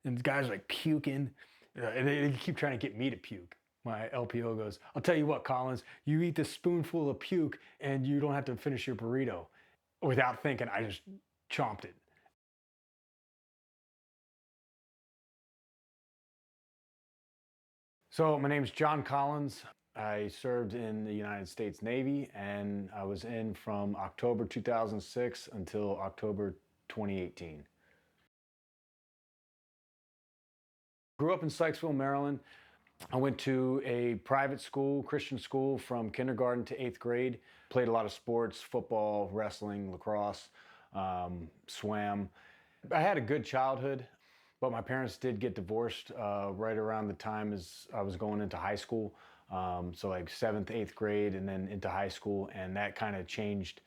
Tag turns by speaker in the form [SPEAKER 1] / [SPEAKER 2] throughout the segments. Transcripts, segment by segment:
[SPEAKER 1] and the guy's like puking. And they keep trying to get me to puke. My LPO goes, I'll tell you what, Collins, you eat this spoonful of puke and you don't have to finish your burrito. Without thinking, I just chomped it. So my name's John Collins. I served in the United States Navy, and I was in from October 2006 until October 2018. Grew up in Sykesville, Maryland. I went to a private school, Christian school, from kindergarten to 8th grade. Played a lot of sports, football, wrestling, lacrosse, swam. I had a good childhood, but my parents did get divorced right around the time as I was going into high school. So like 7th, 8th grade, and then into high school, and that kind of changed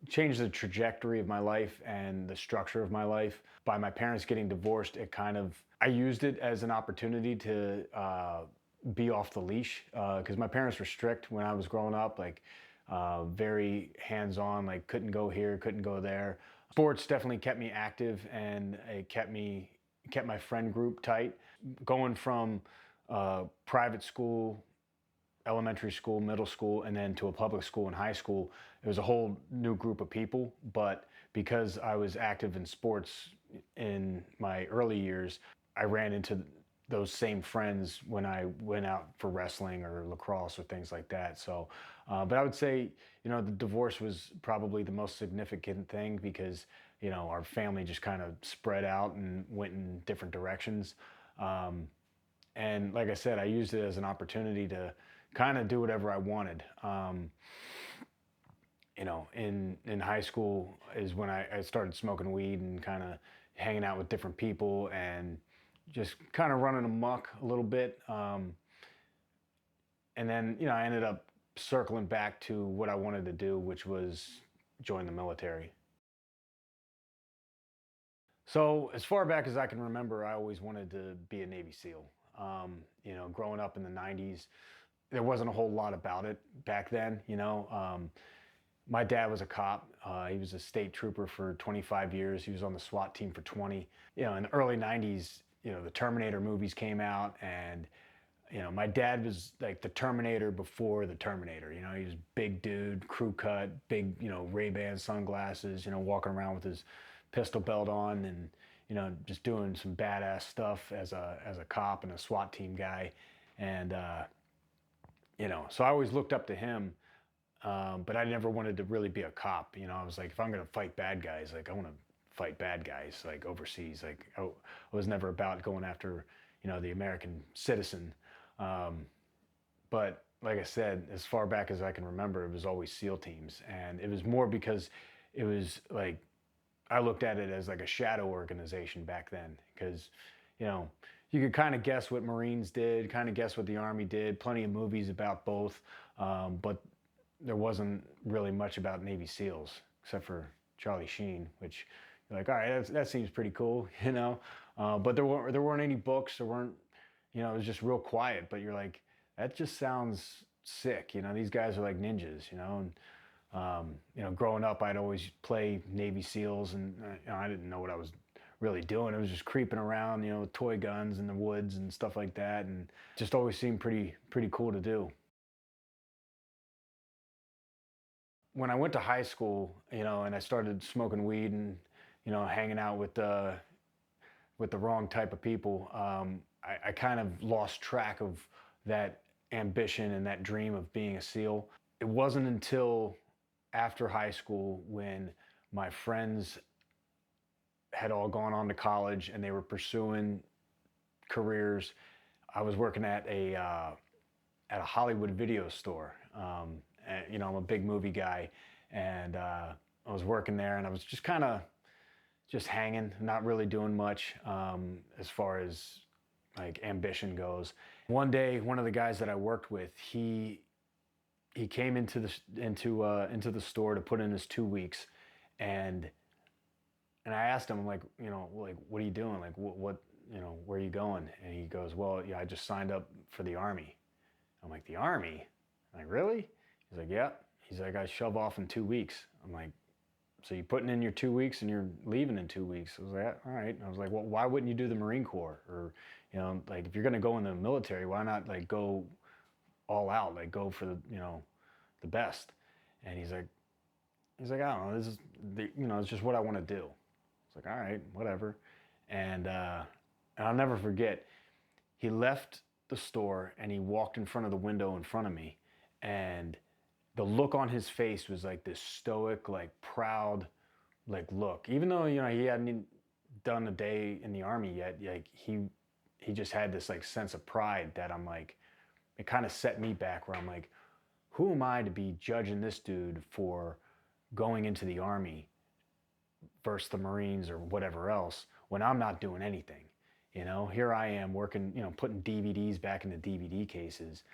[SPEAKER 1] the trajectory of my life and the structure of my life. By my parents getting divorced, I used it as an opportunity to be off the leash, because my parents were strict when I was growing up, like very hands-on, like couldn't go here, couldn't go there. Sports definitely kept me active, and it kept my friend group tight. Going from private school, elementary school, middle school, and then to a public school and high school, it was a whole new group of people. But because I was active in sports in my early years, I ran into those same friends when I went out for wrestling or lacrosse or things like that. So, but I would say, the divorce was probably the most significant thing, because, our family just kind of spread out and went in different directions. And like I said, I used it as an opportunity to kind of do whatever I wanted. In high school is when I started smoking weed and kind of hanging out with different people and just kind of running amok a little bit. And then, I ended up circling back to what I wanted to do, which was join the military. So as far back as I can remember, I always wanted to be a Navy SEAL. Growing up in the 90s, there wasn't a whole lot about it back then. My dad was a cop. He was a state trooper for 25 years. He was on the SWAT team for 20. In the early 90s, the Terminator movies came out, and my dad was like the Terminator before the Terminator. He was big dude, crew cut, big, Ray-Ban sunglasses, walking around with his pistol belt on, and, just doing some badass stuff as a cop and a SWAT team guy. And, so I always looked up to him, but I never wanted to really be a cop. I was like, if I'm going to fight bad guys, like I want to fight bad guys, like overseas. Like I was never about going after, the American citizen. But like I said, as far back as I can remember, it was always SEAL teams. And it was more because it was like, I looked at it as like a shadow organization back then, because, you could kind of guess what Marines did, kind of guess what the Army did, plenty of movies about both. But there wasn't really much about Navy SEALs, except for Charlie Sheen, which you're like, all right, that seems pretty cool, But there weren't any books, there weren't, it was just real quiet. But you're like, that just sounds sick, these guys are like ninjas, and growing up, I'd always play Navy SEALs, and I didn't know what I was really doing. It was just creeping around, with toy guns in the woods and stuff like that, and just always seemed pretty cool to do. When I went to high school, and I started smoking weed and, hanging out with the wrong type of people, I kind of lost track of that ambition and that dream of being a SEAL. It wasn't until after high school, when my friends had all gone on to college and they were pursuing careers. I was working at a Hollywood video store. And, I'm a big movie guy, and I was working there, and I was just kind of just hanging, not really doing much as far as like ambition goes. One day, one of the guys that I worked with, he came into the store to put in his 2 weeks, and I asked him, like, like, what are you doing? Like, what where are you going? And he goes, well, yeah, I just signed up for the Army. I'm like, the Army? I'm like, really? He's like, yeah. He's like, I shove off in 2 weeks. I'm like, so you're putting in your 2 weeks and you're leaving in 2 weeks. I was like, all right. And I was like, well, why wouldn't you do the Marine Corps? Or, you know, like if you're going to go in the military, why not like go all out, like go for the, you know, the best. And he's like, I don't know, this is, you know, it's just what I want to do. It's like, all right, whatever. And I'll never forget, he left the store and he walked in front of the window in front of me, and the look on his face was like this stoic, like proud, like look. Even though, you know, he hadn't done a day in the Army yet, like he just had this like sense of pride that I'm like, it kind of set me back where I'm like, who am I to be judging this dude for going into the Army versus the Marines or whatever else when I'm not doing anything? You know, here I am working, you know, putting DVDs back in the DVD cases.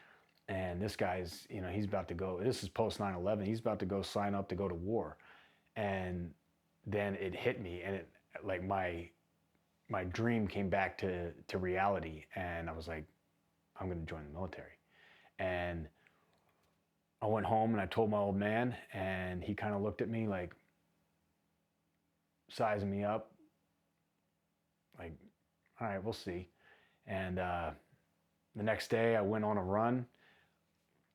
[SPEAKER 1] And this guy's, you know, he's about to go, this is post 9/11, he's about to go sign up to go to war. And then it hit me, and it, like my dream came back to reality. And I was like, I'm going to join the military. And I went home and I told my old man, and he kind of looked at me like sizing me up, like, all right, we'll see. And the next day I went on a run,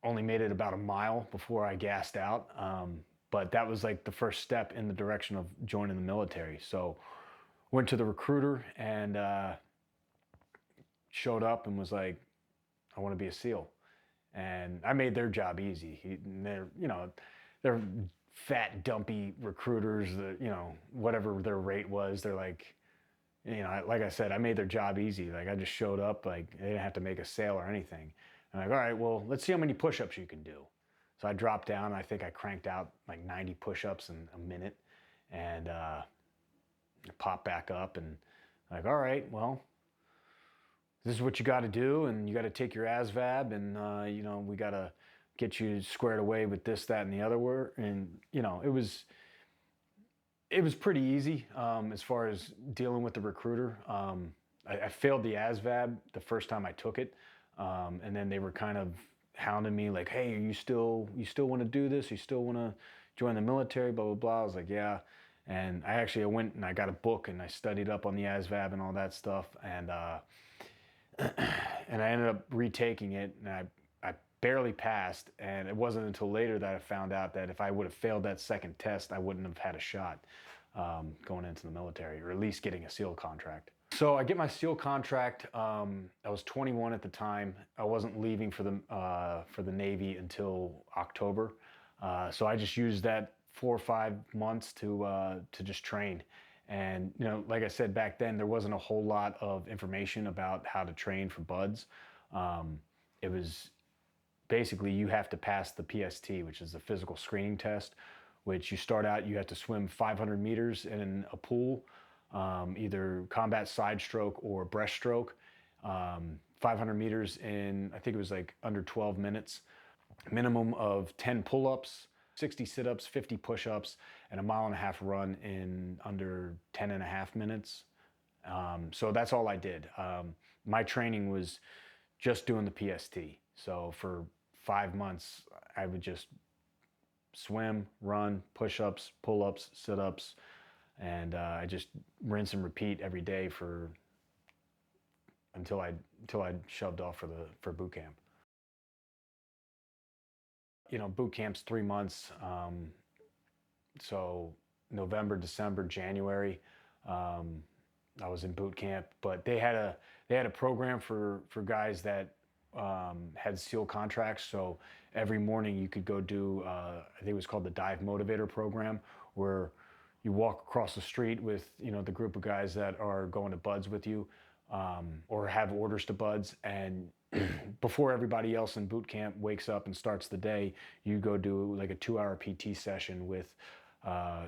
[SPEAKER 1] only made it about a mile before I gassed out. But that was like the first step in the direction of joining the military. So went to the recruiter and showed up and was like, I want to be a SEAL. And I made their job easy. They're, you know, they're fat, dumpy recruiters that, you know, whatever their rate was, they're like, you know, like I said, I made their job easy. Like I just showed up, like they didn't have to make a sale or anything. I'm like, all right, well, let's see how many push-ups you can do. So I dropped down, I think I cranked out like 90 push-ups in a minute, and popped back up, and like, all right, well, this is what you got to do, and you got to take your ASVAB, and you know, we got to get you squared away with this, that, and the other word. And you know, it was pretty easy as far as dealing with the recruiter. I failed the ASVAB the first time I took it, and then they were kind of hounding me like, hey, you still want to do this? You still want to join the military? Blah, blah, blah. I was like, yeah. And I went and I got a book and I studied up on the ASVAB and all that stuff. And and I ended up retaking it, and I barely passed. And it wasn't until later that I found out that if I would have failed that second test, I wouldn't have had a shot going into the military, or at least getting a SEAL contract. So I get my SEAL contract. I was 21 at the time. I wasn't leaving for the Navy until October. So I just used that 4 or 5 months to just train. And you know, like I said, back then there wasn't a whole lot of information about how to train for BUD/S. It was basically you have to pass the PST, which is the physical screening test, which you start out, you have to swim 500 meters in a pool, either combat side stroke or breaststroke, 500 meters in, I think it was like under 12 minutes, minimum of 10 pull-ups, 60 sit-ups, 50 push-ups, and a 1.5 mile run in under 10.5 minutes. So that's all I did. My training was just doing the PST. So for 5 months, I would just swim, run, push-ups, pull-ups, sit-ups, and I just rinse and repeat every day until I shoved off for boot camp. You know, boot camp's 3 months, so November, December, January, I was in boot camp. But they had a program for guys that had SEAL contracts. So every morning you could go do, I think it was called the Dive Motivator program, where you walk across the street with, you know, the group of guys that are going to BUD/S with you, or have orders to BUD/S, and before everybody else in boot camp wakes up and starts the day, you go do like a 2-hour PT session with,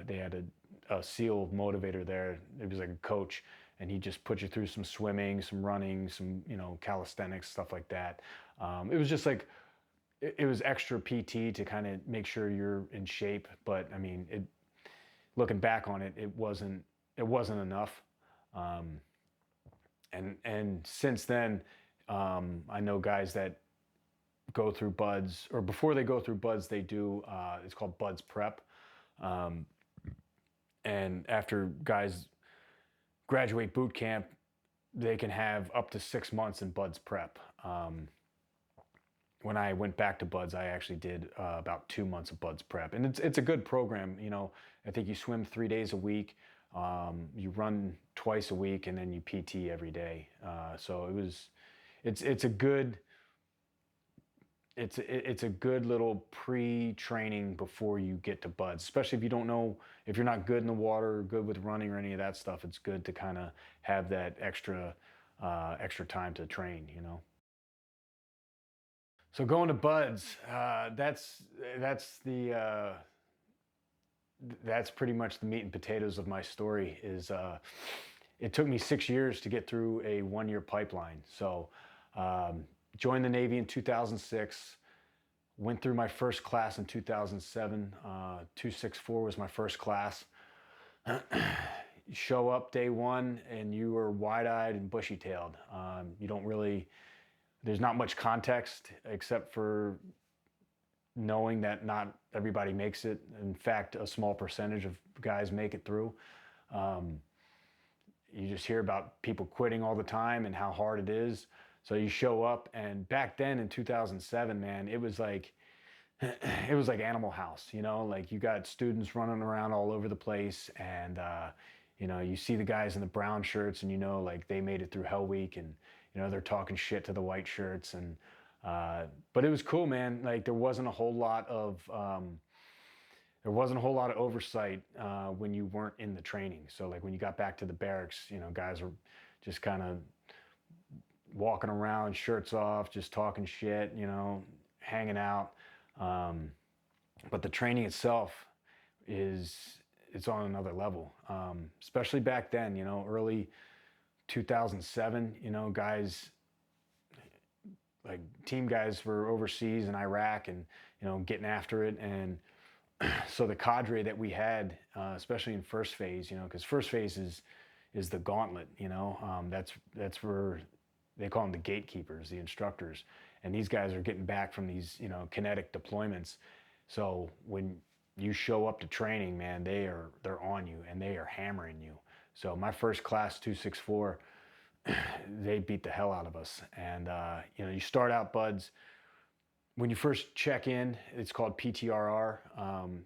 [SPEAKER 1] they had a SEAL motivator there. It was like a coach, and he just put you through some swimming, some running, some, you know, calisthenics, stuff like that. It was just like, it was extra PT to kind of make sure you're in shape. But I mean, looking back on it, it wasn't enough. And since then, I know guys that go through BUD/S, or before they go through BUD/S, they do, it's called BUD/S prep. And after guys graduate boot camp, they can have up to 6 months in BUD/S prep. When I went back to BUD/S, I actually did about 2 months of BUD/S prep, and it's a good program. You know, I think you swim 3 days a week, you run twice a week, and then you PT every day. So it's a good, it's a good little pre-training before you get to BUD/S. Especially if you don't know, if you're not good in the water or good with running or any of that stuff. It's good to kind of have that extra time to train. You know. So going to BUD/S, that's pretty much the meat and potatoes of my story. It took me 6 years to get through a 1-year pipeline. So joined the Navy in 2006. Went through my first class in 2007. 264 was my first class. You show up day one and you are wide-eyed and bushy-tailed. You don't really, there's not much context except for knowing that not everybody makes it. In fact, a small percentage of guys make it through. You just hear about people quitting all the time and how hard it is. So you show up, and back then in 2007, man, it was like Animal House, you know, like you got students running around all over the place, and you know, you see the guys in the brown shirts, and you know, like they made it through Hell Week, and you know, they're talking shit to the white shirts, and but it was cool, man. Like there wasn't a whole lot of oversight when you weren't in the training. So like when you got back to the barracks, you know, guys were just kind of walking around, shirts off, just talking shit, you know, hanging out. But the training itself it's on another level. Especially back then, you know, early 2007, you know, guys, like team guys were overseas in Iraq and, you know, getting after it. And so the cadre that we had, especially in first phase, you know, because first phase is the gauntlet, you know, that's where they call them the gatekeepers, the instructors. And these guys are getting back from these, you know, kinetic deployments. So when you show up to training, man, they're on you and they are hammering you. So my first class, 264, they beat the hell out of us. And you know, you start out BUD/S. When you first check in, it's called PTRR.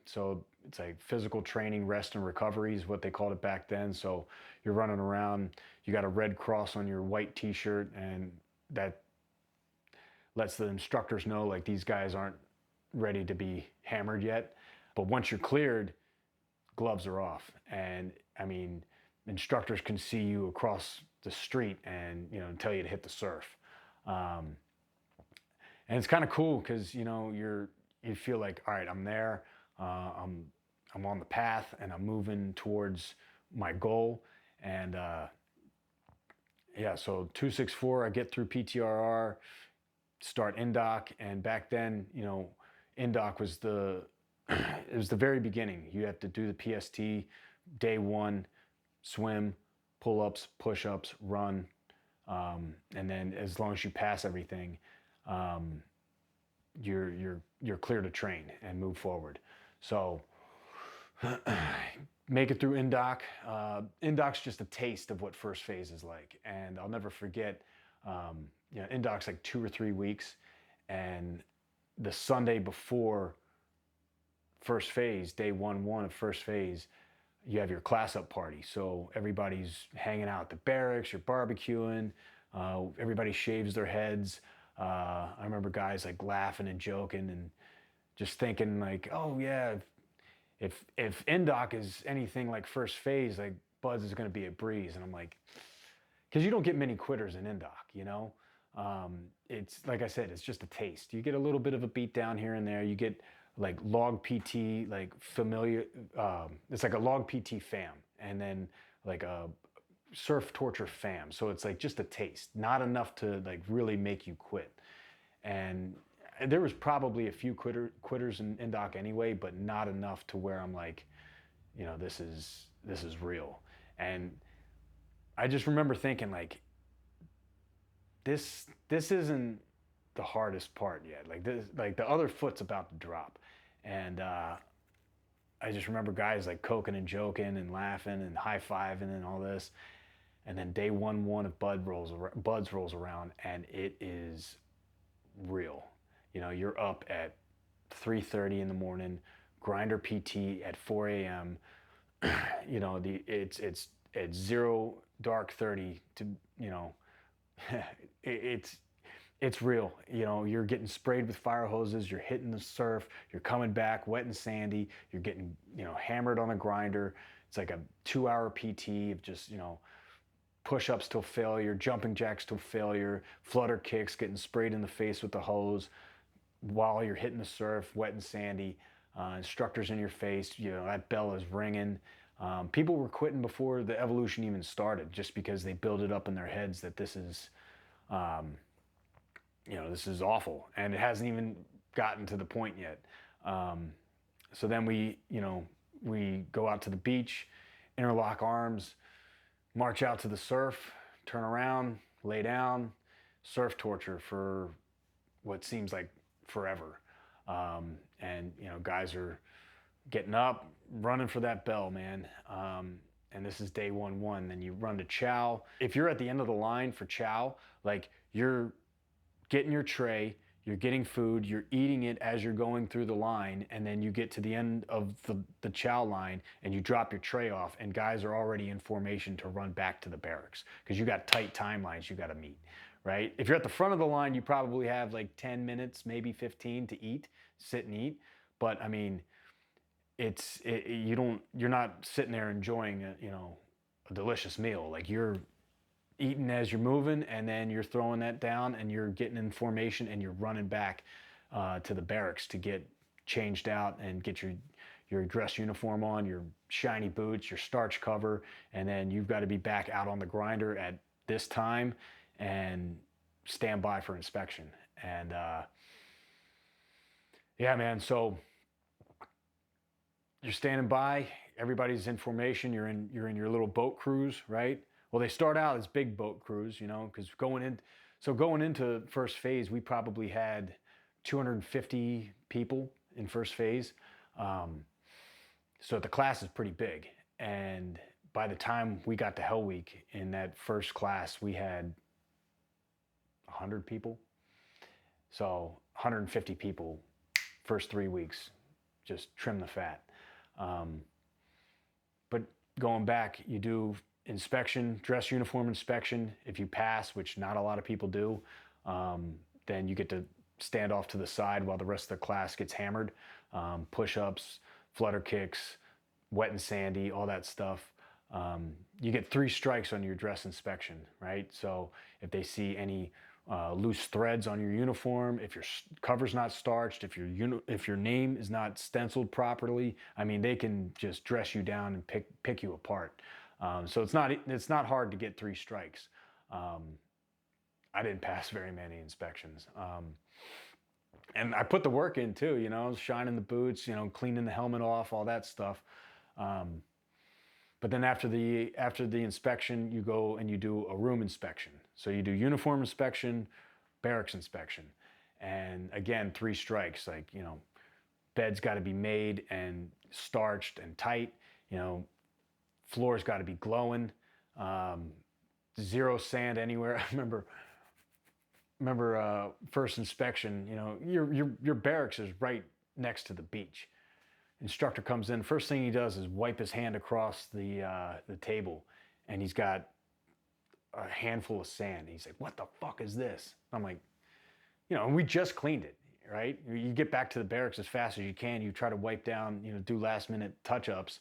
[SPEAKER 1] So it's like physical training, rest and recovery is what they called it back then. So you're running around, you got a red cross on your white t-shirt, and that lets the instructors know like these guys aren't ready to be hammered yet. But once you're cleared, gloves are off. And I mean, instructors can see you across the street and, you know, tell you to hit the surf. And it's kind of cool because, you know, you feel like, all right, I'm there, I'm on the path, and I'm moving towards my goal. And yeah, so 264, I get through PTRR, start INDOC, and back then, you know, INDOC was it was the very beginning. You have to do the PST day one, swim, pull-ups, push-ups, run, and then as long as you pass everything, you're clear to train and move forward. So make it through INDOC. INDOC's just a taste of what first phase is like, and I'll never forget. You know, INDOC's like 2 or 3 weeks, and the Sunday before first phase, day one of first phase, you have your class up party. So everybody's hanging out at the barracks, you're barbecuing, everybody shaves their heads. I remember guys like laughing and joking and just thinking like, oh yeah, if INDOC is anything like first phase, like BUD/S is going to be a breeze. And I'm like, because you don't get many quitters in INDOC, you know. It's like I said, it's just a taste. You get a little bit of a beat down here and there. You get like log PT, like familiar. It's like a log PT fam, and then like a surf torture fam. So it's like just a taste, not enough to like really make you quit. And there was probably a few quitters in INDOC anyway, but not enough to where I'm like, you know, this is real. And I just remember thinking like, this isn't the hardest part yet. Like this, like the other foot's about to drop, and I just remember guys like coking and joking and laughing and high-fiving and all this. And then day one of Buds rolls around, and it is real. You know, you're up at 3:30 in the morning, grinder PT at 4 a.m. You know, it's at zero dark 30 to, you know, it's it's real. You know, you're getting sprayed with fire hoses, you're hitting the surf, you're coming back wet and sandy, you're getting, you know, hammered on a grinder. It's like a 2-hour PT of just, you know, push-ups till failure, jumping jacks till failure, flutter kicks, getting sprayed in the face with the hose while you're hitting the surf, wet and sandy, instructors in your face, you know, that bell is ringing. People were quitting before the evolution even started just because they build it up in their heads that this is, you know, this is awful. And it hasn't even gotten to the point yet. So then we, you know, we go out to the beach, interlock arms, march out to the surf, turn around, lay down, surf torture for what seems like forever. And, you know, guys are getting up, running for that bell, man. And this is day one. Then you run to chow. If you're at the end of the line for chow, like you're getting your tray, you're getting food, you're eating it as you're going through the line, and then you get to the end of the chow line and you drop your tray off, and guys are already in formation to run back to the barracks because you got tight timelines you got to meet, right? If you're at the front of the line, you probably have like 10 minutes, maybe 15 to eat, sit and eat. But I mean, you're not sitting there enjoying a, you know, a delicious meal. Like you're eating as you're moving, and then you're throwing that down and you're getting in formation and you're running back to the barracks to get changed out and get your dress uniform on, your shiny boots, your starch cover, and then you've got to be back out on the grinder at this time and stand by for inspection. And yeah, man, so you're standing by, everybody's in formation, you're in your little boat cruise, right? Well, they start out as big boat crews, you know, because going into first phase, we probably had 250 people in first phase. So the class is pretty big. And by the time we got to Hell Week in that first class, we had 100 people. So 150 people, first 3 weeks, just trim the fat. But going back, you do inspection, dress uniform inspection. If you pass, which not a lot of people do, then you get to stand off to the side while the rest of the class gets hammered. Push-ups, flutter kicks, wet and sandy, all that stuff. You get 3 strikes on your dress inspection, right? So if they see any loose threads on your uniform, if your cover's not starched, if your name is not stenciled properly, I mean, they can just dress you down and pick you apart. So it's not hard to get 3 strikes. I didn't pass very many inspections. And I put the work in too, you know, shining the boots, you know, cleaning the helmet off, all that stuff. But then after the inspection, you go and you do a room inspection. So you do uniform inspection, barracks inspection. And again, 3 strikes, like, you know, bed's got to be made and starched and tight, you know, floor's got to be glowing, 0 sand anywhere. I remember first inspection, you know, your barracks is right next to the beach. Instructor comes in, first thing he does is wipe his hand across the table, and he's got a handful of sand. He's like, "What the fuck is this?" I'm like, you know, we just cleaned it, right? You get back to the barracks as fast as you can. You try to wipe down, you know, do last minute touch-ups.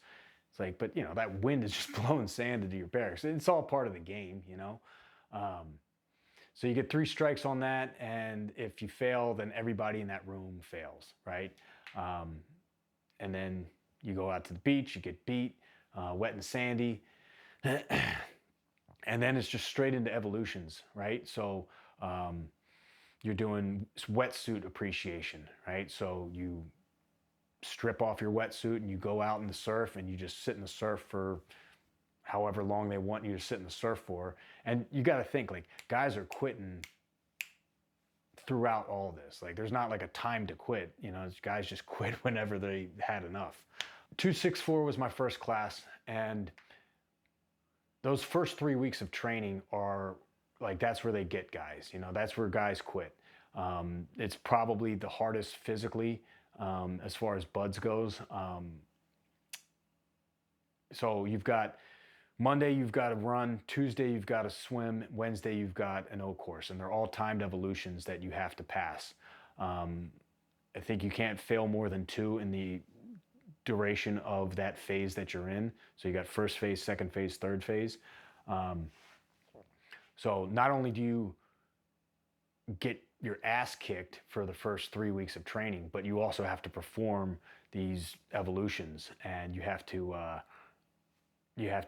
[SPEAKER 1] It's like, but you know, that wind is just blowing sand into your barracks. It's all part of the game, you know? So you get 3 strikes on that, and if you fail, then everybody in that room fails, right? And then you go out to the beach, you get beat, wet and sandy, and then it's just straight into evolutions, right? So you're doing wetsuit appreciation, right? So you strip off your wetsuit and you go out in the surf and you just sit in the surf for however long they want you to sit in the surf for. And you got to think, like, guys are quitting throughout all this. Like, there's not like a time to quit, you know, guys just quit whenever they had enough. 264 was my first class, and those first 3 weeks of training are like, that's where they get guys. You know, that's where guys quit. It's probably the hardest physically, as far as buds goes. So you've got Monday, you've got to run. Tuesday, you've got to swim. Wednesday, you've got an O course, and they're all timed evolutions that you have to pass. I think you can't fail more than 2 in the duration of that phase that you're in. So you got first phase, second phase, third phase. So not only do you get your ass kicked for the first 3 weeks of training, but you also have to perform these evolutions, and you have to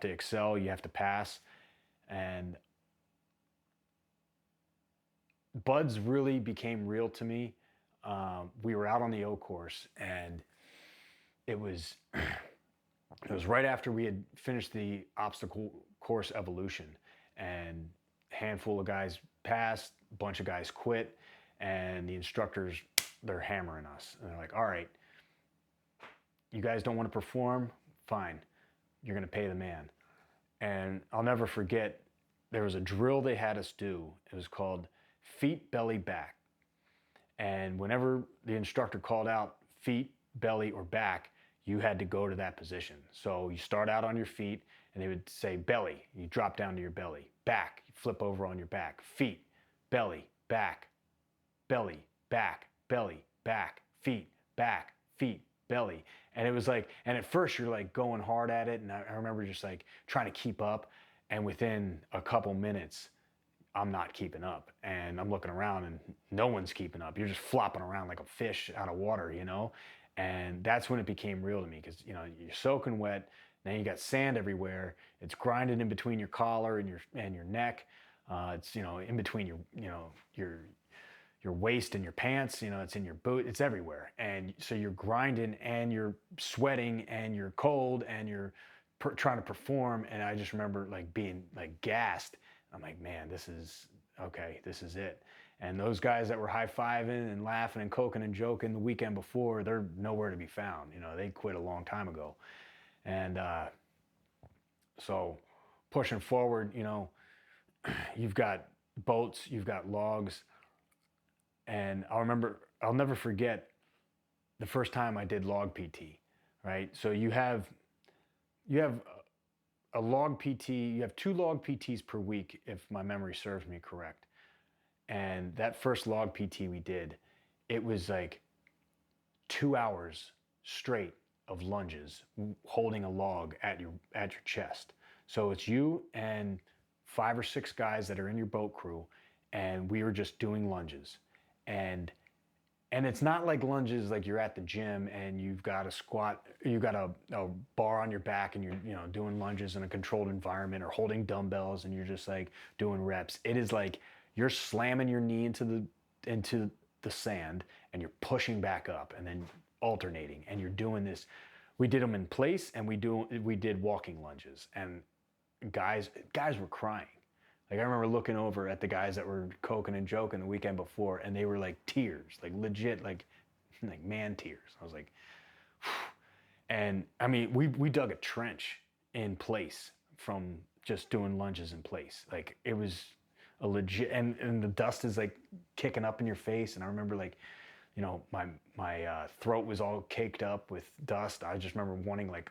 [SPEAKER 1] excel, you have to pass. And buds really became real to me. We were out on the O course, and it was right after we had finished the obstacle course evolution, and a handful of guys passed, a bunch of guys quit, and the instructors, they're hammering us. And they're like, all right, you guys don't want to perform? Fine. You're going to pay the man. And I'll never forget, there was a drill they had us do. It was called feet, belly, back. And whenever the instructor called out feet, belly, or back, you had to go to that position. So you start out on your feet, and they would say belly. You drop down to your belly. Back, you flip over on your back. Feet, belly, back, belly, back, belly, back, feet, belly. And it was like, and at first you're like going hard at it, and I remember just like trying to keep up, and within a couple minutes, I'm not keeping up, and I'm looking around and no one's keeping up. You're just flopping around like a fish out of water, you know? And that's when it became real to me, because, you know, you're soaking wet, then you got sand everywhere. It's grinded in between your collar and your neck. It's, you know, in between your waist and your pants, you know, it's in your boot, it's everywhere. And so you're grinding, and you're sweating, and you're cold, and you're trying to perform. And I just remember like being like gassed. I'm like, man, this is okay, this is it. And those guys that were high-fiving and laughing and coking and joking the weekend before, they're nowhere to be found. You know, they quit a long time ago. And so pushing forward, you know, you've got boats, you've got logs. And I'll never forget the first time I did log PT, right? So you have a log PT, you have 2 log PTs per week, if my memory serves me correct. And that first log PT we did, it was like 2 hours straight of lunges, holding a log at your chest. So it's you and 5 or 6 guys that are in your boat crew, and we were just doing lunges. And it's not like lunges like you're at the gym and you've got a squat, you've got a bar on your back, and you're, you know, doing lunges in a controlled environment, or holding dumbbells and you're just like doing reps. It is like you're slamming your knee into the sand, and you're pushing back up, and then alternating, and you're doing this. We did them in place, and we did walking lunges, and guys were crying. Like, I remember looking over at the guys that were coking and joking the weekend before, and they were like tears, like legit, like man tears. I was like, whew. And I mean, we dug a trench in place from just doing lunges in place. Like, it was a legit, and the dust is like kicking up in your face. And I remember, like, you know, my throat was all caked up with dust. I just remember wanting like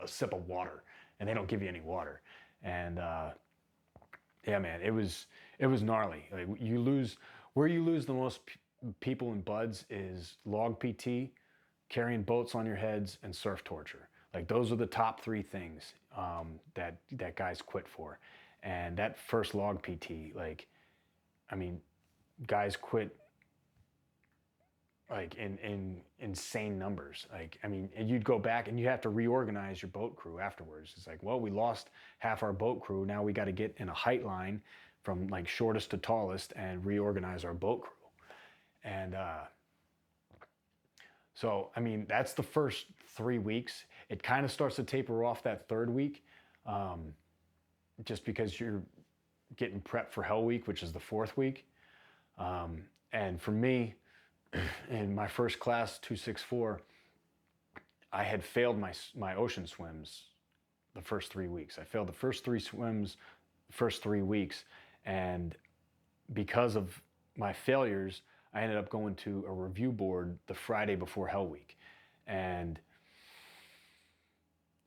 [SPEAKER 1] a sip of water, and they don't give you any water. And yeah, man, it was gnarly. Like, you lose the most people in buds is log PT, carrying boats on your heads, and surf torture. Like, those are the top 3 things that guys quit for. And that first log PT, like, I mean, guys quit like in insane numbers. Like, I mean, and you'd go back and you have to reorganize your boat crew afterwards. It's like, well, we lost half our boat crew. Now we got to get in a height line from like shortest to tallest and reorganize our boat crew. And so, I mean, that's the first 3 weeks. It kind of starts to taper off that 3rd week, just because you're getting prepped for Hell Week, which is the 4th week. And for me, in my first class, 264, I had failed my ocean swims the first 3 weeks. I failed the first three swims, the first 3 weeks, and because of my failures, I ended up going to a review board the Friday before Hell Week, and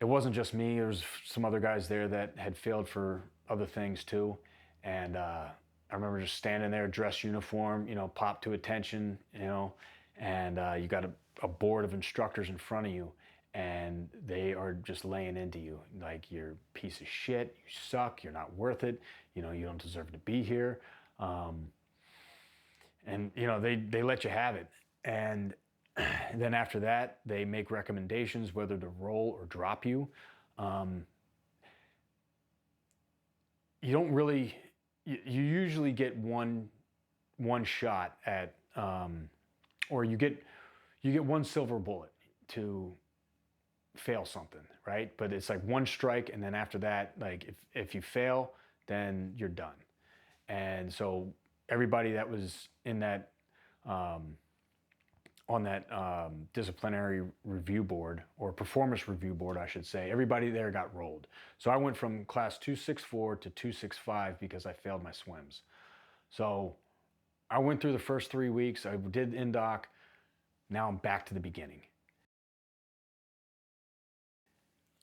[SPEAKER 1] it wasn't just me. There was some other guys there that had failed for other things too, and I remember just standing there, dress uniform, pop to attention, and you got a board of instructors in front of you, and they are just laying into you like you're a piece of shit, you suck, you're not worth it, you don't deserve to be here, and they let you have it, and then after that they make recommendations whether to roll or drop you. You don't really, you usually get one shot at, or you get one silver bullet to fail something, right? But it's like one strike, and then after that, like if you fail, then you're done. And so everybody that was in that on that disciplinary review board, or performance review board, I should say, everybody there got rolled. So I went from class 264 to 265 because I failed my swims. So I went through the first 3 weeks. I did indoc. Now I'm back to the beginning.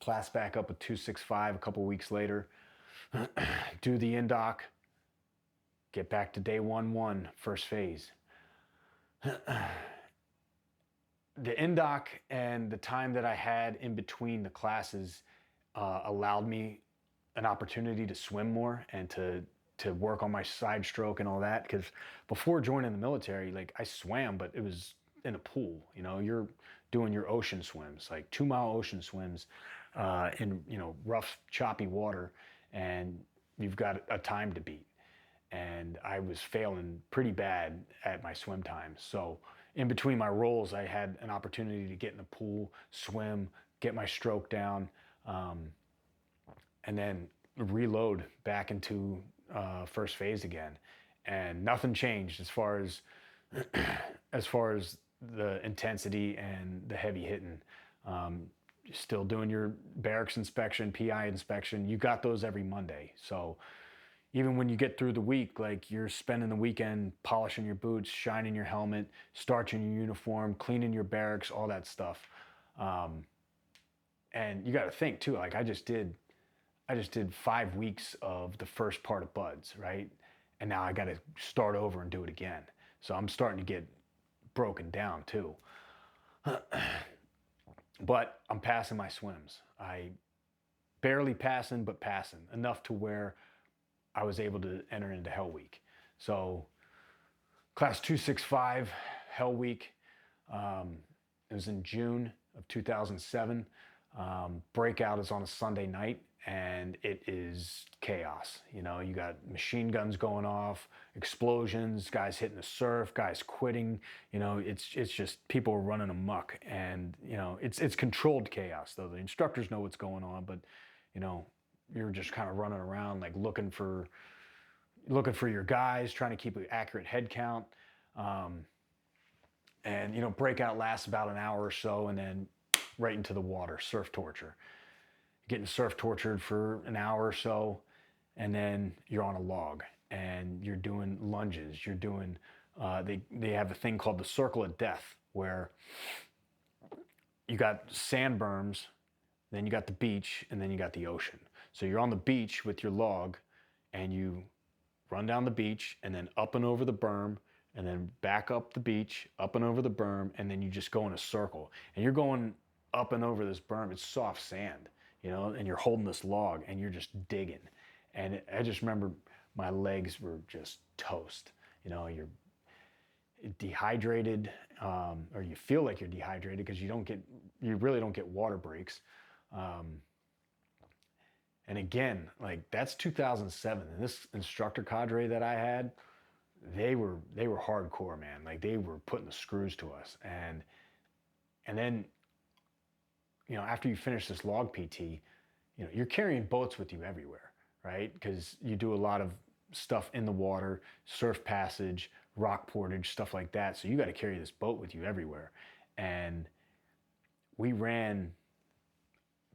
[SPEAKER 1] Class back up with 265 a couple weeks later. Do the indoc. Get back to day 1-1, first phase. The indoc and the time that I had in between the classes allowed me an opportunity to swim more and to work on my side stroke and all that. Because before joining the military, like I swam, but it was in a pool. You're doing your ocean swims, like 2-mile ocean swims in rough, choppy water, and you've got a time to beat. And I was failing pretty bad at my swim times. So in between my rolls, I had an opportunity to get in the pool, swim, get my stroke down, and then reload back into first phase again. And nothing changed as far as the intensity and the heavy hitting. Still doing your barracks inspection, PI inspection. You got those every Monday. So even when you get through the week, like you're spending the weekend polishing your boots, shining your helmet, starching your uniform, cleaning your barracks, all that stuff. And you got to think too, like I just did 5 weeks of the first part of BUD/S, right? And now I got to start over and do it again. So I'm starting to get broken down too. But I'm passing my swims. I barely passing, but passing enough to where I was able to enter into Hell Week. So class 265, Hell Week, it was in June of 2007. Breakout is on a Sunday night, and it is chaos. You got machine guns going off, explosions, guys hitting the surf, guys quitting. It's just people are running amok, and it's controlled chaos though. The instructors know what's going on, but you're just kind of running around like looking for your guys, trying to keep an accurate head count. And breakout lasts about an hour or so, and then right into the water, surf torture. Getting surf tortured for an hour or so, and then you're on a log and you're doing lunges. You're doing they have a thing called the circle of death, where you got sand berms, then you got the beach, and then you got the ocean. So you're on the beach with your log, and you run down the beach, and then up and over the berm, and then back up the beach, up and over the berm, and then you just go in a circle. And you're going up and over this berm. It's soft sand, and you're holding this log, and you're just digging. And I just remember my legs were just toast. You're dehydrated, or you feel like you're dehydrated because you really don't get water breaks. And again, like that's 2007, and this instructor cadre that I had, they were hardcore, man. Like they were putting the screws to us. And then, after you finish this log PT, you're carrying boats with you everywhere, right? Because you do a lot of stuff in the water, surf passage, rock portage, stuff like that. So you got to carry this boat with you everywhere. And we ran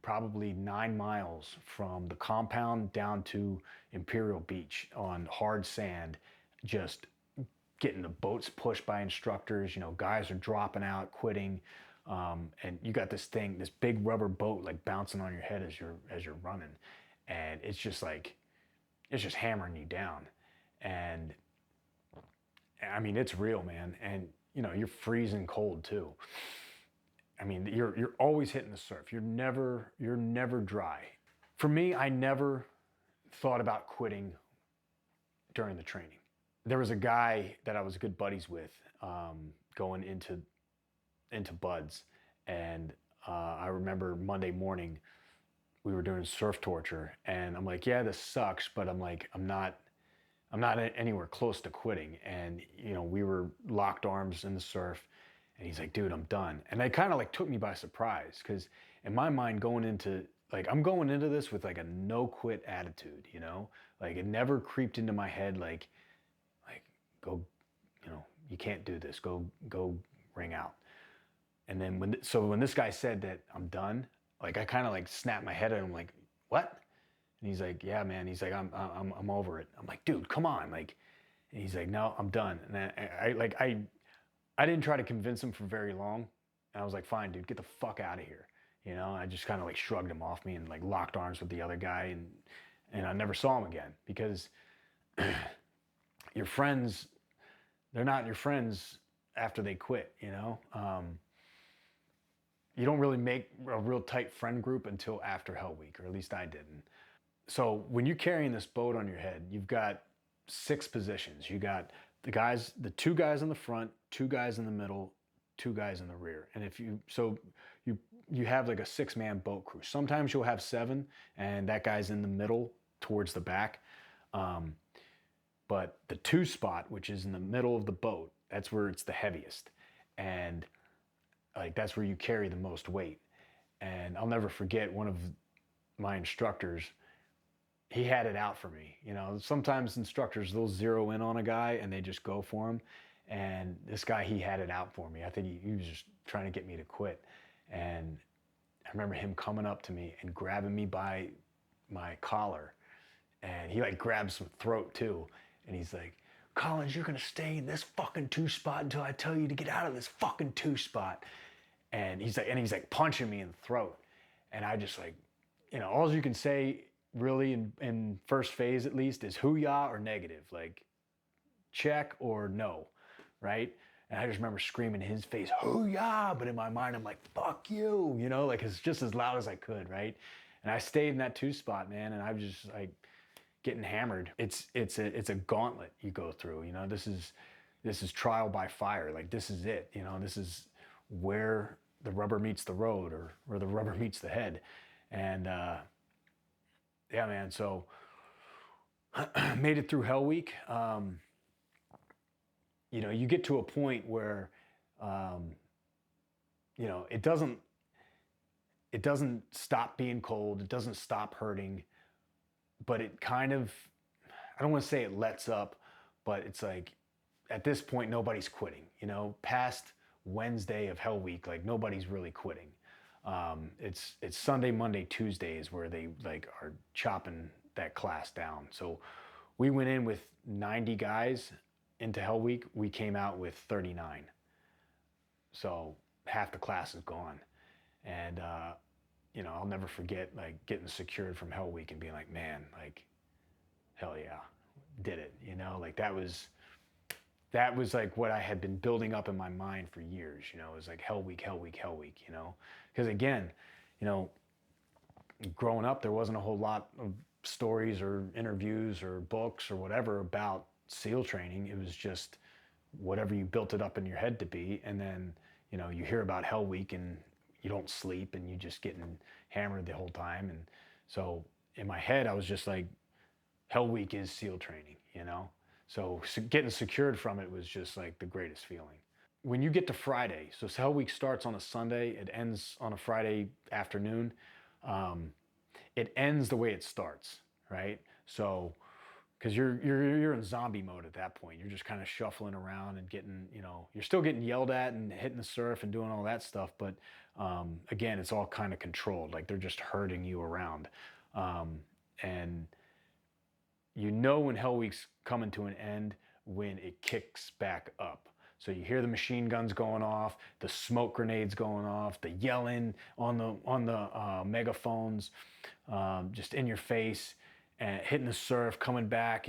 [SPEAKER 1] probably 9 miles from the compound down to Imperial Beach on hard sand, just getting the boats pushed by instructors. You know, guys are dropping out, quitting, and you got this thing, this big rubber boat, like bouncing on your head as you're running, and it's just like, it's just hammering you down. And I mean, it's real, man. And you know, you're freezing cold too. I mean, you're always hitting the surf. You're never dry. For me, I never thought about quitting during the training. There was a guy that I was good buddies with, going into buds, and I remember Monday morning we were doing surf torture, and I'm like, yeah, this sucks, but I'm like, I'm not anywhere close to quitting. And you know, we were locked arms in the surf, and he's like, dude, I'm done. And that kind of like took me by surprise, because in my mind, going into, like, I'm going into this with like a no quit attitude, you know, like it never creeped into my head, like go, you know, you can't do this, go ring out. And then when this guy said that I'm done, like I kind of like snapped my head at him, like, what? And he's like, yeah, man. He's like, I'm over it. I'm like, dude, come on, like. And he's like, no, I'm done. And I didn't try to convince him for very long. And I was like, fine, dude, get the fuck out of here. You know, I just kind of like shrugged him off me and like locked arms with the other guy, and I never saw him again, because your friends, they're not your friends after they quit, you know? You don't really make a real tight friend group until after Hell Week, or at least I didn't. So when you're carrying this boat on your head, you've got 6 positions. You got the 2 guys in the front, 2 guys in the middle, 2 guys in the rear. And you have like a 6-man boat crew. Sometimes you'll have 7, and that guy's in the middle towards the back. But the 2 spot, which is in the middle of the boat, that's where it's the heaviest. And like, that's where you carry the most weight. And I'll never forget, one of my instructors, he had it out for me. You know, sometimes instructors, they'll zero in on a guy and they just go for him. And this guy, he had it out for me. I think he was just trying to get me to quit. And I remember him coming up to me and grabbing me by my collar. And he like grabs my throat too. And he's like, Collins, you're gonna stay in this fucking 2 spot until I tell you to get out of this fucking 2 spot. And he's like punching me in the throat. And I just like, you know, all you can say really in first phase at least is hoo-yah or negative, like check or no, right? And I just remember screaming in his face, hoo-yah, but in my mind I'm like, fuck you, you know, like it's just as loud as I could, right? And I stayed in that 2 spot, man, and I was just like getting hammered. It's a gauntlet you go through, you know. This is trial by fire. Like, this is it, you know. This is where the rubber meets the road, or where the rubber meets the head. And yeah, man, so made it through Hell Week. You know, you get to a point where you know, it doesn't stop being cold, it doesn't stop hurting, but it kind of, I don't want to say it lets up, but it's like, at this point, nobody's quitting, you know. Past Wednesday of Hell Week, like, nobody's really quitting. It's Sunday, Monday, Tuesdays where they like are chopping that class down. So we went in with 90 guys into Hell Week. We came out with 39. So half the class is gone. And you know, I'll never forget like getting secured from Hell Week and being like, man, like, hell yeah, did it. You know, like that was like what I had been building up in my mind for years. You know, it was like Hell Week, Hell Week, Hell Week, you know. Because again, you know, growing up, there wasn't a whole lot of stories or interviews or books or whatever about SEAL training. It was just whatever you built it up in your head to be. And then, you know, you hear about Hell Week and you don't sleep and you just getting hammered the whole time. And so in my head, I was just like, Hell Week is SEAL training, you know? So getting secured from it was just like the greatest feeling. When you get to Friday, so Hell Week starts on a Sunday, it ends on a Friday afternoon. It ends the way it starts, right? So because you're in zombie mode at that point. You're just kind of shuffling around and getting, you're still getting yelled at and hitting the surf and doing all that stuff. But again, it's all kind of controlled. Like they're just herding you around. And when Hell Week's coming to an end when it kicks back up. So you hear the machine guns going off, the smoke grenades going off, the yelling on the megaphones, just in your face, and hitting the surf, coming back,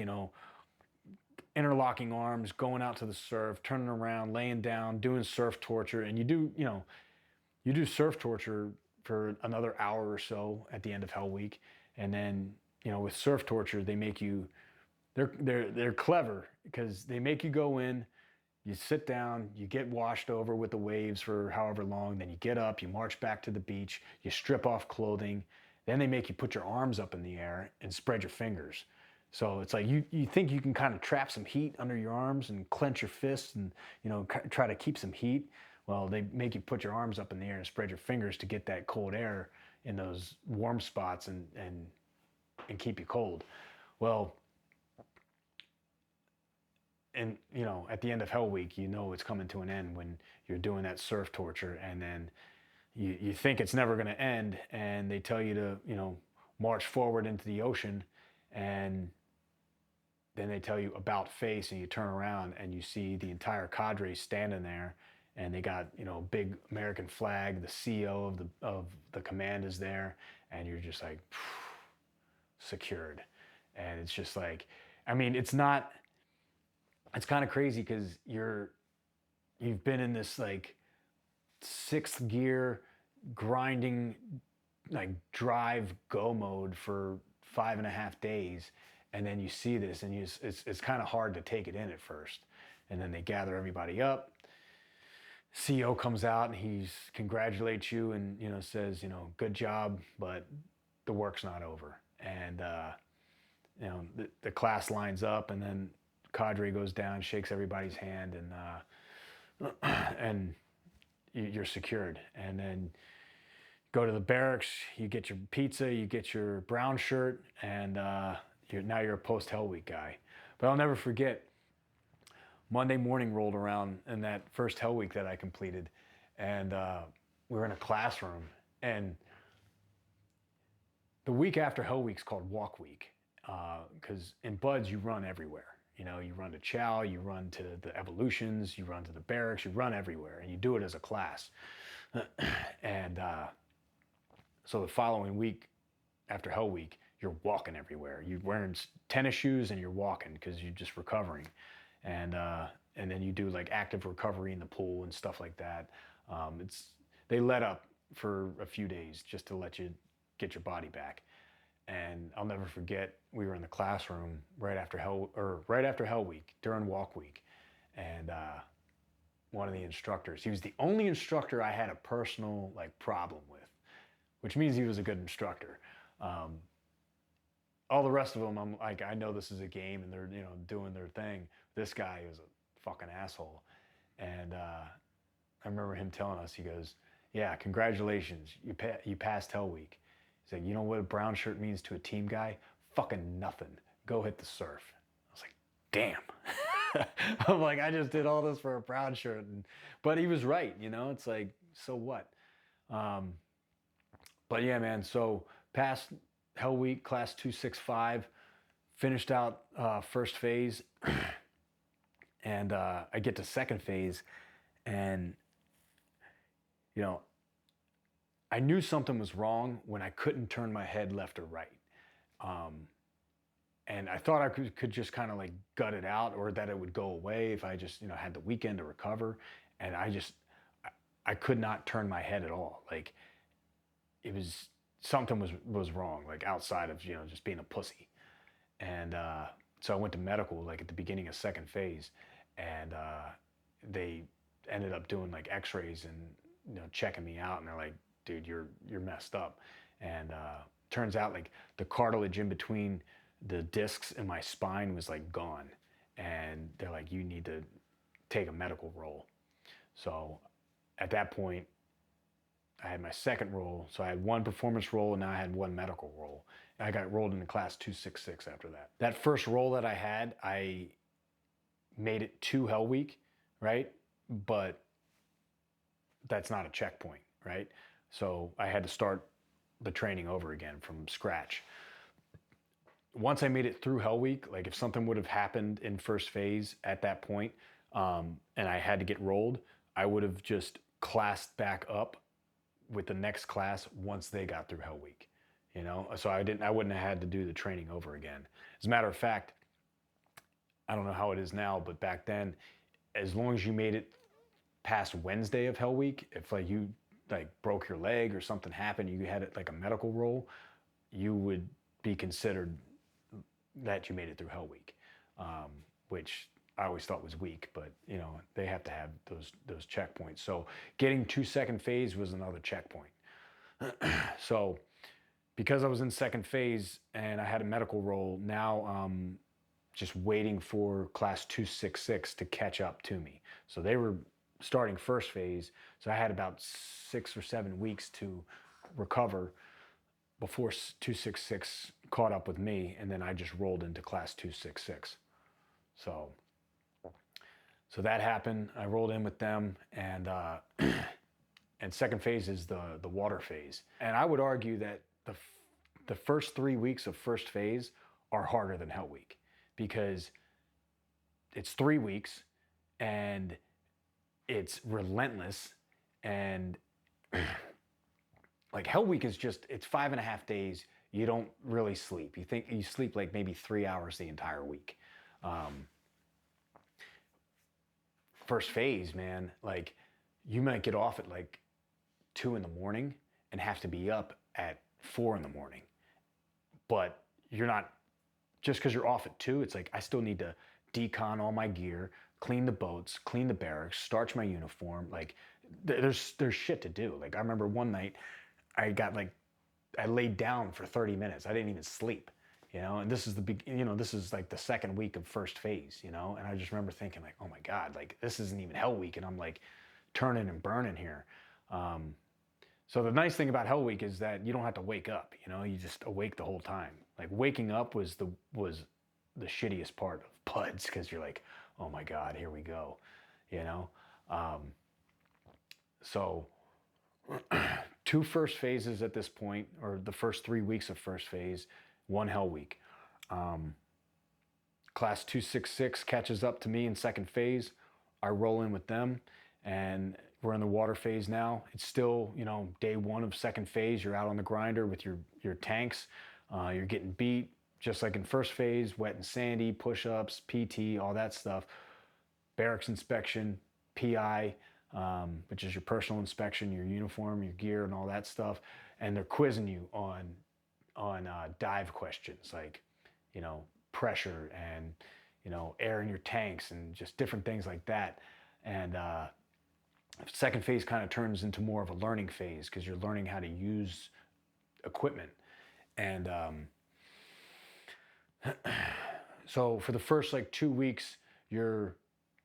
[SPEAKER 1] interlocking arms, going out to the surf, turning around, laying down, doing surf torture, and you do surf torture for another hour or so at the end of Hell Week, and then with surf torture they make you, they're clever because they make you go in. You sit down, you get washed over with the waves for however long, then you get up, you march back to the beach, you strip off clothing, then they make you put your arms up in the air and spread your fingers. So it's like you think you can kind of trap some heat under your arms and clench your fists and try to keep some heat. Well, they make you put your arms up in the air and spread your fingers to get that cold air in those warm spots and keep you cold. Well, and at the end of Hell Week, it's coming to an end when you're doing that surf torture, and then you think it's never going to end, and they tell you to march forward into the ocean, and then they tell you about face, and you turn around and you see the entire cadre standing there, and they got a big American flag. The CEO of the command is there, and you're just like secured, and it's just like, I mean, it's kind of crazy because you've been in this like sixth gear grinding, like drive go mode for 5.5 days, and then you see this, and it's kind of hard to take it in at first. And then they gather everybody up. CEO comes out and he congratulates you and says good job, but the work's not over. And the class lines up, and then cadre goes down, shakes everybody's hand, and you're secured. And then go to the barracks, you get your pizza, you get your brown shirt, and now you're a post-Hell Week guy. But I'll never forget, Monday morning rolled around in that first Hell Week that I completed, and we were in a classroom, and the week after Hell Week's called Walk Week, because in BUD/S you run everywhere. You run to Chow, you run to the evolutions, you run to the barracks, you run everywhere, and you do it as a class. And so the following week, after Hell Week, you're walking everywhere. You're wearing tennis shoes and you're walking because you're just recovering. And then you do like active recovery in the pool and stuff like that. They let up for a few days just to let you get your body back. And I'll never forget, we were in the classroom right after Hell Week, during Walk Week. And one of the instructors, he was the only instructor I had a personal problem with, which means he was a good instructor. All the rest of them, I'm like, I know this is a game and they're doing their thing. This guy is a fucking asshole. And I remember him telling us, he goes, yeah, congratulations, you passed Hell Week. He's like, you know what a brown shirt means to a team guy? Fucking nothing. Go hit the surf. I was like, damn. I'm like, I just did all this for a brown shirt. But he was right, it's like, so what? But yeah, man, so past Hell Week, class 265, finished out first phase, and I get to second phase, and I knew something was wrong when I couldn't turn my head left or right. And I thought I could just kind of like gut it out, or that it would go away if I just, had the weekend to recover. And I could not turn my head at all. Like something was wrong, like outside of, just being a pussy. And so I went to medical like at the beginning of second phase, and they ended up doing like x-rays and, checking me out, and they're like, dude, you're messed up. And turns out like the cartilage in between the discs in my spine was like gone, and they're like, you need to take a medical roll. So at that point, I had my second role. So I had one performance role and now I had one medical role. I got rolled into class 266 after that. That first role that I had, I made it to Hell Week, right? But that's not a checkpoint, right? So I had to start the training over again from scratch. Once I made it through Hell Week, like if something would have happened in first phase at that point, and I had to get rolled, I would have just classed back up with the next class once they got through Hell Week, you know? So I wouldn't have had to do the training over again. As a matter of fact, I don't know how it is now, but back then, as long as you made it past Wednesday of Hell Week, if like you like broke your leg or something happened, you had it like a medical role, you would be considered that you made it through Hell Week, which I always thought was weak, but you know, they have to have those checkpoints. So getting to second phase was another checkpoint. So because I was in second phase and I had a medical role, now just waiting for class 266 to catch up to me. So they were starting first phase, so I had about 6 or 7 weeks to recover before 266 caught up with me, and then I just rolled into class 266. So that happened. I rolled in with them, and and second phase is the water phase. And I would argue that the first 3 weeks of first phase are harder than Hell Week, because it's 3 weeks and it's relentless, and like Hell Week is just, it's 5.5 days. You don't really sleep. You think you sleep like maybe 3 hours the entire week. First phase, man, like you might get off at like 2 in the morning and have to be up at 4 in the morning. But you're not, just because you're off at 2, it's like I still need to decon all my gear, clean the boats, clean the barracks, starch my uniform. Like there's shit to do. Like I remember one night I laid down for 30 minutes. I didn't even sleep, you know, and this is like the second week of first phase, you know, and I just remember thinking like, oh my God, like this isn't even Hell Week and I'm like turning and burning here. So the nice thing about Hell Week is that you don't have to wake up, you know, you just awake the whole time. Like waking up was the shittiest part of PUDs, because you're like, oh my God, here we go, you know? So 2 first phases at this point, or the first 3 weeks of first phase, 1 Hell Week. Class 266 catches up to me in second phase. I roll in with them, and we're in the water phase now. It's still, you know, day 1 of second phase. You're out on the grinder with your tanks. You're getting beat, just like in first phase, wet and sandy, push-ups, PT, all that stuff. Barracks inspection, PI, which is your personal inspection, your uniform, your gear, and all that stuff. And they're quizzing you on dive questions, like, you know, pressure and, you know, air in your tanks and just different things like that. And second phase kind of turns into more of a learning phase, because you're learning how to use equipment. And so for the first like 2 weeks, you're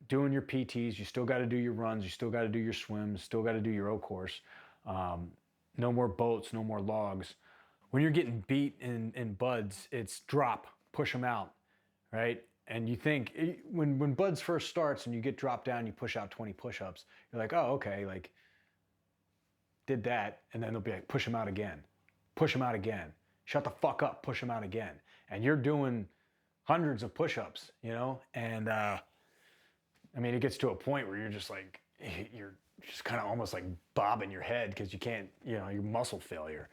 [SPEAKER 1] doing your PTs, you still got to do your runs, you still got to do your swims, still got to do your O course. No more boats, no more logs. When you're getting beat in buds, it's drop, push them out, right? And you think, when buds first starts and you get dropped down, you push out 20 push-ups, you're like, oh, okay, like, did that. And then they'll be like, push them out again, push them out again, shut the fuck up, push them out again. And you're doing hundreds of push-ups, you know? And I mean, it gets to a point where you're just like, you're just kind of almost like bobbing your head because you can't, you know, your muscle failure.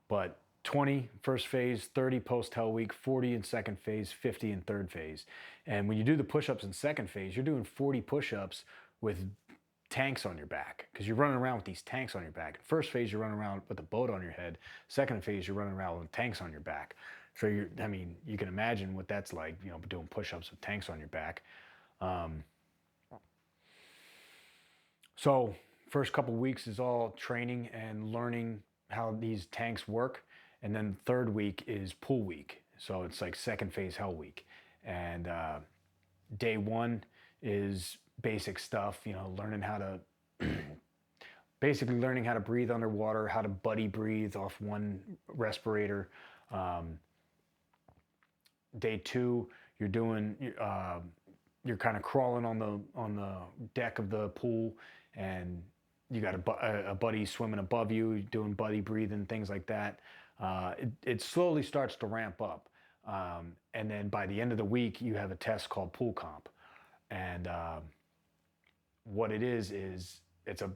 [SPEAKER 1] But 20 first phase, 30 post Hell Week, 40 in second phase, 50 in third phase. And when you do the push-ups in second phase, you're doing 40 push-ups with tanks on your back, because you're running around with these tanks on your back. In first phase, you're running around with a boat on your head. Second phase, you're running around with tanks on your back. So I mean, you can imagine what that's like, you know, doing push-ups with tanks on your back. So first couple weeks is all training and learning how these tanks work. And then third week is pool week. So it's like second phase Hell Week. And day 1 is basic stuff, you know, learning how to basically learning how to breathe underwater, how to buddy breathe off one respirator. Day 2, you're doing, you're kind of crawling on the deck of the pool, and you got a buddy swimming above you, doing buddy breathing, things like that. It slowly starts to ramp up, and then by the end of the week, you have a test called pool comp, and what it is it's a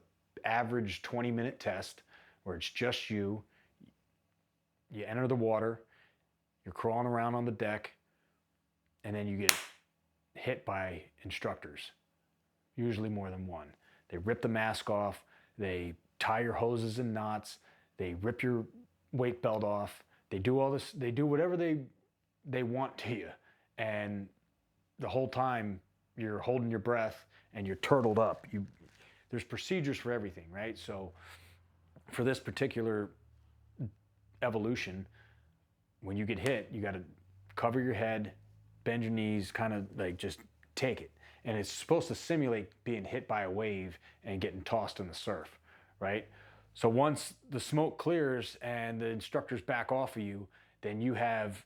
[SPEAKER 1] average 20-minute test where it's just you. You enter the water, you're crawling around on the deck, and then you get hit by instructors, usually more than one. They rip the mask off, they tie your hoses in knots, they rip your weight belt off, they do all this, they do whatever they want to you. And the whole time you're holding your breath and you're turtled up. There's procedures for everything, right? So for this particular evolution, when you get hit, you got to cover your head, bend your knees, kind of like just take it. And it's supposed to simulate being hit by a wave and getting tossed in the surf, right? So once the smoke clears and the instructors back off of you, then you have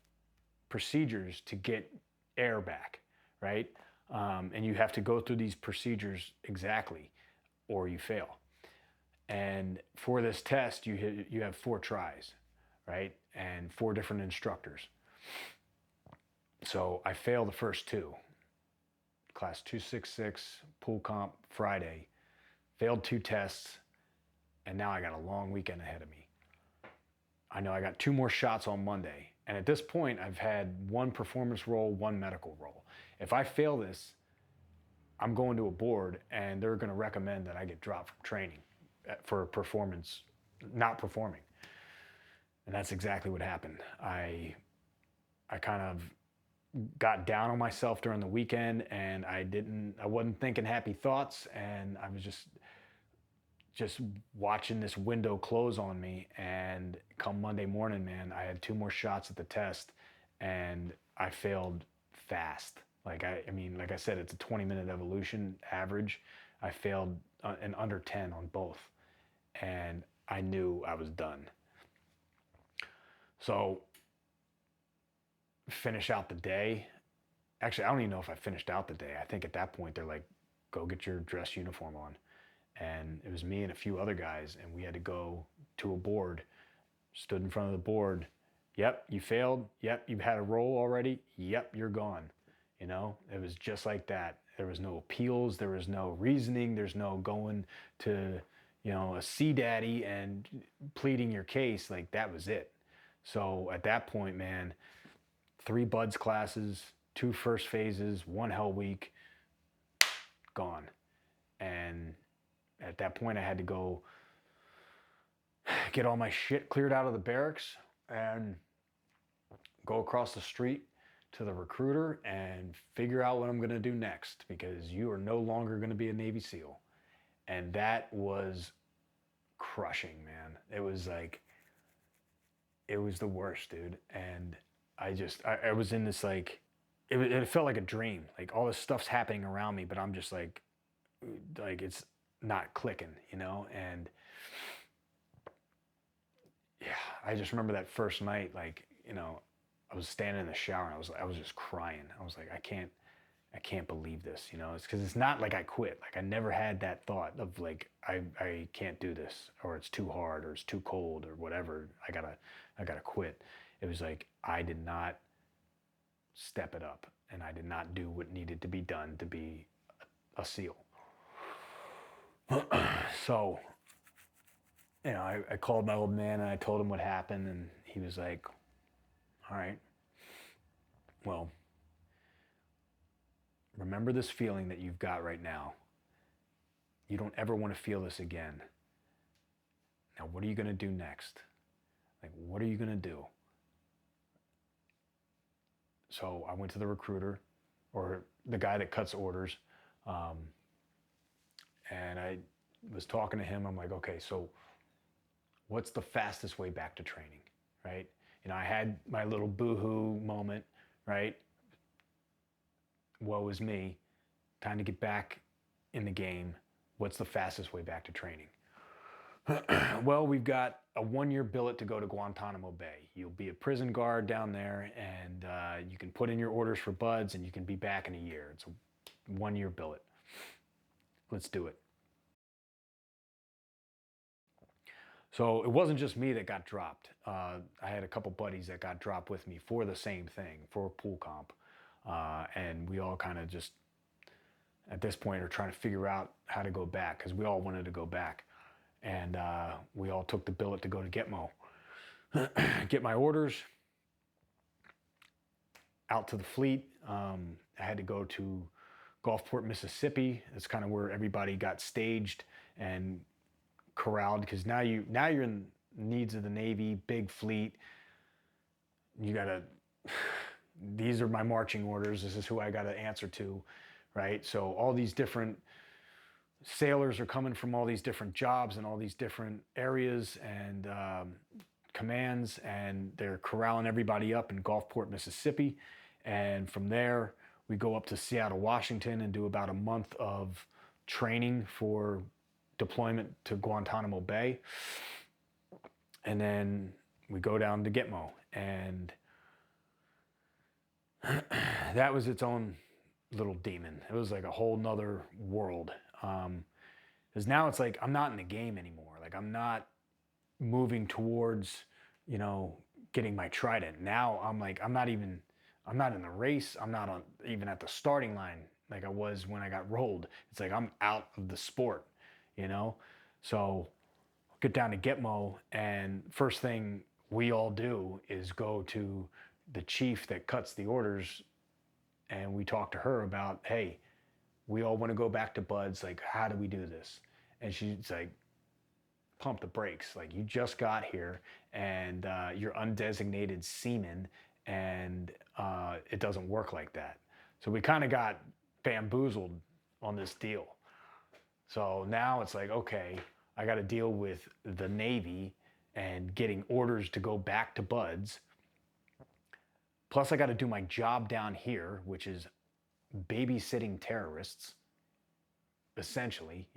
[SPEAKER 1] procedures to get air back, right? And you have to go through these procedures exactly, or you fail. And for this test, you have 4 tries, right? And 4 different instructors. So I failed the first 2. Class 266, pool comp Friday, failed 2 tests, and now I got a long weekend ahead of me. I know I got 2 more shots on Monday. And at this point, I've had 1 performance roll, 1 medical roll. If I fail this, I'm going to a board and they're going to recommend that I get dropped from training for performance, not performing. And that's exactly what happened. I kind of got down on myself during the weekend, and I wasn't thinking happy thoughts, and I was just watching this window close on me. And come Monday morning, man, I had 2 more shots at the test and I failed fast. Like like I said, it's a 20-minute evolution average. I failed in under 10 on both, and I knew I was done. So finish out the day. Actually, I don't even know if I finished out the day. I think at that point they're like, go get your dress uniform on. And it was me and a few other guys, and we had to go to a board, stood in front of the board. Yep, you failed. Yep, you've had a roll already. Yep, you're gone. You know, it was just like that. There was no appeals. There was no reasoning. There's no going to, a sea daddy and pleading your case. Like, that was it. So at that point, man, 3 buds classes, 2 first phases, 1 hell week, gone. And at that point, I had to go get all my shit cleared out of the barracks and go across the street to the recruiter and figure out what I'm going to do next, because you are no longer going to be a Navy SEAL. And that was crushing, man. It was like, it was the worst, dude. And I was in this, like, it felt like a dream. Like, all this stuff's happening around me, but I'm just like it's not clicking, And yeah, I just remember that first night, like, I was standing in the shower and I was just crying. I was like, I can't believe this, It's because it's not like I quit. Like, I never had that thought of like, I can't do this, or it's too hard, or it's too cold, or whatever. I gotta quit. It was like, I did not step it up, and I did not do what needed to be done to be a SEAL. So, I called my old man and I told him what happened, and he was like, all right, well, remember this feeling that you've got right now. You don't ever want to feel this again. Now, what are you going to do next? Like, what are you going to do? So I went to the recruiter, or the guy that cuts orders, and I was talking to him. I'm like, okay, so what's the fastest way back to training, right? I had my little boo-hoo moment, right? Woe is me. Time to get back in the game. What's the fastest way back to training? Well, we've got a 1-year billet to go to Guantanamo Bay. You'll be a prison guard down there, and you can put in your orders for buds, and you can be back in a year. It's a 1-year billet. Let's do it. So it wasn't just me that got dropped. I had a couple buddies that got dropped with me for the same thing, for a pool comp. And we all kind of just, at this point, are trying to figure out how to go back because we all wanted to go back. And we all took the billet to go to Gitmo, get my orders, out to the fleet. I had to go to Gulfport, Mississippi. That's kind of where everybody got staged and corralled because now you're in needs of the Navy, big fleet. You gotta. These are my marching orders. This is who I got to answer to, right? So all these different sailors are coming from all these different jobs and all these different areas and commands, and they're corralling everybody up in Gulfport, Mississippi. And from there, we go up to Seattle, Washington, and do about a month of training for deployment to Guantanamo Bay. And then we go down to Gitmo. And that was its own little demon. It was like a whole nother world. Because now it's like I'm not in the game anymore. Like I'm not moving towards, getting my trident. Now I'm like, I'm not in the race. I'm not even at the starting line like I was when I got rolled. It's like I'm out of the sport, So get down to Gitmo, and first thing we all do is go to the chief that cuts the orders, and we talk to her about, hey, we all want to go back to buds. Like, how do we do this? And she's like, pump the brakes. Like, you just got here, and you're undesignated seaman, and it doesn't work like that. So we kind of got bamboozled on this deal. So now it's like, okay, I got to deal with the Navy and getting orders to go back to buds. Plus, I got to do my job down here, which is babysitting terrorists. Essentially,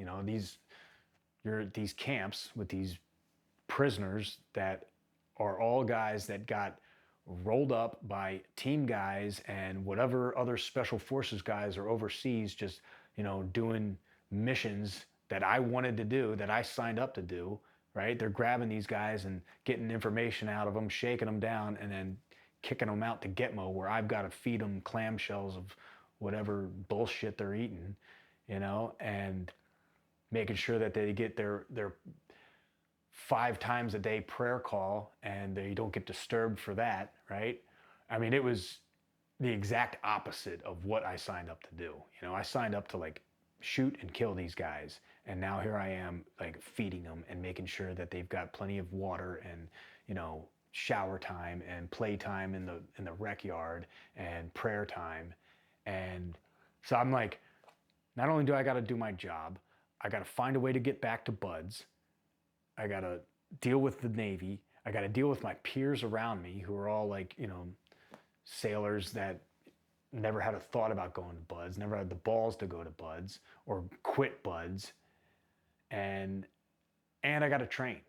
[SPEAKER 1] you're at these camps with these prisoners that are all guys that got rolled up by team guys and whatever other special forces guys are overseas, just doing missions that I wanted to do, that I signed up to do, right? They're grabbing these guys and getting information out of them, shaking them down, and then kicking them out to Gitmo, where I've got to feed them clamshells of whatever bullshit they're eating, and making sure that they get their 5 times a day prayer call and they don't get disturbed for that, right? I mean, it was the exact opposite of what I signed up to do. I signed up to like shoot and kill these guys, and now here I am like feeding them and making sure that they've got plenty of water and shower time and play time in the rec yard and prayer time. And so I'm like, not only do I got to do my job, I got to find a way to get back to buds. I got to deal with the Navy. I got to deal with my peers around me who are all like, sailors that never had a thought about going to buds, never had the balls to go to buds or quit buds. And I got to train,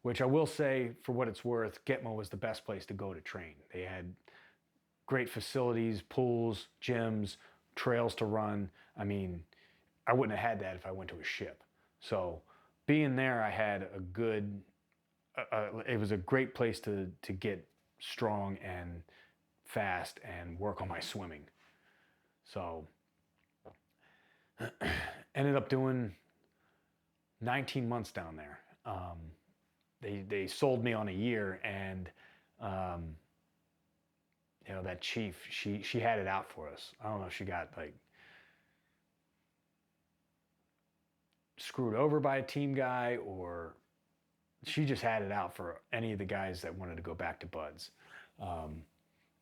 [SPEAKER 1] which I will say, for what it's worth, Gitmo was the best place to go to train. They had great facilities, pools, gyms, trails to run. I mean, I wouldn't have had that if I went to a ship. So being there, I had a good, it was a great place to get strong and fast and work on my swimming. So ended up doing 19 months down there. They sold me on a year, and that chief, she had it out for us. I don't know if she got like screwed over by a team guy, or she just had it out for any of the guys that wanted to go back to buds.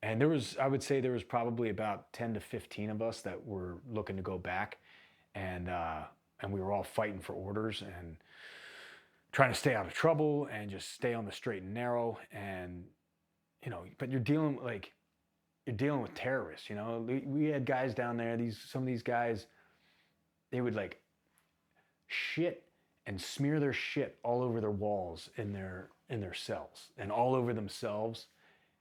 [SPEAKER 1] And I would say there was probably about 10 to 15 of us that were looking to go back, and we were all fighting for orders and trying to stay out of trouble and just stay on the straight and narrow. And but you're dealing with terrorists. We had guys down there. Some of these guys, they would like shit and smear their shit all over their walls in their cells and all over themselves.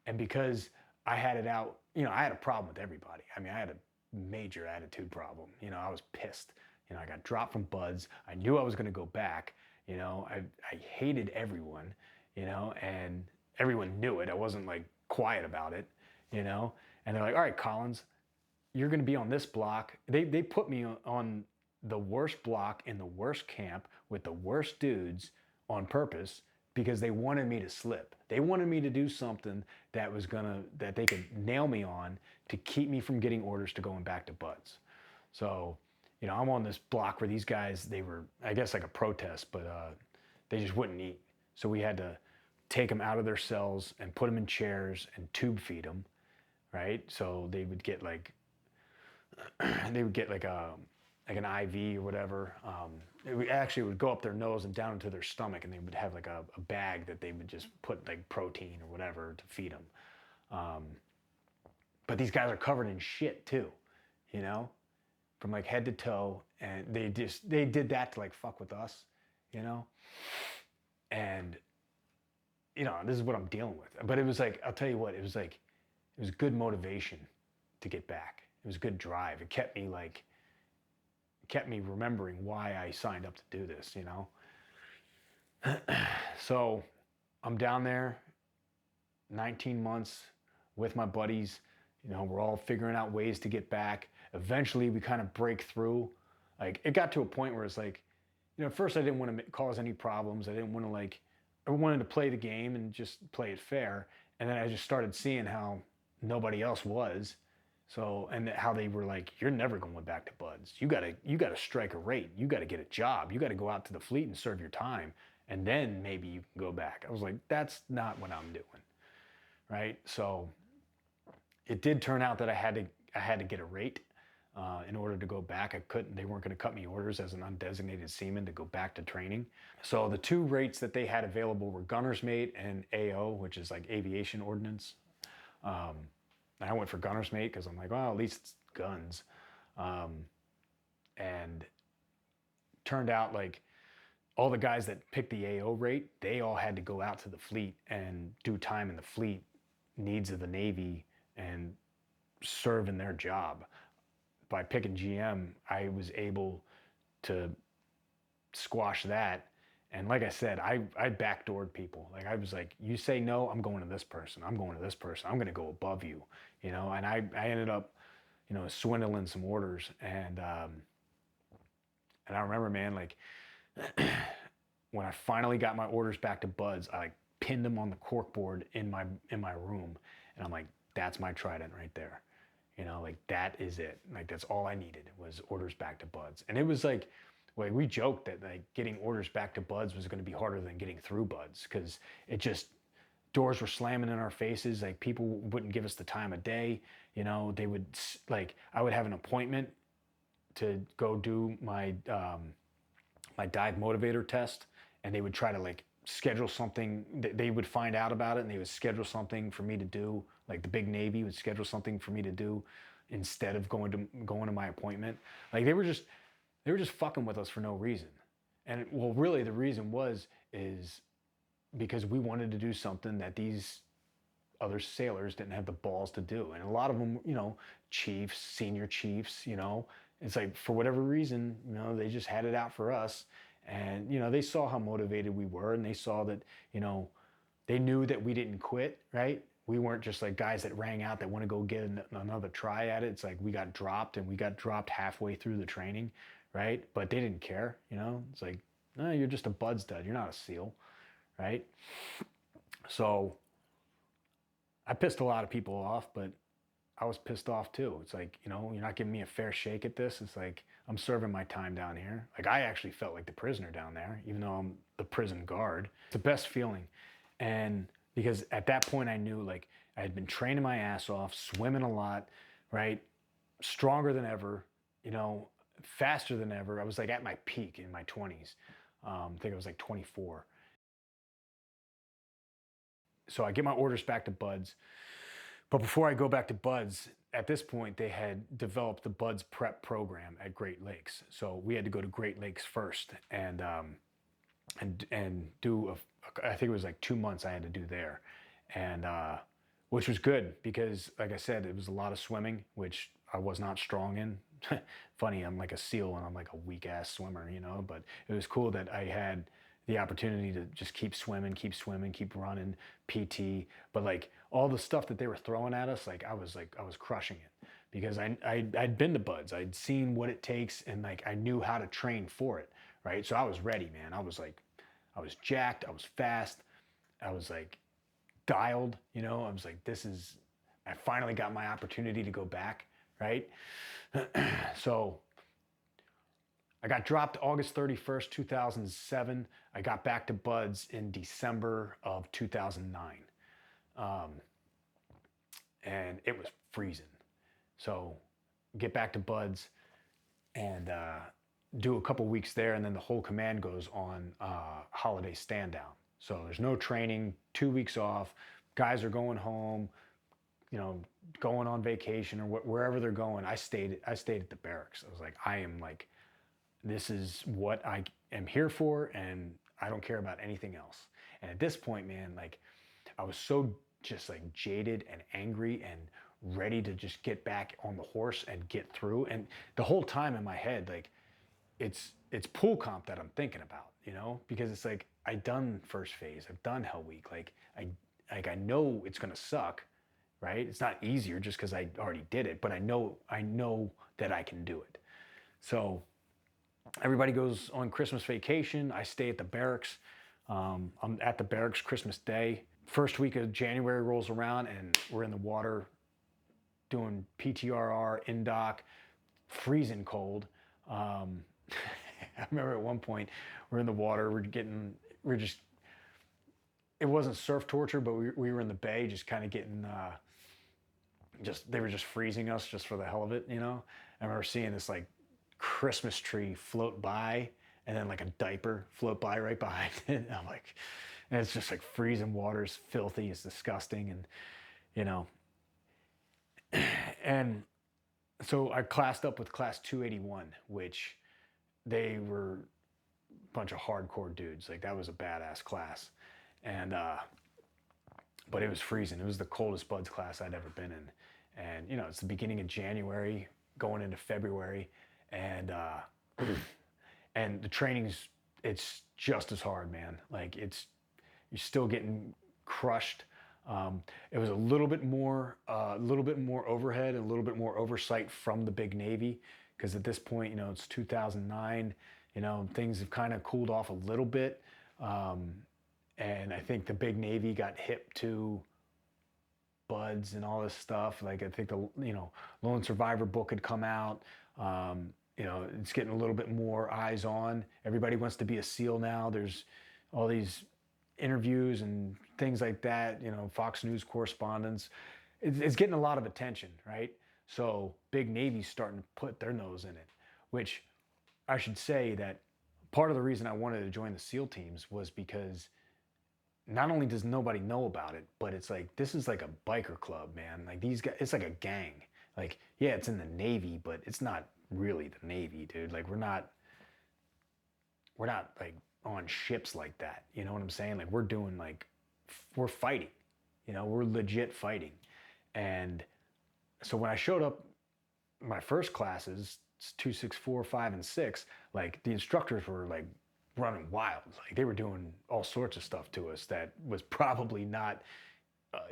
[SPEAKER 1] And because I had it out, I had a problem with everybody. I mean, I had a major attitude problem. I was pissed. I got dropped from buds. I knew I was going to go back. I hated everyone, and everyone knew it. I wasn't like quiet about it, and they're like, all right, Collins, you're going to be on this block. They put me on the worst block in the worst camp with the worst dudes on purpose because they wanted me to slip. They wanted me to do something that they could nail me on to keep me from getting orders to going back to buds. So, I'm on this block where these guys, they were, I guess like a protest, but they just wouldn't eat. So we had to take them out of their cells and put them in chairs and tube feed them, right? So they would get like an IV or whatever. It would go up their nose and down into their stomach, and they would have like a bag that they would just put like protein or whatever to feed them. But these guys are covered in shit too, from like head to toe, and they did that to like fuck with us, and this is what I'm dealing with. But it was like, I'll tell you what, it was good motivation to get back. It was good drive. It kept me remembering why I signed up to do this, So I'm down there 19 months with my buddies. We're all figuring out ways to get back. Eventually we kind of break through. Like, it got to a point where it's like, at first I didn't want to cause any problems. I didn't want to I wanted to play the game and just play it fair. And then I just started seeing how nobody else was. So, and how they were like, you're never going back to buds. You gotta strike a rate. You gotta get a job. You gotta go out to the fleet and serve your time. And then maybe you can go back. I was like, that's not what I'm doing. Right? So it did turn out that I had to get a rate in order to go back. They weren't gonna cut me orders as an undesignated seaman to go back to training. So the two rates that they had available were gunner's mate and AO, which is like aviation ordnance. And I went for gunner's mate because I'm like, well, at least it's guns. And turned out like all the guys that picked the AO rate, they all had to go out to the fleet and do time in the fleet needs of the Navy and serve in their job. By picking GM, I was able to squash that. And like I said, I backdoored people. Like, I was like, you say no, I'm going to this person. I'm going to this person. I'm going to go above you, And I ended up, swindling some orders. And I remember, man, like when I finally got my orders back to buds, I like pinned them on the corkboard in my room. And I'm like, that's my trident right there. Like, that is it. Like, that's all I needed was orders back to buds. And it was like we joked that like getting orders back to buds was going to be harder than getting through buds, because doors were slamming in our faces. Like, people wouldn't give us the time of day. They would, like, I would have an appointment to go do my my dive motivator test, and they would try to like schedule something. They would find out about it, and they would schedule something for me to do. Like, the big Navy would schedule something for me to do instead of going to my appointment. Like, they were just fucking with us for no reason. And well, really the reason is because we wanted to do something that these other sailors didn't have the balls to do. And a lot of them, chiefs, senior chiefs, it's like, for whatever reason, they just had it out for us. And, they saw how motivated we were, and they saw that, they knew that we didn't quit, right? We weren't just like guys that rang out that want to go get another try at it. It's like we got dropped, and we got dropped halfway through the training, right? But they didn't care, It's like, no, you're just a bud stud. You're not a SEAL, right? So I pissed a lot of people off, but I was pissed off too. It's like, you're not giving me a fair shake at this. It's like, I'm serving my time down here. Like, I actually felt like the prisoner down there, even though I'm the prison guard. It's the best feeling. And because at that point I knew, like, I had been training my ass off, swimming a lot, right? Stronger than ever, faster than ever. I was like at my peak in my 20s. I think I was like 24. So I get my orders back to buds. But before I go back to buds, at this point, they had developed the buds prep program at Great Lakes. So we had to go to Great Lakes first. And and do I think it was like 2 months I had to do there, and which was good because, like I said, it was a lot of swimming, which I was not strong in. Funny, I'm like a SEAL and I'm like a weak ass swimmer, you know. But it was cool that I had the opportunity to just keep swimming, keep running, PT. But like all the stuff that they were throwing at us, like I was crushing it because I'd been to Buds, I'd seen what it takes, and like I knew how to train for it, right? So I was ready, man. I was jacked, I was fast, I was like dialed, you know. I was like, I finally got my opportunity to go back, right? So I got dropped August 31st, 2007. I got back to Buds in December of 2009. Um, and it was freezing. So get back to Buds and do a couple weeks there, and then the whole command goes on holiday stand down. So there's no training, 2 weeks off. Guys are going home, you know, going on vacation or wherever they're going. I stayed at the barracks. I was like, this is what I am here for, and I don't care about anything else. And at this point, man, like I was so just like jaded and angry and ready to just get back on the horse and get through. And the whole time in my head, like it's pool comp that I'm thinking about, you know, because it's like I've done first phase, I've done Hell Week, like I know it's gonna suck, right? It's not easier just because I already did it, but I know that I can do it. So everybody goes on Christmas vacation. I stay at the barracks. I'm at the barracks Christmas Day. First week of January rolls around and we're in the water doing PTRR in dock, freezing cold. I remember at one point we're in the water, it wasn't surf torture, but we were in the bay just kind of getting, they were just freezing us just for the hell of it, you know? I remember seeing this like Christmas tree float by and then like a diaper float by right behind it. And I'm like, and it's just like freezing water, it's filthy, it's disgusting. And, you know, and so I classed up with class 281, which they were a bunch of hardcore dudes. Like that was a badass class. And, but it was freezing. It was the coldest Buds class I'd ever been in. And, you know, it's the beginning of January going into February. And, and the training's, it's just as hard, man. Like you're still getting crushed. It was a little bit more overhead and a little bit more oversight from the big Navy. Cause at this point, you know, it's 2009, you know, things have kind of cooled off a little bit. And I think the big Navy got hip to Buds and all this stuff. Like I think the, you know, Lone Survivor book had come out. You know, it's getting a little bit more eyes on. Everybody wants to be a SEAL now. There's all these interviews and things like that, you know, Fox News correspondents. It's getting a lot of attention, right? So big Navy's starting to put their nose in it, which I should say that part of the reason I wanted to join the SEAL teams was because not only does nobody know about it, but it's like, this is like a biker club, man. Like these guys, it's like a gang. Like, yeah, it's in the Navy, but it's not really the Navy, dude. Like we're not like on ships like that. You know what I'm saying? Like we're doing like, we're fighting, you know, we're legit fighting. And so when I showed up, my first classes, 264, 5, and 6, like the instructors were like running wild. Like they were doing all sorts of stuff to us that was probably not,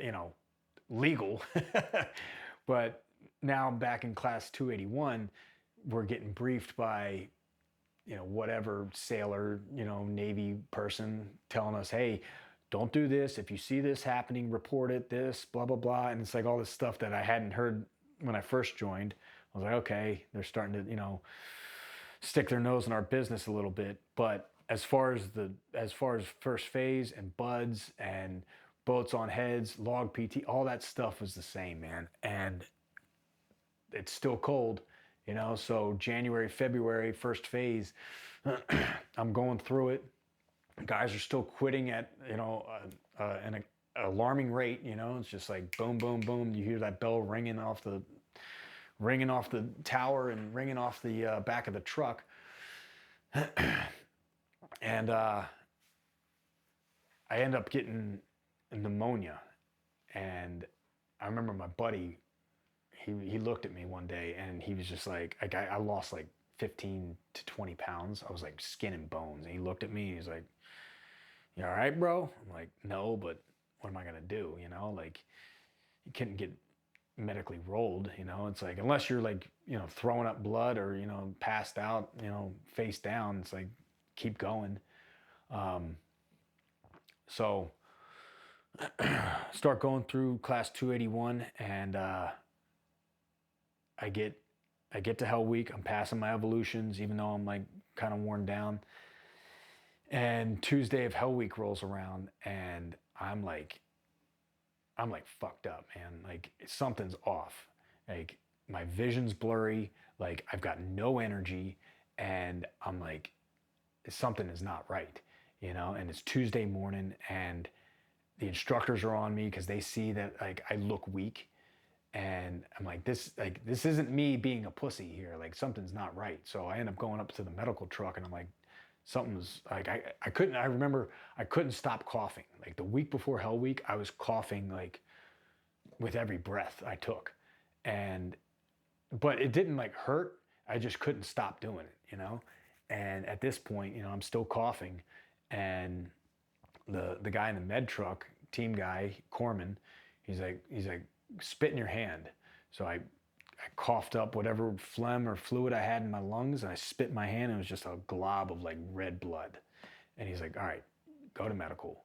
[SPEAKER 1] you know, legal. But now I'm back in class 281, we're getting briefed by, you know, whatever sailor, you know, Navy person telling us, hey, don't do this. If you see this happening, report it, this, blah, blah, blah. And it's like all this stuff that I hadn't heard when I first joined. I was like, okay, they're starting to, you know, stick their nose in our business a little bit. But as far as first phase and Buds and boats on heads, log PT, all that stuff was the same, man. And it's still cold, you know. So January, February, first phase, I'm going through it. Guys are still quitting at, you know, an alarming rate, you know. It's just like boom, boom, boom. You hear that bell ringing off the tower and ringing off the back of the truck. And I end up getting pneumonia. And I remember my buddy, he looked at me one day and he was just like, I lost like 15 to 20 pounds. I was like skin and bones. And he looked at me and he's like, "You all right, bro?" I'm like, "No, but what am I gonna do?" You know, like you couldn't get medically rolled, you know. It's like, unless you're like, you know, throwing up blood or, you know, passed out, you know, face down, it's like, keep going. So start going through class 281, and I get I get to Hell Week. I'm passing my evolutions, even though I'm like kind of worn down. And Tuesday of Hell Week rolls around, and I'm like fucked up, man. Like something's off. Like my vision's blurry. Like I've got no energy, and I'm like, something is not right, you know. And it's Tuesday morning, and the instructors are on me because they see that like I look weak, and I'm like, this isn't me being a pussy here. Like something's not right. So I end up going up to the medical truck, and I'm like, something's like I couldn't. I remember I couldn't stop coughing. Like the week before Hell Week, I was coughing like with every breath I took, and but it didn't like hurt. I just couldn't stop doing it, you know. And at this point, you know, I'm still coughing, and the guy in the med truck, team guy, Corman, he's like, spit in your hand. So I coughed up whatever phlegm or fluid I had in my lungs, and I spit in my hand, and it was just a glob of like red blood. And he's like, "All right, go to medical."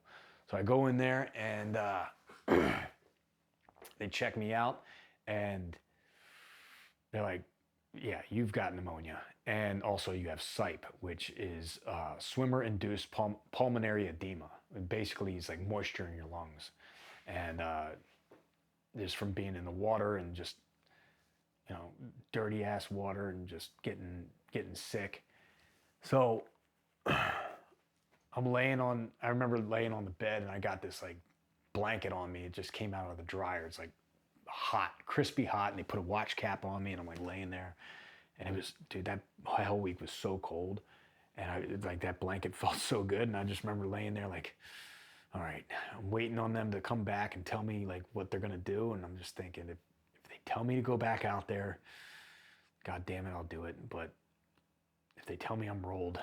[SPEAKER 1] So I go in there, and they check me out, and they're like, "Yeah, you've got pneumonia, and also you have SIPE, which is swimmer-induced pulmonary edema. Basically, it's like moisture in your lungs, and just from being in the water and just, you know, dirty ass water and just getting sick." So I remember laying on the bed, and I got this like blanket on me. It just came out of the dryer. It's like hot, crispy hot, and they put a watch cap on me, and I'm like laying there. And it was, dude, that Hell Week was so cold, and like that blanket felt so good. And I just remember laying there like, all right, I'm waiting on them to come back and tell me like what they're gonna do. And I'm just thinking, if they tell me to go back out there, God damn it, I'll do it. But if they tell me I'm rolled,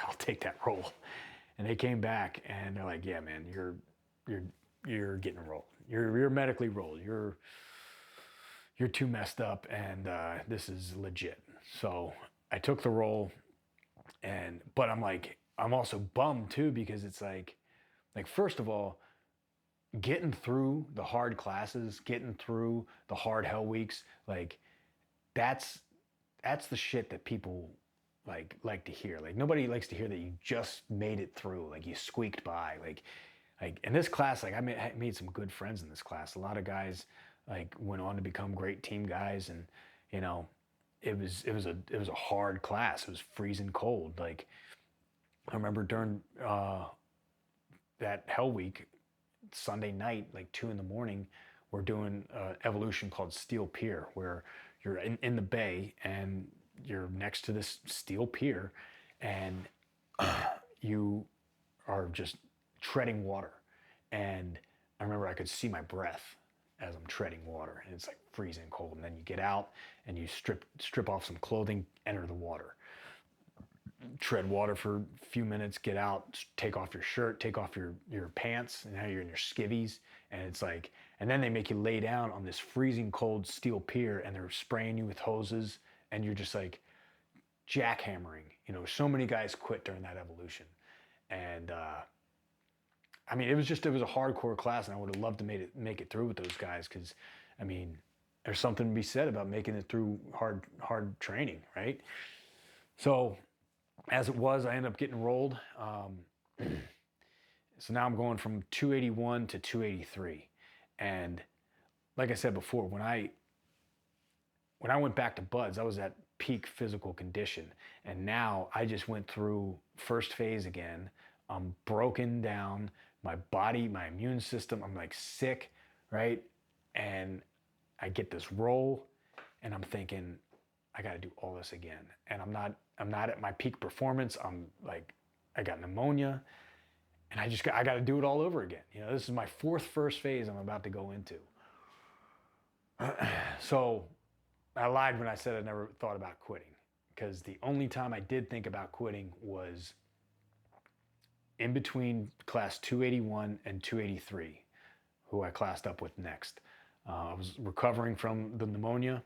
[SPEAKER 1] I'll take that roll. And they came back, and they're like, "Yeah, man, you're getting rolled. You're medically rolled. You're too messed up, and this is legit." So I took the roll, but I'm also bummed too, because it's like first of all, getting through the hard classes, getting through the hard Hell Weeks, like that's the shit that people like to hear. Like nobody likes to hear that you just made it through, like you squeaked by, like in this class, like I made some good friends in this class. A lot of guys like went on to become great team guys, and you know, it was a hard class. It was freezing cold. Like I remember during that Hell Week, Sunday night, like 2 a.m, we're doing evolution called Steel Pier, where you're in the bay and you're next to this steel pier, and you are just treading water. And I remember I could see my breath as I'm treading water, and it's like freezing cold. And then you get out and you strip off some clothing, enter the water, tread water for a few minutes, get out, take off your shirt, take off your pants, and now you're in your skivvies. And it's like, and then they make you lay down on this freezing cold steel pier, and they're spraying you with hoses, and you're just like jackhammering. You know, so many guys quit during that evolution. And I mean, it was a hardcore class, and I would have loved to make it through with those guys, because I mean, there's something to be said about making it through hard training, right? So as it was, I ended up getting rolled. So now I'm going from 281 to 283. And like I said before, when I went back to Buds, I was at peak physical condition. And now I just went through first phase again. I'm broken down, my body, my immune system, I'm like sick, right? And I get this roll, and I'm thinking, I got to do all this again. And I'm not at my peak performance. I'm like, I got pneumonia. And I got to do it all over again. You know, this is my fourth first phase I'm about to go into. So I lied when I said I never thought about quitting, because the only time I did think about quitting was in between class 281 and 283, who I classed up with next. I was recovering from the pneumonia.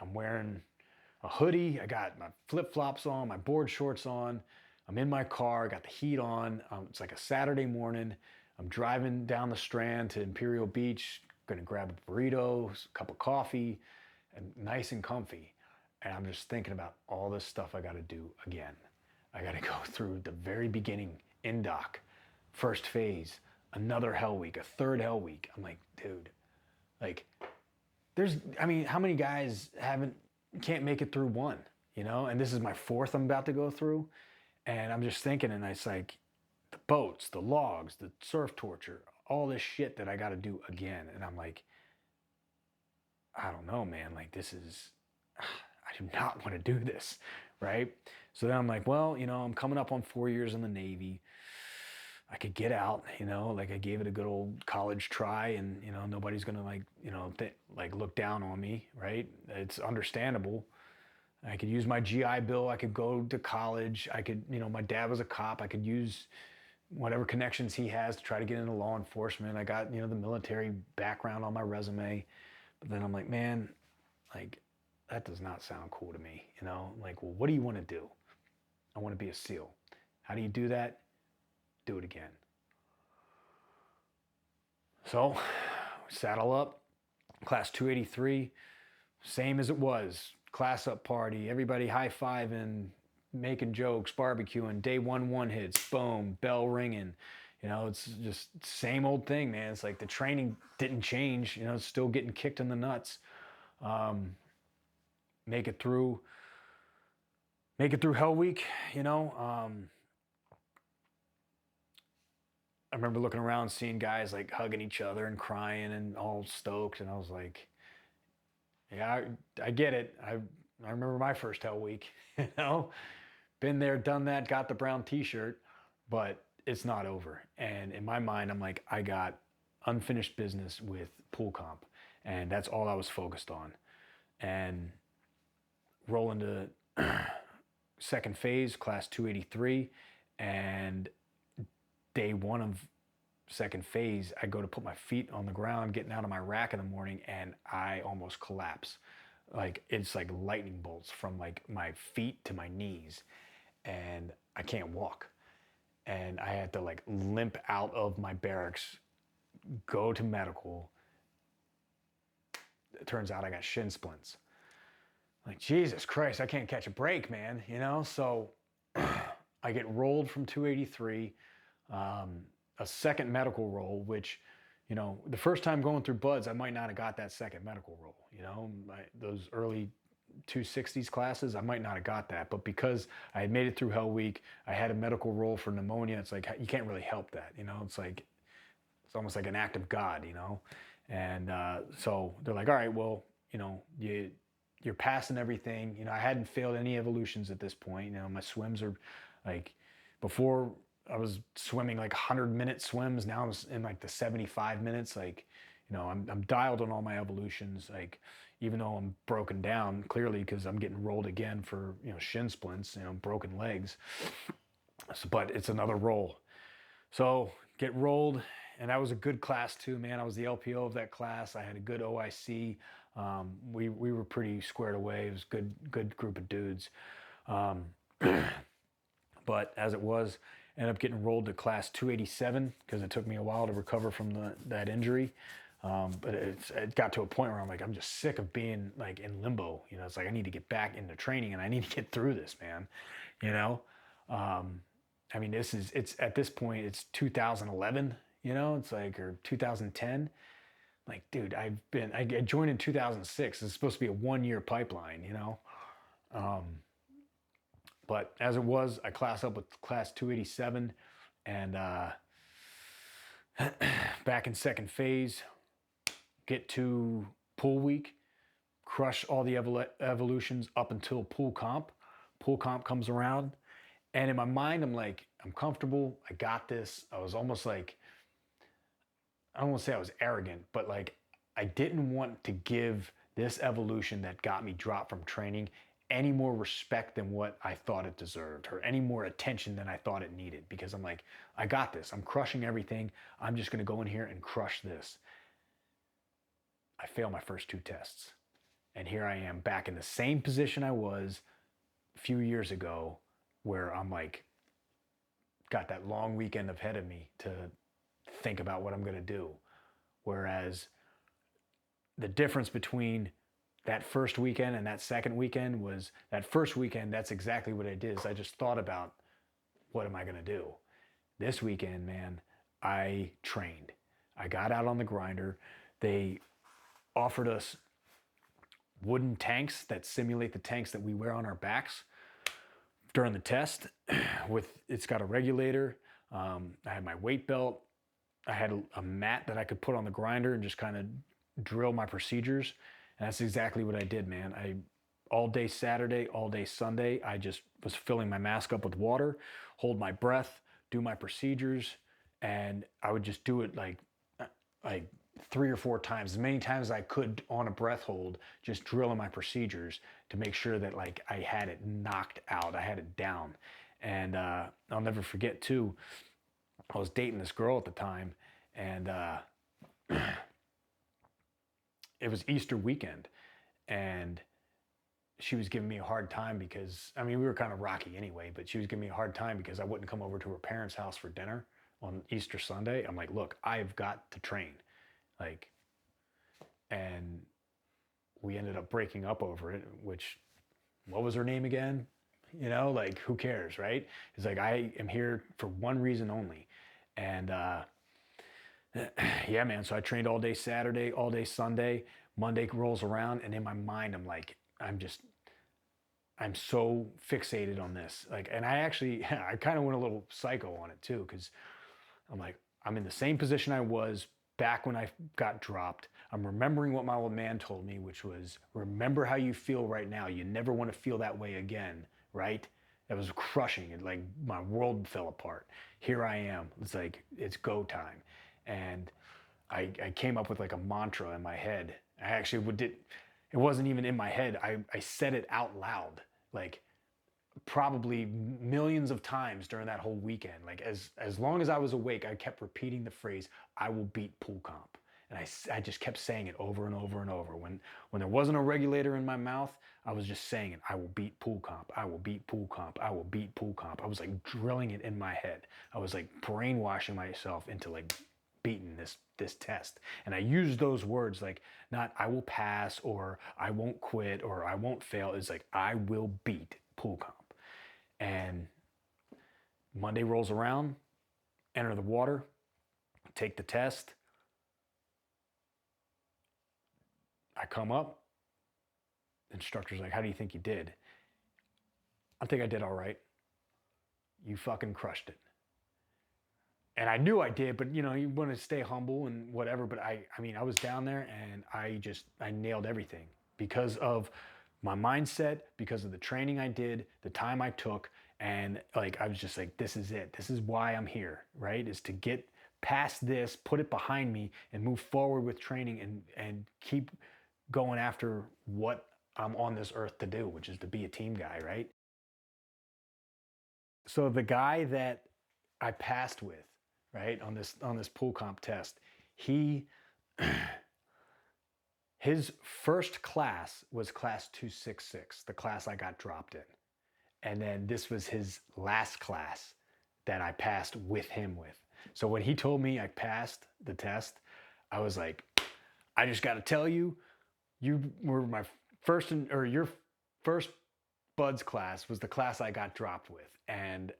[SPEAKER 1] I'm wearing a hoodie. I got my flip-flops on, my board shorts on. I'm in my car, got the heat on. It's like a Saturday morning. I'm driving down the Strand to Imperial Beach, gonna grab a burrito, a cup of coffee, and nice and comfy. And I'm just thinking about all this stuff I gotta do again. I gotta go through the very beginning, in-doc, first phase, another hell week, a third hell week. I'm like, dude, like, how many guys can't make it through one, you know? And this is my fourth I'm about to go through. And I'm just thinking, and it's like, the boats, the logs, the surf torture, all this shit that I got to do again. And I'm like, I don't know, man. Like, I do not want to do this, right? So then I'm like, well, you know, I'm coming up on 4 years in the Navy. I could get out, you know, like I gave it a good old college try, and, you know, nobody's going to look down on me, right? It's understandable. I could use my GI Bill. I could go to college. I could, you know, my dad was a cop. I could use whatever connections he has to try to get into law enforcement. I got, you know, the military background on my resume. But then I'm like, man, like, that does not sound cool to me, you know? Like, well, what do you want to do? I want to be a SEAL. How do you do that? Do it again. So, saddle up, class 283, same as it was. Class up party, everybody high-fiving, making jokes, barbecuing, day one hits, boom, bell ringing. You know, it's just same old thing, man. It's like the training didn't change, you know, it's still getting kicked in the nuts. Make it through Hell Week, you know. I remember looking around, seeing guys like hugging each other and crying and all stoked, and I was like, yeah, I get it. I remember my first Hell Week, you know, been there, done that, got the brown t-shirt, but it's not over. And in my mind, I'm like, I got unfinished business with pool comp, and that's all I was focused on. And roll into second phase, class 283, and day one of second phase, I go to put my feet on the ground, getting out of my rack in the morning, and I almost collapse. Like, it's like lightning bolts from like my feet to my knees, and I can't walk. And I had to like limp out of my barracks, go to medical. It turns out I got shin splints. Like, Jesus Christ, I can't catch a break, man, you know? So I get rolled from 283, a second medical roll, which, you know, the first time going through buds, I might not have got that second medical roll, you know, those early 260s classes, I might not have got that. But because I had made it through Hell Week, I had a medical roll for pneumonia. It's like, you can't really help that, you know, it's almost like an act of God, you know? And so they're like, all right, well, you know, you're passing everything. You know, I hadn't failed any evolutions at this point. You know, my swims are like, before I was swimming like 100-minute swims. Now I'm in like the 75 minutes. Like, you know, I'm dialed on all my evolutions. Like, even though I'm broken down clearly because I'm getting rolled again for, you know, shin splints, you know, broken legs. So, but it's another roll. So get rolled, and that was a good class too, man. I was the LPO of that class. I had a good OIC. We were pretty squared away. It was good group of dudes. But as it was, ended up getting rolled to class 287 because it took me a while to recover from that injury. But it got to a point where I'm like, I'm just sick of being like in limbo. You know, it's like I need to get back into training and I need to get through this, man. You know, I mean, it's at this point, it's 2011. You know, it's like, or 2010. Like, dude, I joined in 2006. It's supposed to be a 1-year pipeline. You know. But as it was, I class up with class 287, and back in second phase, get to pool week, crush all the evolutions up until pool comp. Pool comp comes around, And in my mind, I'm like, I'm comfortable. I got this. I was almost like, I don't want to say I was arrogant, but like I didn't want to give this evolution that got me dropped from training any more respect than what I thought it deserved, or any more attention than I thought it needed, because I'm like, I got this. I'm crushing everything. I'm just going to go in here and crush this. I failed my first 2 tests. And here I am back in the same position I was a few years ago, where I'm like, got that long weekend ahead of me to think about what I'm going to do. Whereas the difference between that first weekend and that second weekend was, that first weekend, that's exactly what I did, is I just thought about, what am I going to do? This weekend, man, I trained. I got out on the grinder. They offered us wooden tanks that simulate the tanks that we wear on our backs during the test. It's got a regulator. I had my weight belt. I had a mat that I could put on the grinder and just kind of drill my procedures. And that's exactly what I did, man. All day Saturday, all day Sunday, I just was filling my mask up with water, hold my breath, do my procedures, and I would just do it like 3 or 4 times, as many times as I could on a breath hold, just drilling my procedures to make sure that like I had it knocked out, I had it down. And I'll never forget too, I was dating this girl at the time, and it was Easter weekend, and she was giving me a hard time because, I mean, we were kind of rocky anyway, but she was giving me a hard time because I wouldn't come over to her parents' house for dinner on Easter Sunday. I'm like, look, I've got to train. Like, and we ended up breaking up over it, which, what was her name again? You know, like, who cares, right? It's like, I am here for one reason only. And yeah, man, so I trained all day Saturday, all day Sunday. Monday rolls around, and in my mind, I'm like, I'm so fixated on this. Like, and I actually, I kind of went a little psycho on it too, because I'm like, I'm in the same position I was back when I got dropped. I'm remembering what my old man told me, which was, remember how you feel right now. You never want to feel that way again, right? That was crushing. It, like, my world fell apart. Here I am. It's like, it's go time. And I came up with like a mantra in my head. I actually it wasn't even in my head. I said it out loud, like probably millions of times during that whole weekend. Like, as long as I was awake, I kept repeating the phrase, I will beat pool comp. And I just kept saying it over and over and over. When there wasn't a regulator in my mouth, I was just saying it. I will beat pool comp. I will beat pool comp. I will beat pool comp. I was like drilling it in my head. I was like brainwashing myself into like beating this test. And I used those words, like, not I will pass, or I won't quit, or I won't fail. It's like, I will beat pool comp. And Monday rolls around, enter the water, take the test. I come up, the instructor's like, how do you think you did? I think I did all right. You fucking crushed it. And I knew I did, but you know, you want to stay humble and whatever. But I mean, I was down there, and I nailed everything because of my mindset, because of the training I did, the time I took. And like, I was just like, this is it. This is why I'm here, right? Is to get past this, put it behind me, and move forward with training, and keep going after what I'm on this earth to do, which is to be a team guy, right? So the guy that I passed with, right, on this pool comp test, he his first class was class 266, the class I got dropped in. And then this was his last class that I passed with him with. So when he told me I passed the test, I was like, I just got to tell you, you were my first, or your first Buds class was the class I got dropped with. And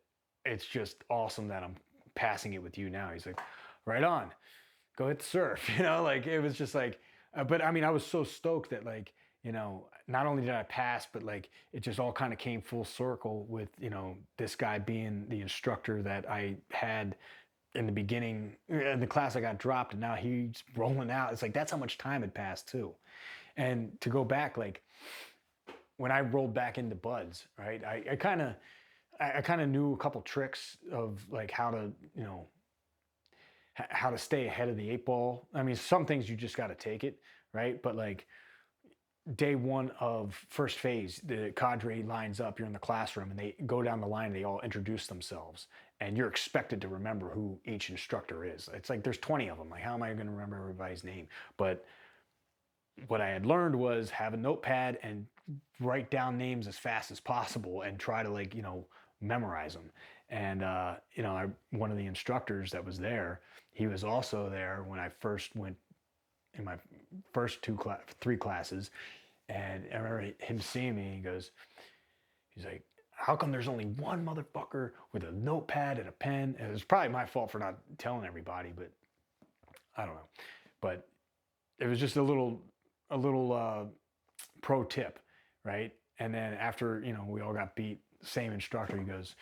[SPEAKER 1] it's just awesome that I'm passing it with you now. He's like, right on, go hit the surf. You know, like, it was just like, but I mean, I was so stoked that, like, you know, not only did I pass, but like, it just all kind of came full circle with, you know, this guy being the instructor that I had in the beginning, in the class I got dropped, and now he's rolling out. It's like, that's how much time had passed too. And to go back, like, when I rolled back into Buds, right, I kind of, I kind of knew a couple tricks of like how to, how to stay ahead of the eight ball. I mean, some things you just got to take it, right? But like day one of first phase, the cadre lines up, you're in the classroom, and they go down the line, they all introduce themselves, and you're expected to remember who each instructor is. It's like there's 20 of them. Like, how am I going to remember everybody's name? But what I had learned was have a notepad and write down names as fast as possible and try to like, memorize them. And, one of the instructors that was there, he was also there when I first went in my first three classes. And I remember him seeing me, he's like, how come there's only one motherfucker with a notepad and a pen? And it was probably my fault for not telling everybody, but I don't know. But it was just a little pro tip, right? And then after, we all got beat, same instructor, he goes,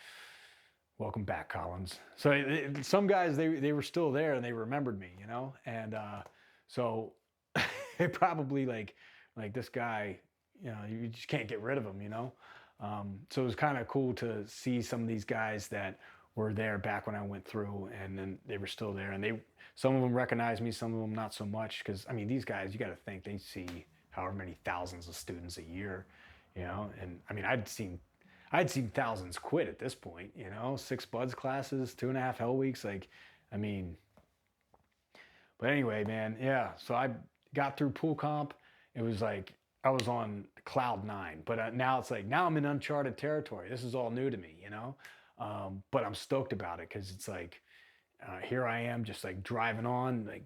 [SPEAKER 1] welcome back, Collins. So some guys, they were still there and they remembered me, and so it probably like this guy, you just can't get rid of him, so it was kind of cool to see some of these guys that were there back when I went through, and then they were still there, and some of them recognized me, some of them not so much, because I mean, these guys, you got to think they see however many thousands of students a year, and I mean, I'd seen thousands quit at this point, 6 buds classes, 2.5 hell weeks, like, I mean, but anyway, man, yeah, so I got through pool comp. It was like I was on cloud 9, but now it's like, now I'm in uncharted territory. This is all new to me, but I'm stoked about it because it's like, here I am just like driving on, like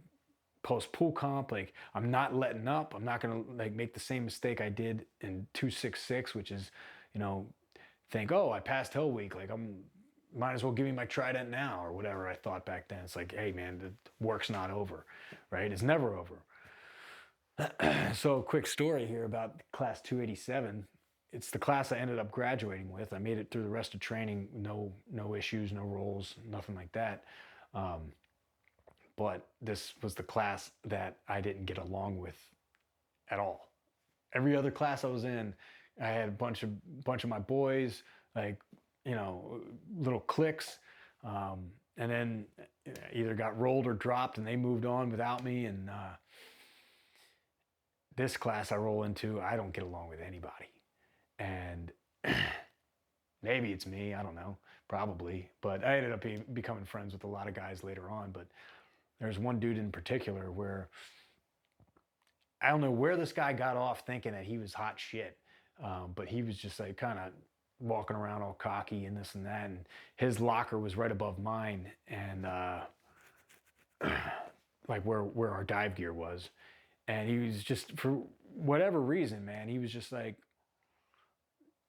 [SPEAKER 1] post pool comp, like I'm not letting up. I'm not going to like make the same mistake I did in 266, which is, think, oh, I passed hell week. Like might as well give me my Trident now or whatever I thought back then. It's like, hey man, the work's not over, right? It's never over. So quick story here about class 287. It's the class I ended up graduating with. I made it through the rest of training, no issues, no rolls, nothing like that. But this was the class that I didn't get along with at all. Every other class I was in, I had a bunch of my boys, like, little cliques, and then either got rolled or dropped, and they moved on without me. And this class I roll into, I don't get along with anybody. And maybe it's me, I don't know, probably. But I ended up becoming friends with a lot of guys later on. But there's one dude in particular where I don't know where this guy got off thinking that he was hot shit. But he was just like kind of walking around all cocky and this and that. And his locker was right above mine. And like where our dive gear was. And he was just, for whatever reason, man, he was just like,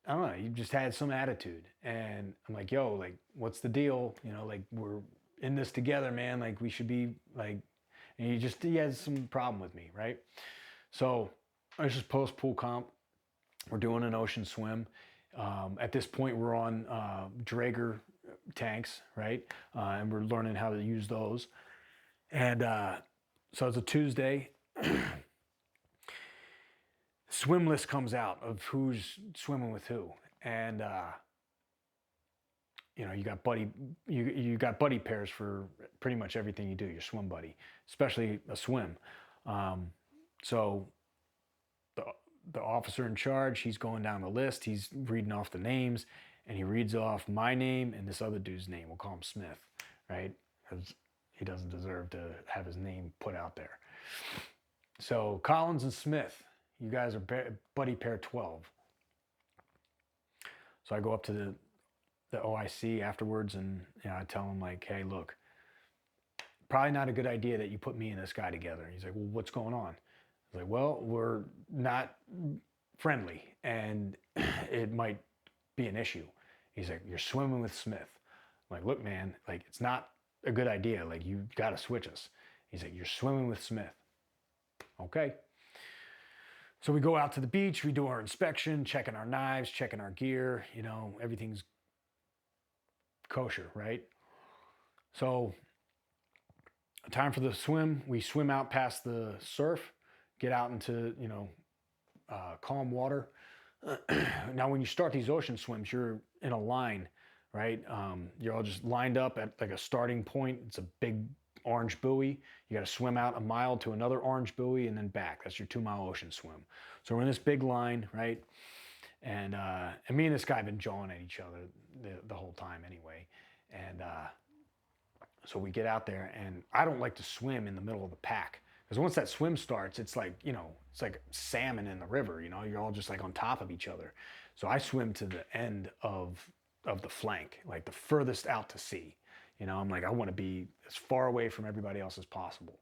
[SPEAKER 1] I don't know, he just had some attitude. And I'm like, yo, like, what's the deal? Like, we're in this together, man. Like, we should be, like, and he had some problem with me, right? So I was just post-pool comp. We're doing an ocean swim. At this point, we're on Draeger tanks, right? And we're learning how to use those. And so it's a Tuesday. Swim list comes out of who's swimming with who, and you got buddy pairs for pretty much everything you do. Your swim buddy, especially a swim. So the officer in charge, he's going down the list. He's reading off the names, and he reads off my name and this other dude's name. We'll call him Smith, right? Because he doesn't deserve to have his name put out there. So Collins and Smith, you guys are buddy pair 12. So I go up to the OIC afterwards, and I tell him like, hey, look, probably not a good idea that you put me and this guy together. He's like, well, what's going on? I was like, well, we're not friendly, and it might be an issue. He's like, you're swimming with Smith. I'm like, look, man, like, it's not a good idea. Like, you got to switch us. He's like, you're swimming with Smith. Okay. So we go out to the beach, we do our inspection, checking our knives, checking our gear, everything's kosher, right? So time for the swim, we swim out past the surf, get out into, calm water. Now, when you start these ocean swims, you're in a line right? You're all just lined up at like a starting point. It's a big orange buoy. You got to swim out a mile to another orange buoy and then back. That's your 2-mile ocean swim. So we're in this big line, right? And me and this guy have been jawing at each other the whole time anyway. And so we get out there, and I don't like to swim in the middle of the pack. Because once that swim starts, it's like, it's like salmon in the river, you're all just like on top of each other. So I swim to the end of the flank, like the furthest out to sea. I'm like, I want to be as far away from everybody else as possible.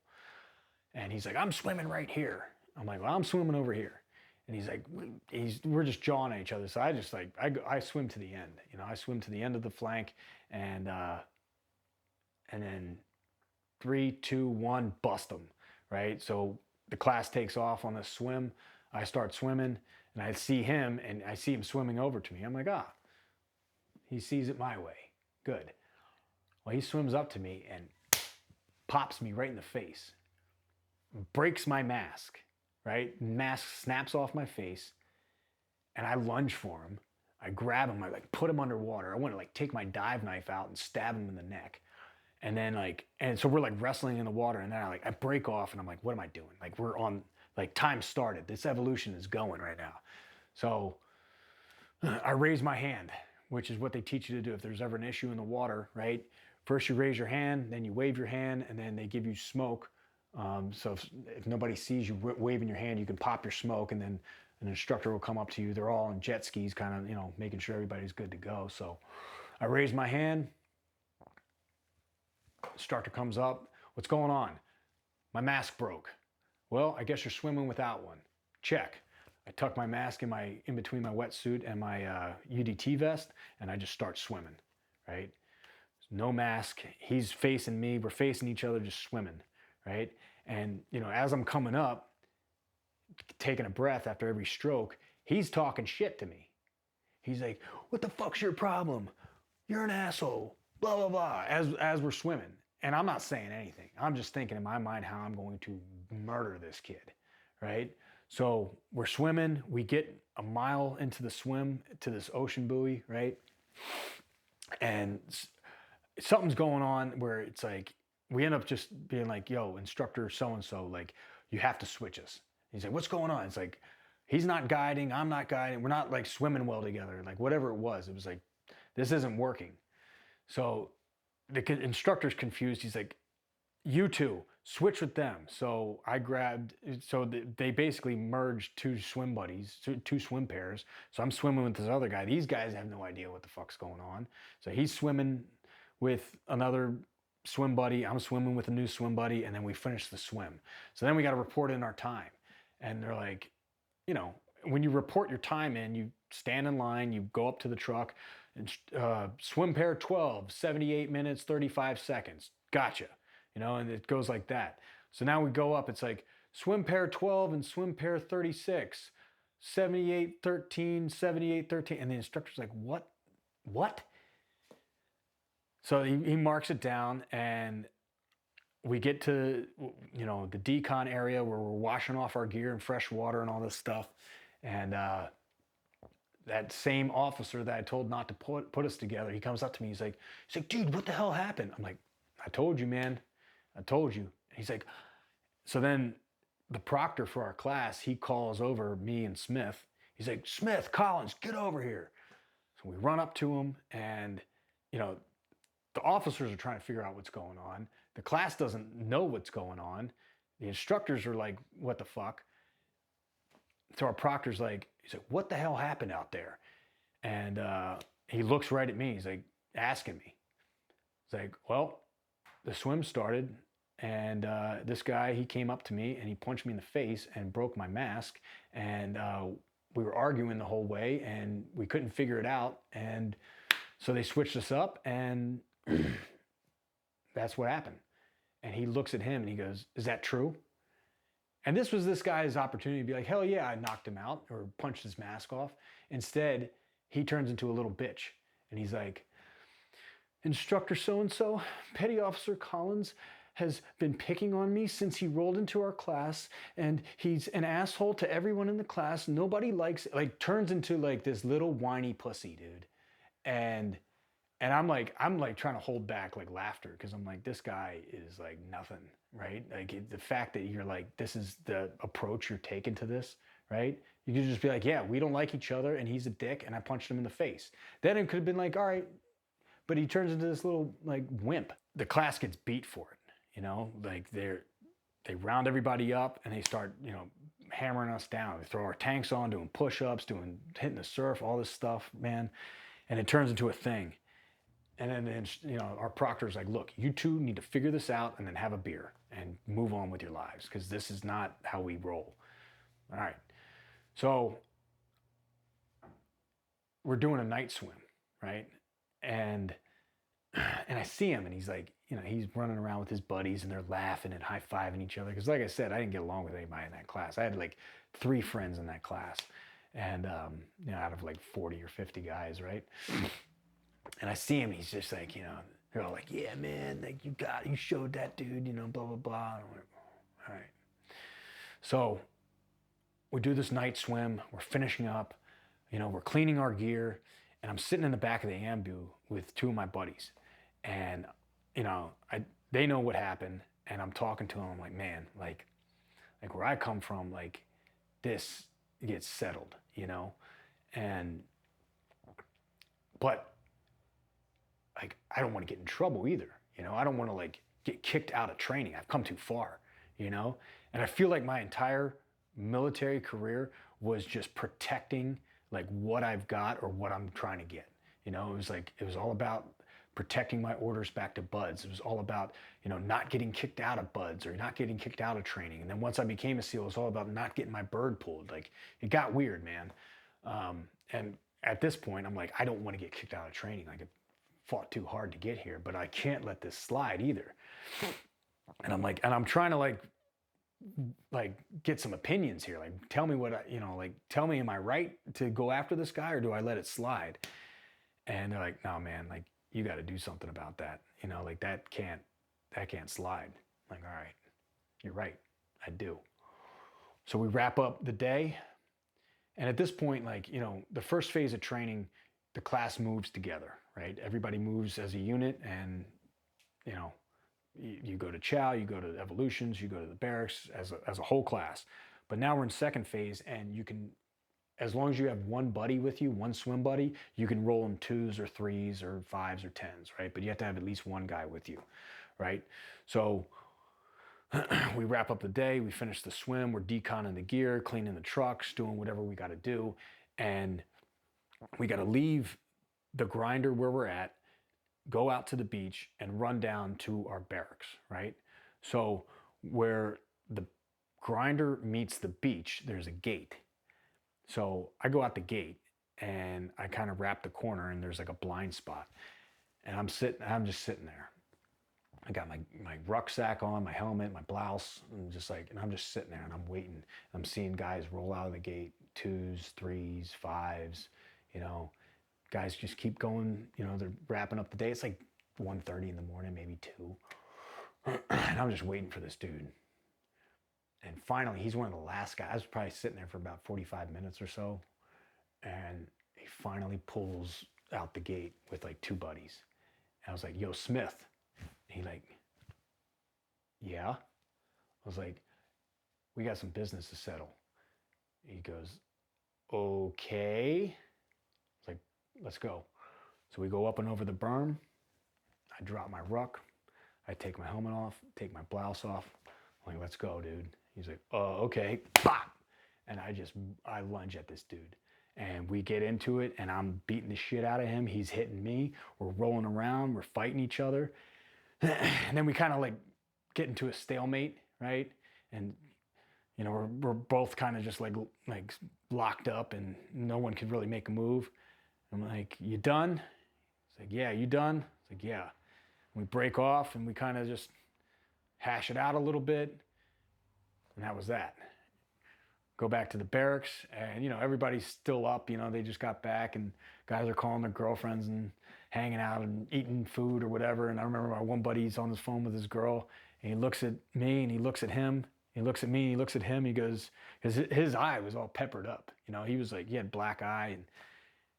[SPEAKER 1] And he's like, I'm swimming right here. I'm like, well, I'm swimming over here. And he's like, we're just jawing at each other. So I just like, I swim to the end. I swim to the end of the flank, and then 3, 2, 1, bust them, right? So the class takes off on this swim. I start swimming, and I see him, and I see him swimming over to me. I'm like, he sees it my way. Good. Well, he swims up to me and pops me right in the face, breaks my mask, right? Mask snaps off my face, and I lunge for him. I grab him, I like put him underwater. I want to like take my dive knife out and stab him in the neck. And then and so we're like wrestling in the water, and then I break off, and I'm like, what am I doing? Like, we're on, like, time started. This evolution is going right now. So I raise my hand, which is what they teach you to do if there's ever an issue in the water, right? First you raise your hand, then you wave your hand, and then they give you smoke. So if nobody sees you waving your hand, you can pop your smoke, and then an instructor will come up to you. They're all on jet skis, kind of, making sure everybody's good to go. So I raise my hand. Instructor comes up. What's going on? My mask broke. Well, I guess you're swimming without one. Check. I tuck my mask in between my wetsuit and my UDT vest, and I just start swimming, right? No mask. He's facing me. We're facing each other, just swimming, right? And, as I'm coming up, taking a breath after every stroke, he's talking shit to me. He's like, what the fuck's your problem? You're an asshole. Blah, blah, blah, as we're swimming. And I'm not saying anything. I'm just thinking in my mind how I'm going to murder this kid, right? So we're swimming. We get a mile into the swim to this ocean buoy, right? And something's going on where it's like, we end up just being like, yo, instructor so-and-so, like, you have to switch us. He's like, what's going on? It's like, he's not guiding, I'm not guiding. We're not like swimming well together. Like, whatever it was like, this isn't working. So the instructor's confused. He's like, you two, switch with them. So I grabbed, so they basically merged two swim buddies, two swim pairs. So I'm swimming with this other guy. These guys have no idea what the fuck's going on. So he's swimming with another swim buddy. I'm swimming with a new swim buddy. And then we finish the swim. So then we got to report in our time. And they're like, when you report your time in, you stand in line, you go up to the truck, and swim pair 12, 78 minutes, 35 seconds. Gotcha. And it goes like that. So now we go up, it's like swim pair 12 and swim pair 36, 78, 13, 78, 13. And the instructor's like, what? So he marks it down, and we get to, the decon area where we're washing off our gear in fresh water and all this stuff. And that same officer that I told not to put us together, he comes up to me. He's like, dude, what the hell happened? I'm like, I told you, man. I told you. And he's like, so then the proctor for our class, he calls over me and Smith. He's like, Smith, Collins, get over here. So we run up to him, and, the officers are trying to figure out what's going on. The class doesn't know what's going on. The instructors are like, what the fuck? So our proctor's like, he's like, what the hell happened out there? And he looks right at me. He's like, asking me. He's like, well, the swim started, and this guy, he came up to me, and he punched me in the face and broke my mask. And we were arguing the whole way, and we couldn't figure it out. And so they switched us up, and that's what happened. And he looks at him, and he goes, is that true? And this was this guy's opportunity to be like, hell yeah, I knocked him out or punched his mask off. Instead, he turns into a little bitch. And he's like, Instructor so-and-so, Petty Officer Collins has been picking on me since he rolled into our class, and he's an asshole to everyone in the class. Nobody likes it. Like, turns into like this little whiny pussy, dude. And And I'm like trying to hold back like laughter because I'm like, this guy is like nothing, right? Like the fact that you're like, this is the approach you're taking to this, right? You could just be like, yeah, we don't like each other and he's a dick and I punched him in the face. Then it could have been like, all right, but he turns into this little like wimp. The class gets beat for it, like they round everybody up and they start, hammering us down. They throw our tanks on, doing push-ups, hitting the surf, all this stuff, man. And it turns into a thing. And then, our proctor's like, look, you two need to figure this out and then have a beer and move on with your lives because this is not how we roll. All right. So we're doing a night swim, right? And I see him and he's like, he's running around with his buddies and they're laughing and high-fiving each other. Because like I said, I didn't get along with anybody in that class. I had like 3 friends in that class. And, out of like 40 or 50 guys, right? And I see him, he's just like, they're all like, yeah, man, like you showed that dude, blah, blah, blah. And I'm like, all right. So we do this night swim, we're finishing up, we're cleaning our gear, and I'm sitting in the back of the ambu with 2 of my buddies. And, they know what happened, and I'm talking to them, I'm like, man, like where I come from, like this gets settled, but like, I don't want to get in trouble either. I don't want to like get kicked out of training. I've come too far, and I feel like my entire military career was just protecting like what I've got or what I'm trying to get. It was all about protecting my orders back to buds. It was all about, not getting kicked out of buds or not getting kicked out of training. And then once I became a SEAL, it was all about not getting my bird pulled. Like it got weird, man. And at this point, I'm like, I don't want to get kicked out of training. Like, fought too hard to get here, but I can't let this slide either. And I'm trying to like get some opinions here. Like, tell me what tell me, am I right to go after this guy or do I let it slide? And they're like, no, man, like you got to do something about that. Like that can't slide. I'm like, all right, you're right. I do. So we wrap up the day. And at this point, like, the first phase of training, the class moves together, right? Everybody moves as a unit and, you go to chow, you go to evolutions, you go to the barracks as a whole class. But now we're in second phase and you can, as long as you have one buddy with you, one swim buddy, you can roll in 2s or 3s or 5s or 10s, right? But you have to have at least one guy with you, right? So we wrap up the day, we finish the swim, we're deconning the gear, cleaning the trucks, doing whatever we got to do. And we got to leave the grinder where we're at, go out to the beach and run down to our barracks, right? So where the grinder meets the beach, there's a gate. So I go out the gate and I kind of wrap the corner and there's like a blind spot. And I'm just sitting there. I got my rucksack on, my helmet, my blouse, and I'm just sitting there and I'm waiting. I'm seeing guys roll out of the gate, 2s, 3s, 5s, guys just keep going, they're wrapping up the day. It's like 1:30 in the morning, maybe 2. And I'm just waiting for this dude. And finally, he's one of the last guys. I was probably sitting there for about 45 minutes or so. And he finally pulls out the gate with like 2 buddies. And I was like, yo, Smith. And he like, yeah. I was like, we got some business to settle. He goes, okay. It's like, let's go. So we go up and over the berm. I drop my ruck. I take my helmet off, take my blouse off. I'm like, let's go, dude. He's like, oh, okay. Pop! And I lunge at this dude. And we get into it, and I'm beating the shit out of him. He's hitting me. We're rolling around. We're fighting each other. And then we kind of like get into a stalemate, right? And, we're both kind of just like locked up, and no one could really make a move. I'm like, you done? He's like, yeah, you done? It's like, yeah. And we break off, and we kind of just hash it out a little bit. And that was that. Go back to the barracks, and everybody's still up. They just got back, and guys are calling their girlfriends and hanging out and eating food or whatever. And I remember my one buddy's on his phone with his girl, and he looks at me and he looks at him. He looks at me and he looks at him. He goes, because his eye was all peppered up. He was like, he had black eye, and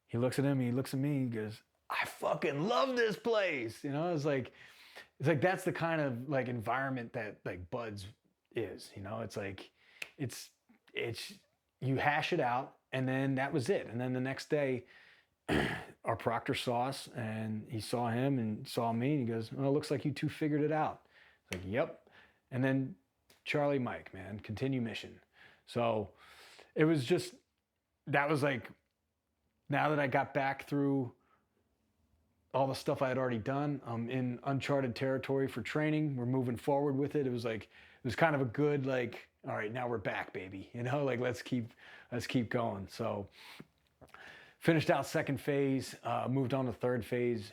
[SPEAKER 1] he looks at him and he looks at me. And he goes, I I fucking love this place. You know, it's like that's the kind of like environment that like Buds is. You know, it's like it's you hash it out, and then that was it. And then the next day, our proctor saw us, and he saw him and saw me, and he goes, "Well, it looks like you two figured it out." It's like, "Yep." And then Charlie Mike, man, continue mission. So it was just, that was like, now that I got back through all the stuff I had already done, I'm in uncharted territory for training. We're moving forward with it. It was like, it was kind of a good, like, all right, now we're back, baby. You know, like, let's keep going. So finished out second phase, moved on to third phase.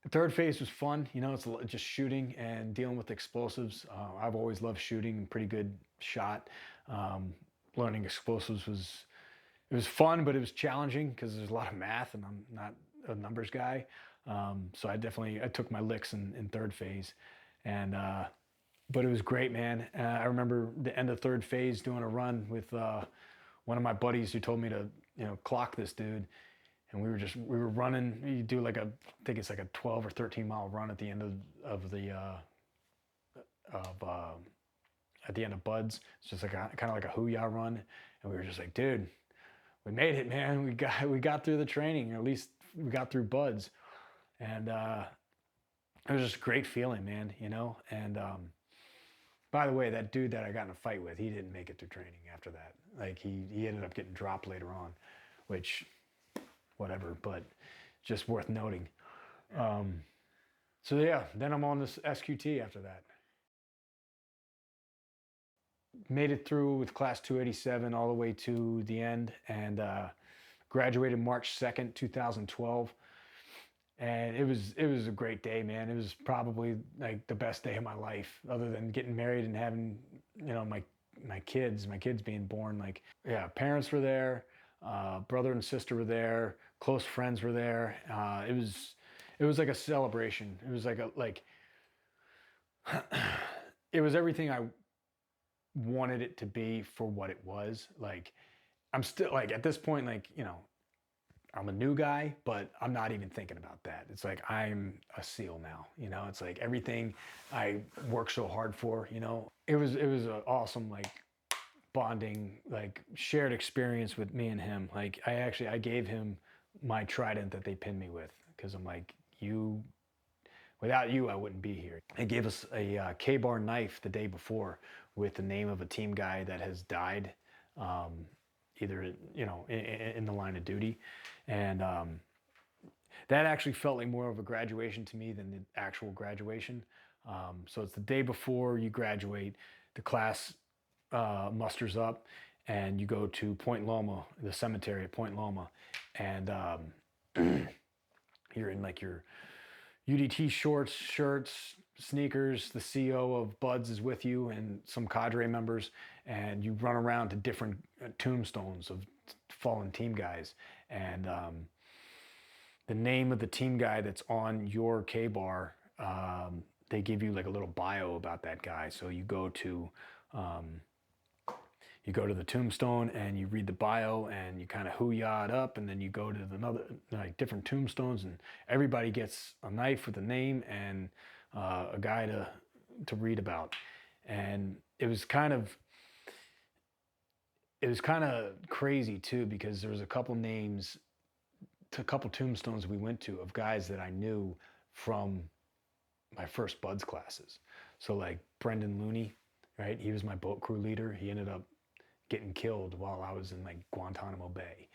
[SPEAKER 1] Third phase was fun. You know, it's just shooting and dealing with explosives. I've always loved shooting, pretty good shot. Learning explosives it was fun, but it was challenging because there's a lot of math, and I'm not a numbers guy. So I took my licks in third phase, and but it was great, man. I remember the end of third phase doing a run with one of my buddies who told me to, you know, clock this dude. And we were running. You do like I think it's like a 12 or 13 mile run at the end at the end of Buds. It's just like kind of like a hoo-yah run. And we were just like, dude, we made it, man. We got through the training, or at least we got through Buds. And it was just a great feeling, man, you know. And by the way, that dude that I got in a fight with, he didn't make it through training after that. Like he ended up getting dropped later on, which, whatever, but just worth noting. So yeah, then I'm on this SQT after that. Made it through with class 287 all the way to the end, and graduated March 2nd, 2012. And it was a great day, man. It was probably like the best day of my life, other than getting married and having, you know, my kids being born. Like, yeah, parents were there, brother and sister were there, close friends were there. It was like a celebration. It was like it was everything I wanted it to be for what it was. Like, I'm still like, at this point, like, you know, I'm a new guy, but I'm not even thinking about that. It's like, I'm a SEAL now, you know. It's like everything I worked so hard for, you know. It was an awesome, like, bonding, like, shared experience with me and him. Like, I gave him my trident that they pinned me with, because I'm like, without you, I wouldn't be here. They gave us a K-bar knife the day before with the name of a team guy that has died, either, you know, in the line of duty. And that actually felt like more of a graduation to me than the actual graduation. So it's the day before you graduate, the class musters up, and you go to Point Loma, the cemetery at Point Loma, and you're in like your UDT shorts, shirts, sneakers. The CEO of Buds is with you, and some cadre members, and you run around to different tombstones of fallen team guys. And the name of the team guy that's on your K-bar, they give you like a little bio about that guy. So you go to the tombstone and you read the bio, and you kind of hoo-yah it up, and then you go to another, like, different tombstones, and everybody gets a knife with a name and a guy to read about. And it was kind of crazy too, because there was a couple names, a couple tombstones we went to of guys that I knew from my first Buds classes. So like Brendan Looney, right? He was my boat crew leader. He ended up getting killed while I was in like Guantanamo Bay.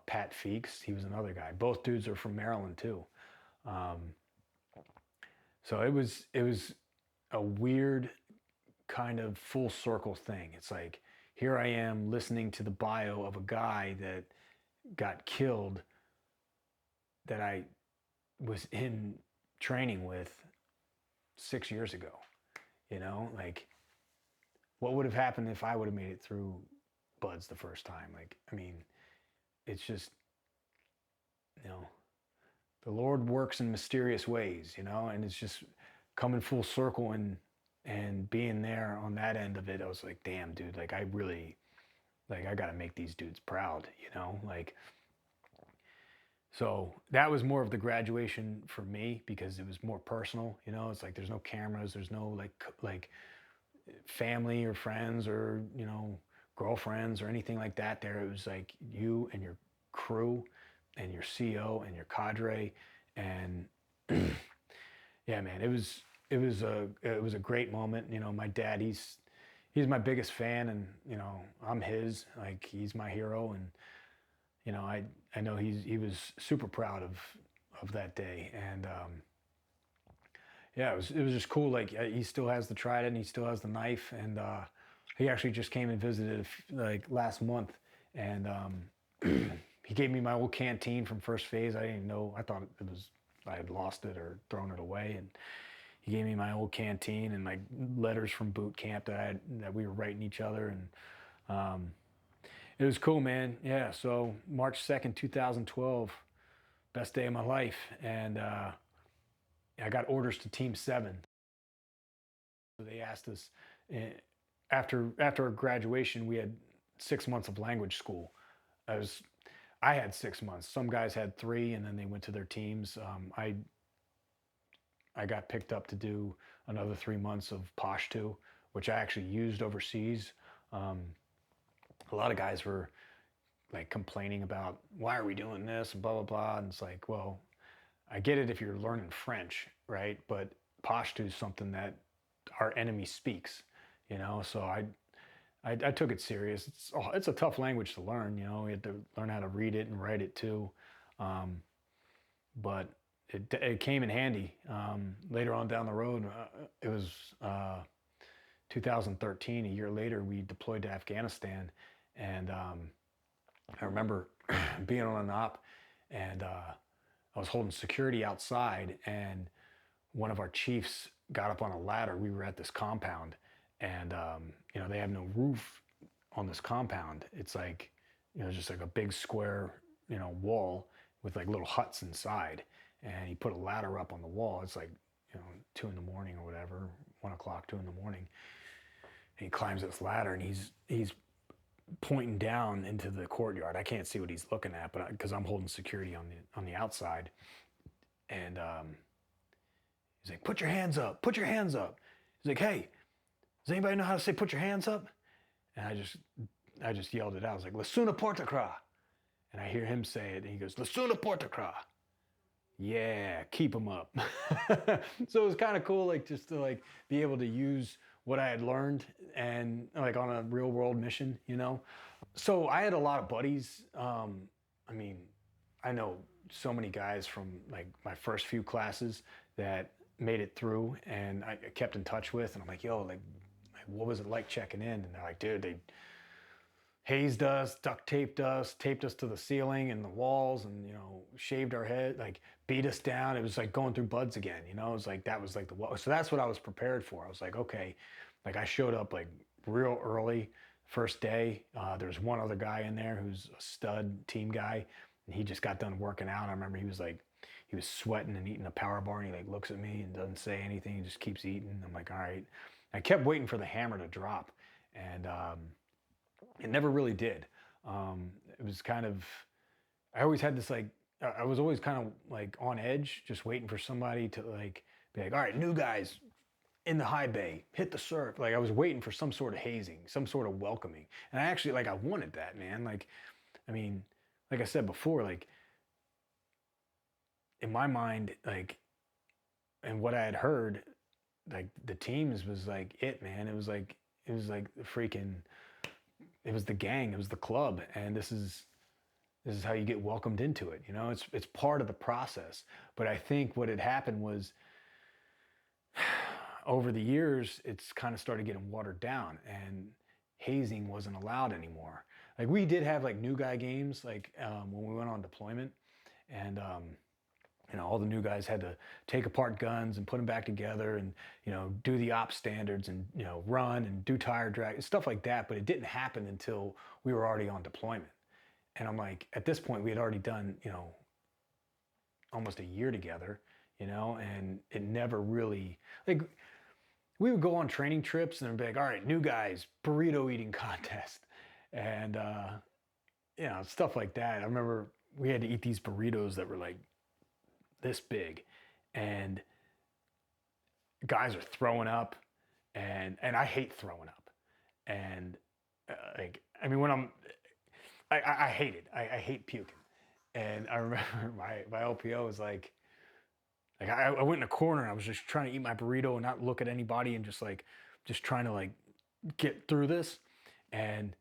[SPEAKER 1] Pat Feeks, he was another guy. Both dudes are from Maryland too. So it was a weird kind of full circle thing. It's like, here I am listening to the bio of a guy that got killed that I was in training with 6 years ago. You know, like, what would have happened if I would have made it through Buds the first time? Like, I mean, it's just, you know, the Lord works in mysterious ways, you know, and it's just coming full circle, and being there on that end of it. I was like, damn, dude, like, I really, like, I got to make these dudes proud, you know, like, So that was more of the graduation for me because it was more personal. You know, it's like there's no cameras, there's no like family or friends or girlfriends or anything like that. There, it was like you and your crew and your CO and your cadre, and yeah, man, it was a great moment. You know, my dad, he's my biggest fan, and I'm his. Like he's my hero, and I know he was super proud of that day, and yeah, it was just cool. Like he still has the trident, he still has the knife, and he actually just came and visited like last month, and he gave me my old canteen from first phase. I didn't even know. I thought I had lost it or thrown it away, and he gave me my old canteen and like letters from boot camp that we were writing each other, and it was cool, man. Yeah. So March 2nd, 2012, best day of my life, and I got orders to Team 7. So they asked us after graduation, we had 6 months of language school. I was I had 6 months. Some guys had 3, and then they went to their teams. I got picked up to do another 3 months of Pashto, which I actually used overseas. Um, a lot of guys were like complaining about why are we doing this and blah blah blah. And it's like, well, I get it if you're learning French, right? But Pashto is something that our enemy speaks, So I took it serious. It's a tough language to learn, We had to learn how to read it and write it too, but it came in handy later on down the road. It was 2013. A year later, we deployed to Afghanistan, and I remember being on an op, and I was holding security outside, and one of our chiefs got up on a ladder. We were at this compound, and they have no roof on this compound. It's like just like a big square wall with like little huts inside, and he put a ladder up on the wall. It's like 2 in the morning or whatever, 1 o'clock, 2 in the morning. And he climbs this ladder, and he's pointing down into the courtyard. I can't see what he's looking at, but because I'm holding security on the outside, and he's like, "Put your hands up! Put your hands up!" He's like, "Hey, does anybody know how to say put your hands up?" And I just yelled it out. I was like, "Lasuna portacra," and I hear him say it, and he goes, "Lasuna portacra." Yeah, keep them up. So it was kind of cool, like just to like be able to use what I had learned and like on a real world mission. So I had a lot of buddies. I mean, I know so many guys from like my first few classes that made it through, and I kept in touch with, and I'm like, "Yo, like what was it like checking in?" And they're like, "Dude, they hazed us, duct taped us, taped us to the ceiling and the walls, and shaved our head, like beat us down. It was like going through buds again. It was like that was like so that's what I was prepared for. I was like, okay, like I showed up like real early first day. There's one other guy in there who's a stud team guy, and he just got done working out. I remember he was sweating and eating a power bar, and he like looks at me and doesn't say anything. He just keeps eating. I'm like, all right. I kept waiting for the hammer to drop, and it never really did. It was kind of, I always had this like, I was always kind of like on edge, just waiting for somebody to like be like, all right, new guys in the high bay, hit the surf. Like I was waiting for some sort of hazing, some sort of welcoming. And I actually, like, I wanted that, man. Like, I mean, like I said before, like in my mind, like, and what I had heard, like the teams was like it, man. It was like the freaking, it was the gang, it was the club, and this is how you get welcomed into it. It's part of the process. But I think what had happened was over the years, it's kind of started getting watered down, and hazing wasn't allowed anymore. Like we did have like new guy games, like when we went on deployment, and all the new guys had to take apart guns and put them back together, and do the op standards, and run and do tire drag, stuff like that. But it didn't happen until we were already on deployment. And I'm like, at this point, we had already done almost a year together, and it never really, like, we would go on training trips and be like, all right, new guys, burrito eating contest, and stuff like that. I remember we had to eat these burritos that were like this big, and guys are throwing up, and I hate throwing up, and like I mean when I hate it. I hate puking, and I remember my LPO was like I went in a corner and I was just trying to eat my burrito and not look at anybody and just trying to like get through this, and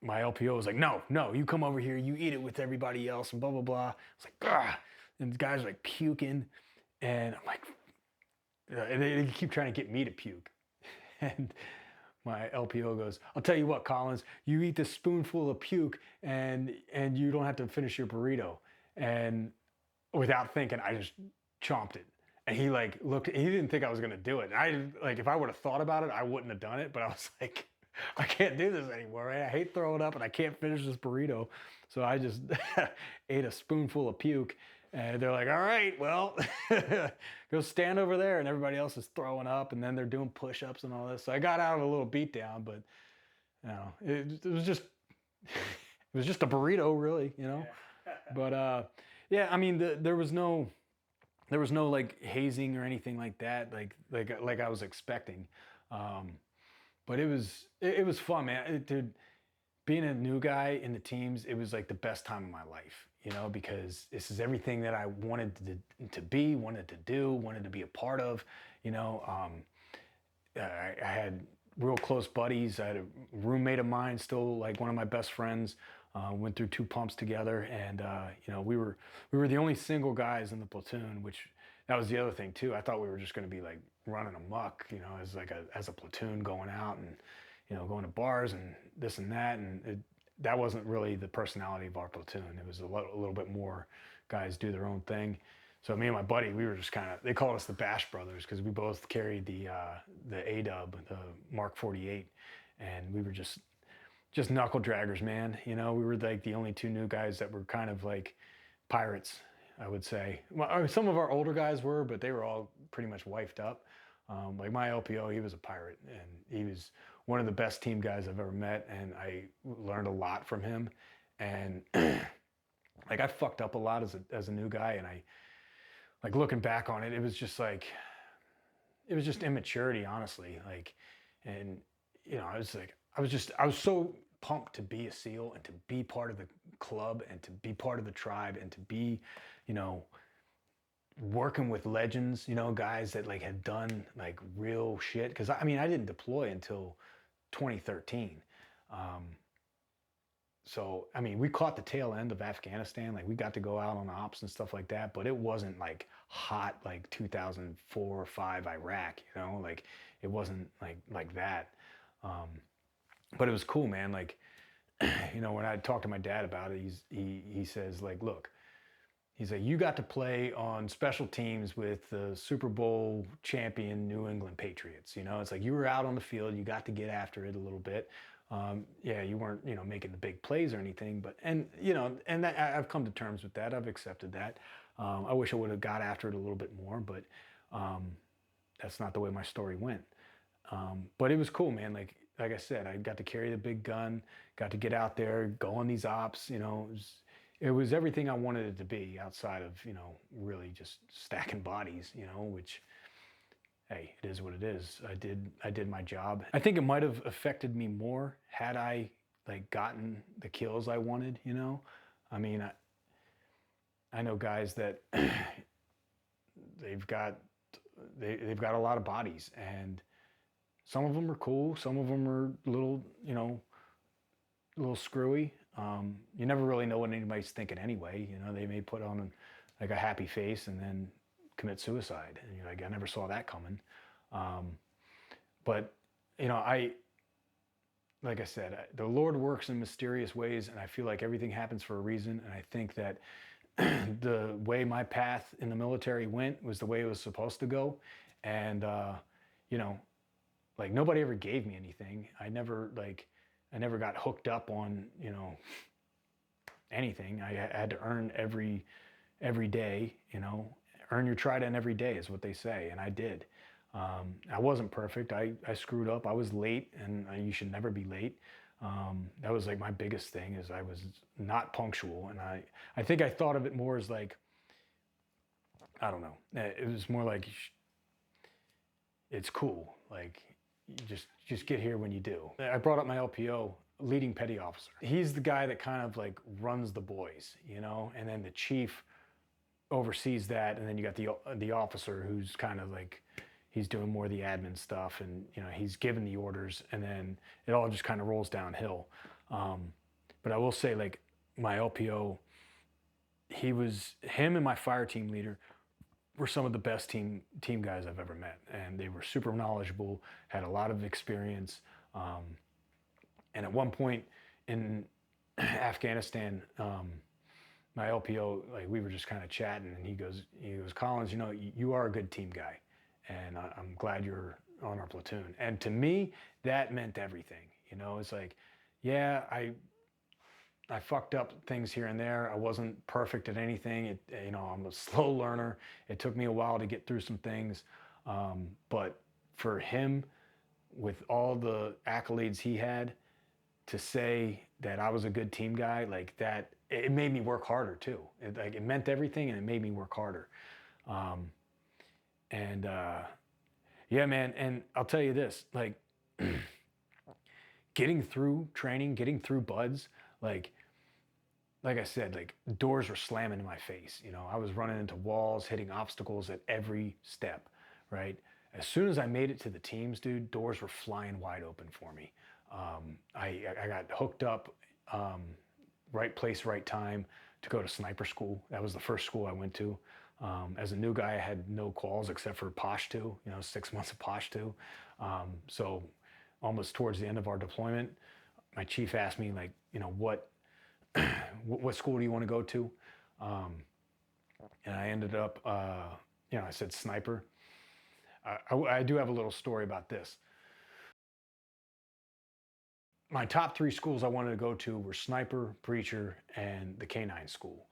[SPEAKER 1] my LPO was like, no, no, you come over here, you eat it with everybody else, and blah, blah, blah. It's like, ah, and the guys are like puking, and I'm like, they keep trying to get me to puke. And my LPO goes, I'll tell you what, Collins, you eat this spoonful of puke and you don't have to finish your burrito. And without thinking, I just chomped it. And he like looked, he didn't think I was gonna do it. And I like, if I would have thought about it, I wouldn't have done it, but I was like, I can't do this anymore, right? I hate throwing up and I can't finish this burrito. So I just ate a spoonful of puke, and they're like, all right, well, go stand over there. And everybody else is throwing up, and then they're doing push-ups and all this. So I got out of a little beatdown, but you know, it was just, it was just a burrito really, you know? Yeah. But yeah, I mean, there was no like hazing or anything like that, like I was expecting. But it was fun, man. Dude, being a new guy in the teams, it was like the best time of my life, you know, because this is everything that I wanted to be, wanted to do, wanted to be a part of, you know. I had real close buddies. I had a roommate of mine, still like one of my best friends. Went through 2 pumps together, and you know, we were the only single guys in the platoon, which that was the other thing too. I thought we were just going to be like running amok, you know, as a platoon going out and, you know, going to bars and this and that, and that wasn't really the personality of our platoon. It was a little bit more guys do their own thing. So me and my buddy, we were just kind of, they called us the Bash Brothers because we both carried the A-dub, the Mark 48, and we were just knuckle draggers, man. You know, we were like the only 2 new guys that were kind of like pirates, I would say. Well, I mean, some of our older guys were, but they were all pretty much wifed up. Like my LPO, he was a pirate, and he was one of the best team guys I've ever met, and I learned a lot from him. And like I fucked up a lot as a new guy, and I like looking back on it, it was just like, it was just immaturity, honestly. Like, and you know, I was so pumped to be a SEAL and to be part of the club and to be part of the tribe and to be, you know, working with legends, you know, guys that like had done like real shit. Cause I mean, I didn't deploy until 2013. So, I mean, we caught the tail end of Afghanistan. Like we got to go out on ops and stuff like that, but it wasn't like hot, like 2004 or 5 Iraq, you know, like it wasn't like that. But it was cool, man. Like, you know, when I talked to my dad about it, he says like, look, he's like, you got to play on special teams with the Super Bowl champion New England Patriots. You know, it's like you were out on the field, you got to get after it a little bit. Yeah, you weren't, you know, making the big plays or anything, but, and, you know, and that, I've come to terms with that. I've accepted that. I wish I would have got after it a little bit more, but that's not the way my story went. But it was cool, man. Like I said, I got to carry the big gun, got to get out there, go on these ops, you know, it was everything I wanted it to be outside of, you know, really just stacking bodies, you know, which, hey, it is what it is. I did my job. I think it might have affected me more had I like gotten the kills I wanted, you know? I mean, I know guys that they've got a lot of bodies, and some of them are cool, some of them are a little, you know, a little screwy. You never really know what anybody's thinking anyway. You know, they may put on like a happy face and then commit suicide. And you're like, I never saw that coming. But, you know, like I said, the Lord works in mysterious ways, and I feel like everything happens for a reason. And I think that the way my path in the military went was the way it was supposed to go. And, you know, like nobody ever gave me anything. I never got hooked up on, you know, anything. I had to earn every day, you know, earn your trident every day is what they say. And I did. I wasn't perfect. I screwed up. I was late, and you should never be late. That was like my biggest thing, is I was not punctual. And I think I thought of it more as like, I don't know. It was more like, it's cool. Like, you just get here when you do. I brought up my LPO, leading petty officer. He's the guy that kind of like runs the boys, you know, and then the chief oversees that, and then you got the officer who's kind of like, he's doing more of the admin stuff, and you know, he's giving the orders, and then it all just kind of rolls downhill. But I will say, like, my LPO, him and my fire team leader were some of the best team guys I've ever met, and they were super knowledgeable, had a lot of experience. And at one point in Afghanistan, my LPO, like, we were just kind of chatting, and he goes, Collins, you know, you are a good team guy, and I'm glad you're on our platoon. And to me, that meant everything. You know, it's like, yeah, I fucked up things here and there. I wasn't perfect at anything. You know, I'm a slow learner. It took me a while to get through some things. But for him, with all the accolades he had, to say that I was a good team guy, like that, it made me work harder too. It meant everything, and it made me work harder. Yeah, man. And I'll tell you this, like, getting through training, getting through buds, like I said, like, doors were slamming in my face. You know, I was running into walls, hitting obstacles at every step, right? As soon as I made it to the teams, dude, doors were flying wide open for me. I got hooked up, right place, right time, to go to sniper school. That was the first school I went to. As a new guy, I had no quals except for Pashto, you know, 6 months of Pashto. So almost towards the end of our deployment, my chief asked me, like, you know, what school do you want to go to? And I ended up, you know, I said sniper. I do have a little story about this. My top 3 schools I wanted to go to were sniper, breacher, and the K9 school.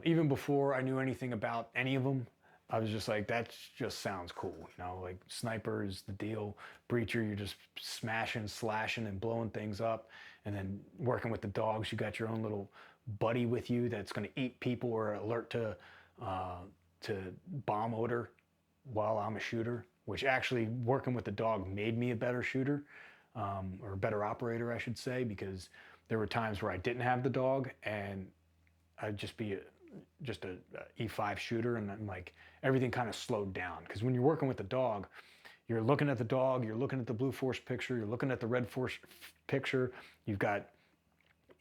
[SPEAKER 1] Even before I knew anything about any of them, I was just like, that just sounds cool. You know, like, sniper is the deal. Breacher, you're just smashing, slashing, and blowing things up. And then working with the dogs, you got your own little buddy with you that's going to eat people or alert to bomb odor while I'm a shooter, which actually, working with the dog made me a better shooter, or a better operator, I should say, because there were times where I didn't have the dog, and I'd just be just a E5 shooter, and then, like, everything kind of slowed down. Because when you're working with the dog, you're looking at the dog, you're looking at the blue force picture, you're looking at the red force picture, you've got,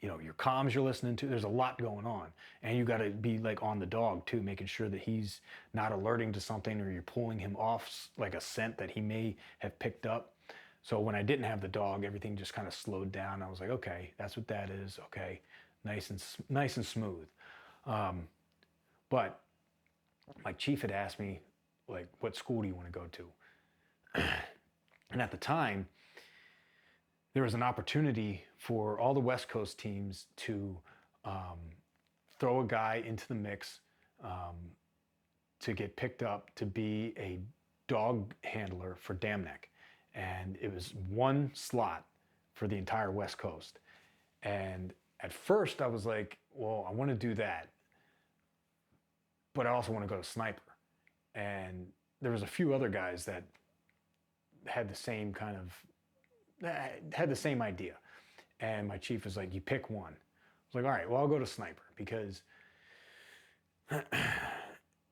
[SPEAKER 1] you know, your comms you're listening to. There's a lot going on, and you got to be, like, on the dog too, making sure that he's not alerting to something, or you're pulling him off like a scent that he may have picked up. So when I didn't have the dog, everything just kind of slowed down. I was like, okay, that's what that is. Okay, nice and smooth. But my chief had asked me, like, what school do you want to go to? And at the time, there was an opportunity for all the West Coast teams to throw a guy into the mix, to get picked up to be a dog handler for Dam Neck. And it was 1 slot for the entire West Coast. And at first I was like, well, I want to do that, but I also want to go to sniper. And there was a few other guys that had the same kind of, had the same idea. And my chief was like, you pick one. I was like, all right, well, I'll go to sniper, because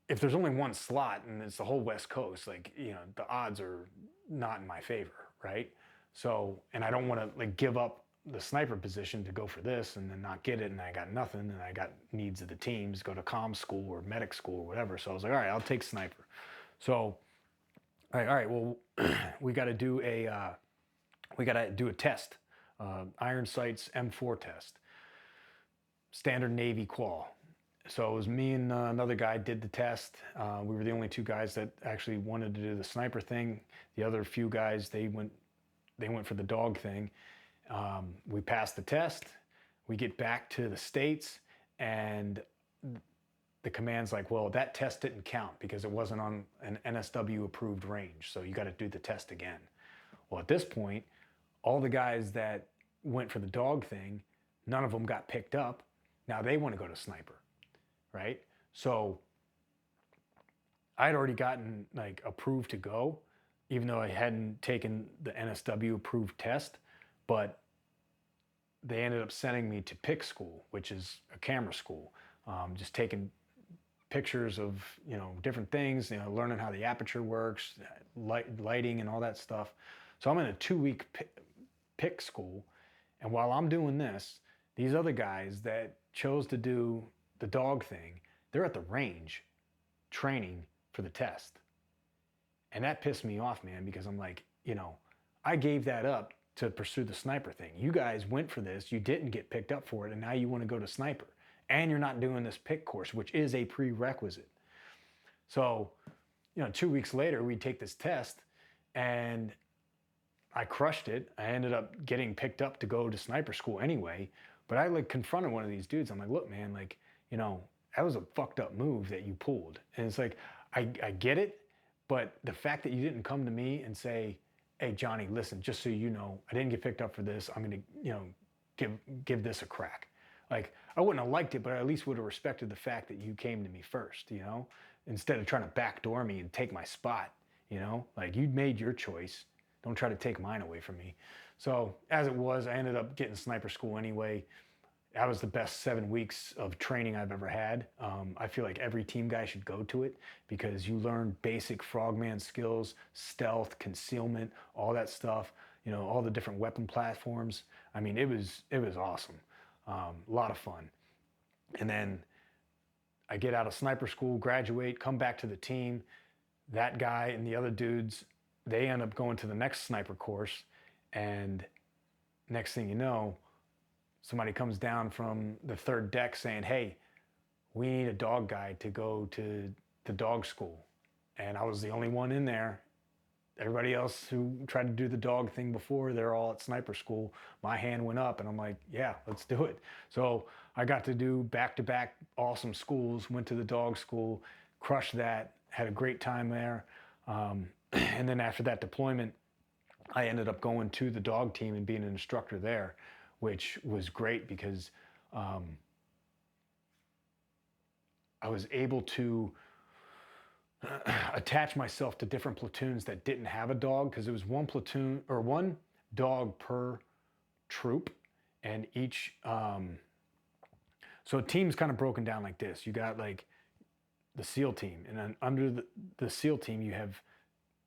[SPEAKER 1] if there's only 1 slot and it's the whole West Coast, like, you know, the odds are not in my favor, right? So, and I don't want to, like, give up the sniper position to go for this and then not get it, and I got nothing, and I got needs of the teams, go to comm school or medic school or whatever. So I was like, all right, I'll take sniper. So, all right, well, we got to do a test, Iron Sights M4 test, standard Navy qual. So it was me and another guy did the test. We were the only 2 guys that actually wanted to do the sniper thing. The other few guys, they went for the dog thing. We passed the test. We get back to the States, and the command's like, well, that test didn't count because it wasn't on an NSW approved range. So you got to do the test again. Well, at this point, all the guys that went for the dog thing, none of them got picked up. Now they want to go to sniper, right? So I'd already gotten like approved to go, even though I hadn't taken the NSW approved test, but they ended up sending me to pick school, which is a camera school, just taking pictures of different things, learning how the aperture works, lighting and all that stuff. So I'm in a 2-week pick school, and while I'm doing this, these other guys that chose to do the dog thing, they're at the range training for the test. And that pissed me off, man, because I'm like, I gave that up to pursue the sniper thing. You guys went for this, you didn't get picked up for it, and now you want to go to sniper. And you're not doing this pick course, which is a prerequisite. So, 2 weeks later, we take this test, and I crushed it. I ended up getting picked up to go to sniper school anyway. But I confronted one of these dudes. I'm like, look, man, that was a fucked up move that you pulled. And it's like, I get it, but the fact that you didn't come to me and say, hey, Johnny, listen, just so you know, I didn't get picked up for this. I'm going to, give this a crack. Like, I wouldn't have liked it, but I at least would have respected the fact that you came to me first, instead of trying to backdoor me and take my spot, like you made your choice. Don't try to take mine away from me. So as it was, I ended up getting sniper school anyway. That was the best 7 weeks of training I've ever had. I feel like every team guy should go to it because you learn basic frogman skills, stealth, concealment, all that stuff, all the different weapon platforms. I mean, it was awesome. A lot of fun. And then I get out of sniper school, graduate, come back to the team. That guy and the other dudes, they end up going to the next sniper course. And next thing you know, somebody comes down from the third deck saying, hey, we need a dog guy to go to the dog school. And I was the only one in there. Everybody else who tried to do the dog thing before, they're all at sniper school. My hand went up and I'm like, yeah, let's do it. So I got to do back-to-back awesome schools, went to the dog school, crushed that, had a great time there. And then after that deployment, I ended up going to the dog team and being an instructor there, which was great because I was able to attach myself to different platoons that didn't have a dog, because it was one platoon or one dog per troop, and each so a team's kind of broken down like this. You got like the SEAL team, and then under the SEAL team you have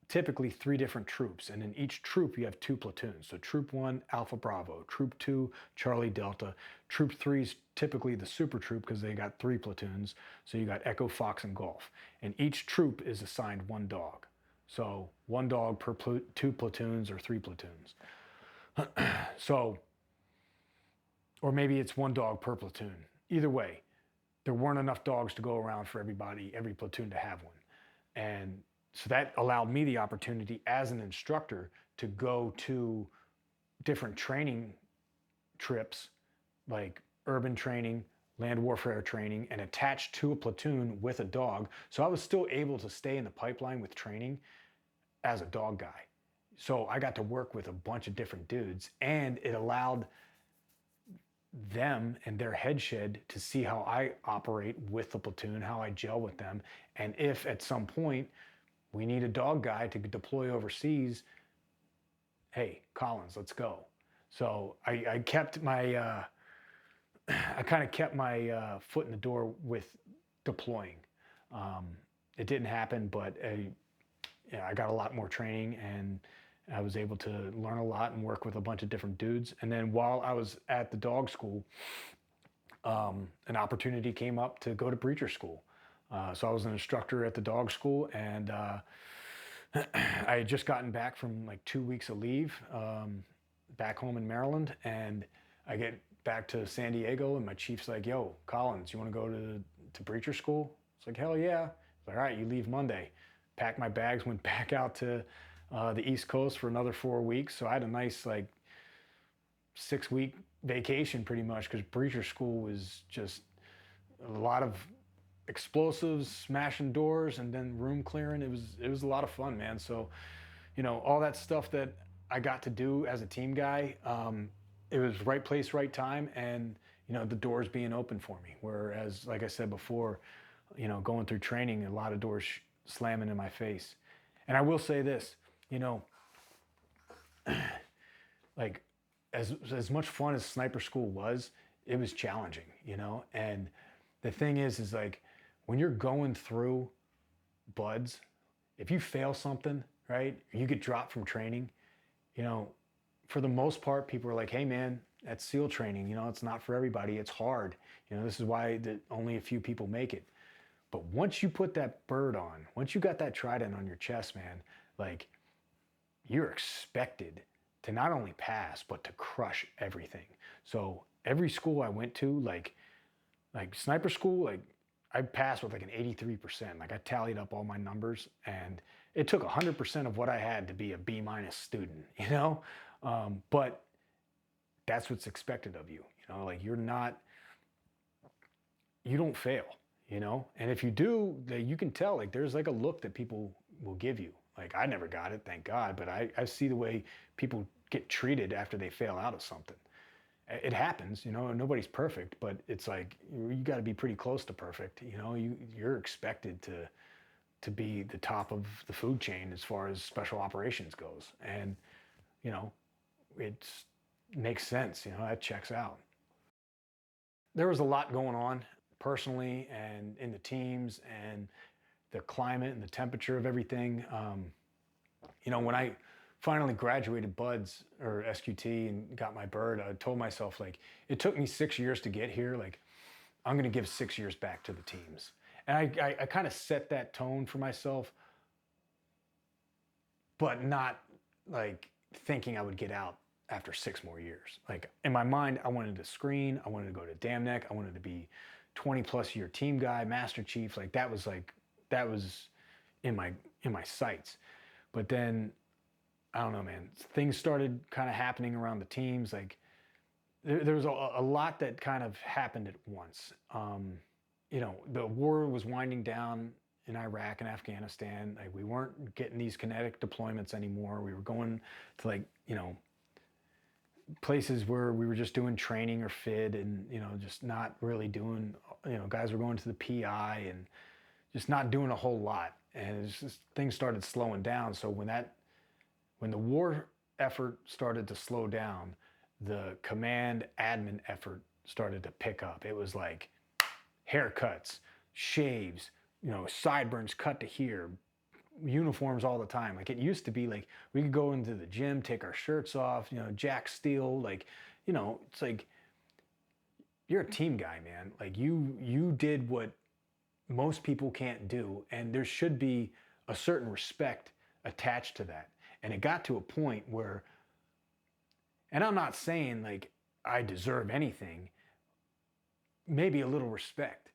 [SPEAKER 1] typically 3 different troops, and in each troop you have 2 platoons. So Troop 1, Alpha Bravo, Troop 2, Charlie Delta, Troop 3 is typically the super troop because they got 3 platoons. So you got Echo, Fox, and Golf. And each troop is assigned 1 dog. So 1 dog per 2 platoons or 3 platoons. So, or maybe it's 1 dog per platoon. Either way, there weren't enough dogs to go around for every platoon to have one. And so that allowed me the opportunity as an instructor to go to different training trips, like urban training, land warfare training, and attached to a platoon with a dog. So I was still able to stay in the pipeline with training as a dog guy. So I got to work with a bunch of different dudes, and it allowed them and their head shed to see how I operate with the platoon, how I gel with them. And if at some point we need a dog guy to deploy overseas, hey, Collins, let's go. So I kept my, I kind of kept my foot in the door with deploying. It didn't happen, but I got a lot more training, and I was able to learn a lot and work with a bunch of different dudes. And then while I was at the dog school, an opportunity came up to go to breacher school. So I was an instructor at the dog school, and I had just gotten back from like 2 weeks of leave back home in Maryland, and I get back to San Diego, and my chief's like, yo, Collins, you want to go to breacher school? It's like, hell yeah. It's like, all right, you leave Monday. Packed my bags, went back out to the East Coast for another 4 weeks. So I had a nice like 6-week vacation pretty much, because breacher school was just a lot of explosives, smashing doors, and then room clearing. It was a lot of fun, man. So, all that stuff that I got to do as a team guy, it was right place, right time, and the doors being open for me. Whereas, like I said before, going through training, a lot of doors slamming in my face. And I will say this, like as much fun as sniper school was, it was challenging, And the thing is like when you're going through buds, if you fail something, right, you get dropped from training, for the most part, people are like, hey man, that's SEAL training, it's not for everybody, it's hard. This is why only a few people make it. But once you put that bird on, once you got that trident on your chest, man, like you're expected to not only pass, but to crush everything. So every school I went to, like sniper school, like I passed with like an 83%. Like I tallied up all my numbers, and it took 100% of what I had to be a B- student, but that's what's expected of you, like you don't fail, and if you do, you can tell, like there's like a look that people will give you. Like I never got it, thank God, but I see the way people get treated after they fail out of something. It happens, nobody's perfect, but it's like you got to be pretty close to perfect. You're expected to be the top of the food chain as far as special operations goes, and it makes sense. That checks out. There was a lot going on personally and in the teams and the climate and the temperature of everything. When I finally graduated BUDS or SQT and got my bird, I told myself, like, it took me 6 years to get here. Like, I'm going to give 6 years back to the teams. And I kind of set that tone for myself, but not like thinking I would get out after 6 more years. Like in my mind, I wanted to screen, I wanted to go to Dam Neck, I wanted to be 20+ year team guy, Master Chief. That was in my sights. But then I don't know, man, things started kind of happening around the teams. Like there was a lot that kind of happened at once. The war was winding down in Iraq and Afghanistan. Like we weren't getting these kinetic deployments anymore. We were going to places where we were just doing training or FID and, just not really doing, guys were going to the PI and just not doing a whole lot. And it's just, things started slowing down. So when the war effort started to slow down, the command admin effort started to pick up. It was like haircuts, shaves, sideburns cut to here, uniforms all the time. Like it used to be like we could go into the gym, take our shirts off, jack steel, it's like you're a team guy, man. Like you did what most people can't do, and there should be a certain respect attached to that. And it got to a point where, and I'm not saying like I deserve anything, maybe a little respect.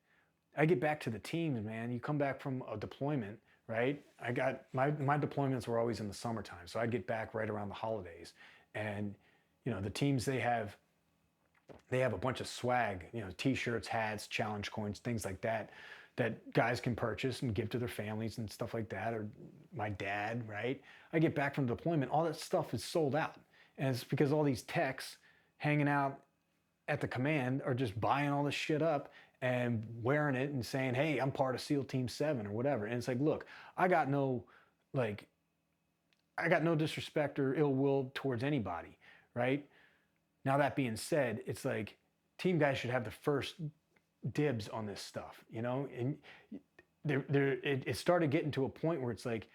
[SPEAKER 1] I get back to the teams, man. You come back from a deployment, right? I got my deployments were always in the summertime, so I'd get back right around the holidays. And the teams, they have a bunch of swag, t-shirts, hats, challenge coins, things like that guys can purchase and give to their families and stuff like that, or my dad, right? I get back from deployment, all that stuff is sold out. And it's because all these techs hanging out at the command are just buying all this shit up and wearing it and saying, hey, I'm part of SEAL Team 7 or whatever. And it's like, look, I got no disrespect or ill will towards anybody, right? Now that being said, it's like team guys should have the first dibs on this stuff, and it started getting to a point where it's like,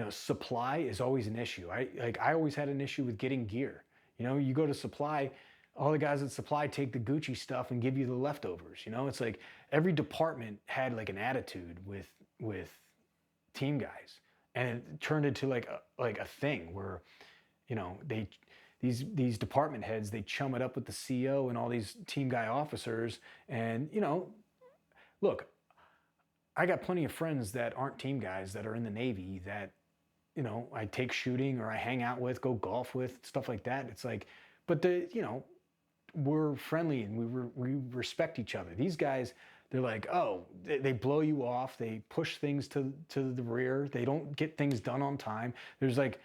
[SPEAKER 1] supply is always an issue. I always had an issue with getting gear. You go to supply, all the guys at supply take the Gucci stuff and give you the leftovers. It's like every department had like an attitude with team guys, and it turned into like a thing where, these department heads, they chum it up with the CO and all these team guy officers. And, look, I got plenty of friends that aren't team guys that are in the Navy that, I take shooting or I hang out with, go golf with, stuff like that. It's like, but we're friendly and we respect each other. These guys, they're like, oh, they blow you off. They push things to the rear. They don't get things done on time. There's like,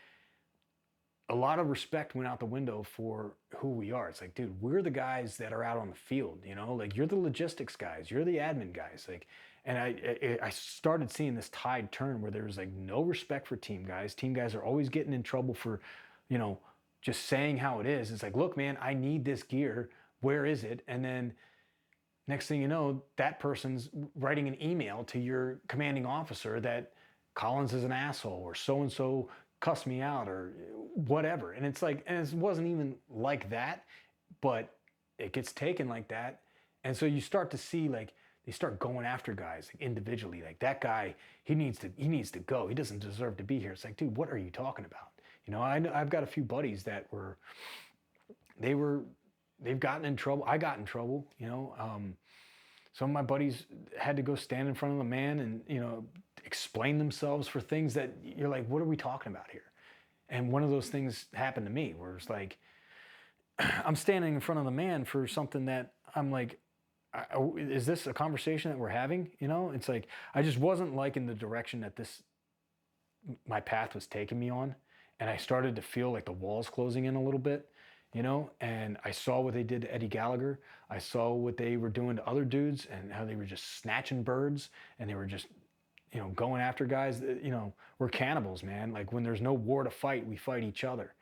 [SPEAKER 1] a lot of respect went out the window for who we are. It's like, dude, we're the guys that are out on the field, you know, like you're the logistics guys, you're the admin guys. Like, and I started seeing this tide turn where there was like no respect for team guys. Team guys are always getting in trouble for, you know, just saying how it is. It's like, look, man, I need this gear. Where is it? And then next thing you know, that person's writing an email to your commanding officer that Collins is an asshole or so-and-so cuss me out or whatever. And it's like, and it wasn't even like that, but it gets taken like that. And so you start to see like, they start going after guys like, individually. Like that guy, he needs to go. He doesn't deserve to be here. It's like, dude, what are you talking about? You know, I've got a few buddies that they've gotten in trouble. I got in trouble, you know. Some of my buddies had to go stand in front of the man and, you know, explain themselves for things that you're like, what are we talking about here? And one of those things happened to me where it's like, I'm standing in front of the man for something that I'm like, is this a conversation that we're having? You know, it's like, I just wasn't liking the direction that my path was taking me on. And I started to feel like the walls closing in a little bit, you know, and I saw what they did to Eddie Gallagher. I saw what they were doing to other dudes and how they were just snatching birds and they were just, you know, going after guys that, you know, we're cannibals, man. Like when there's no war to fight, we fight each other.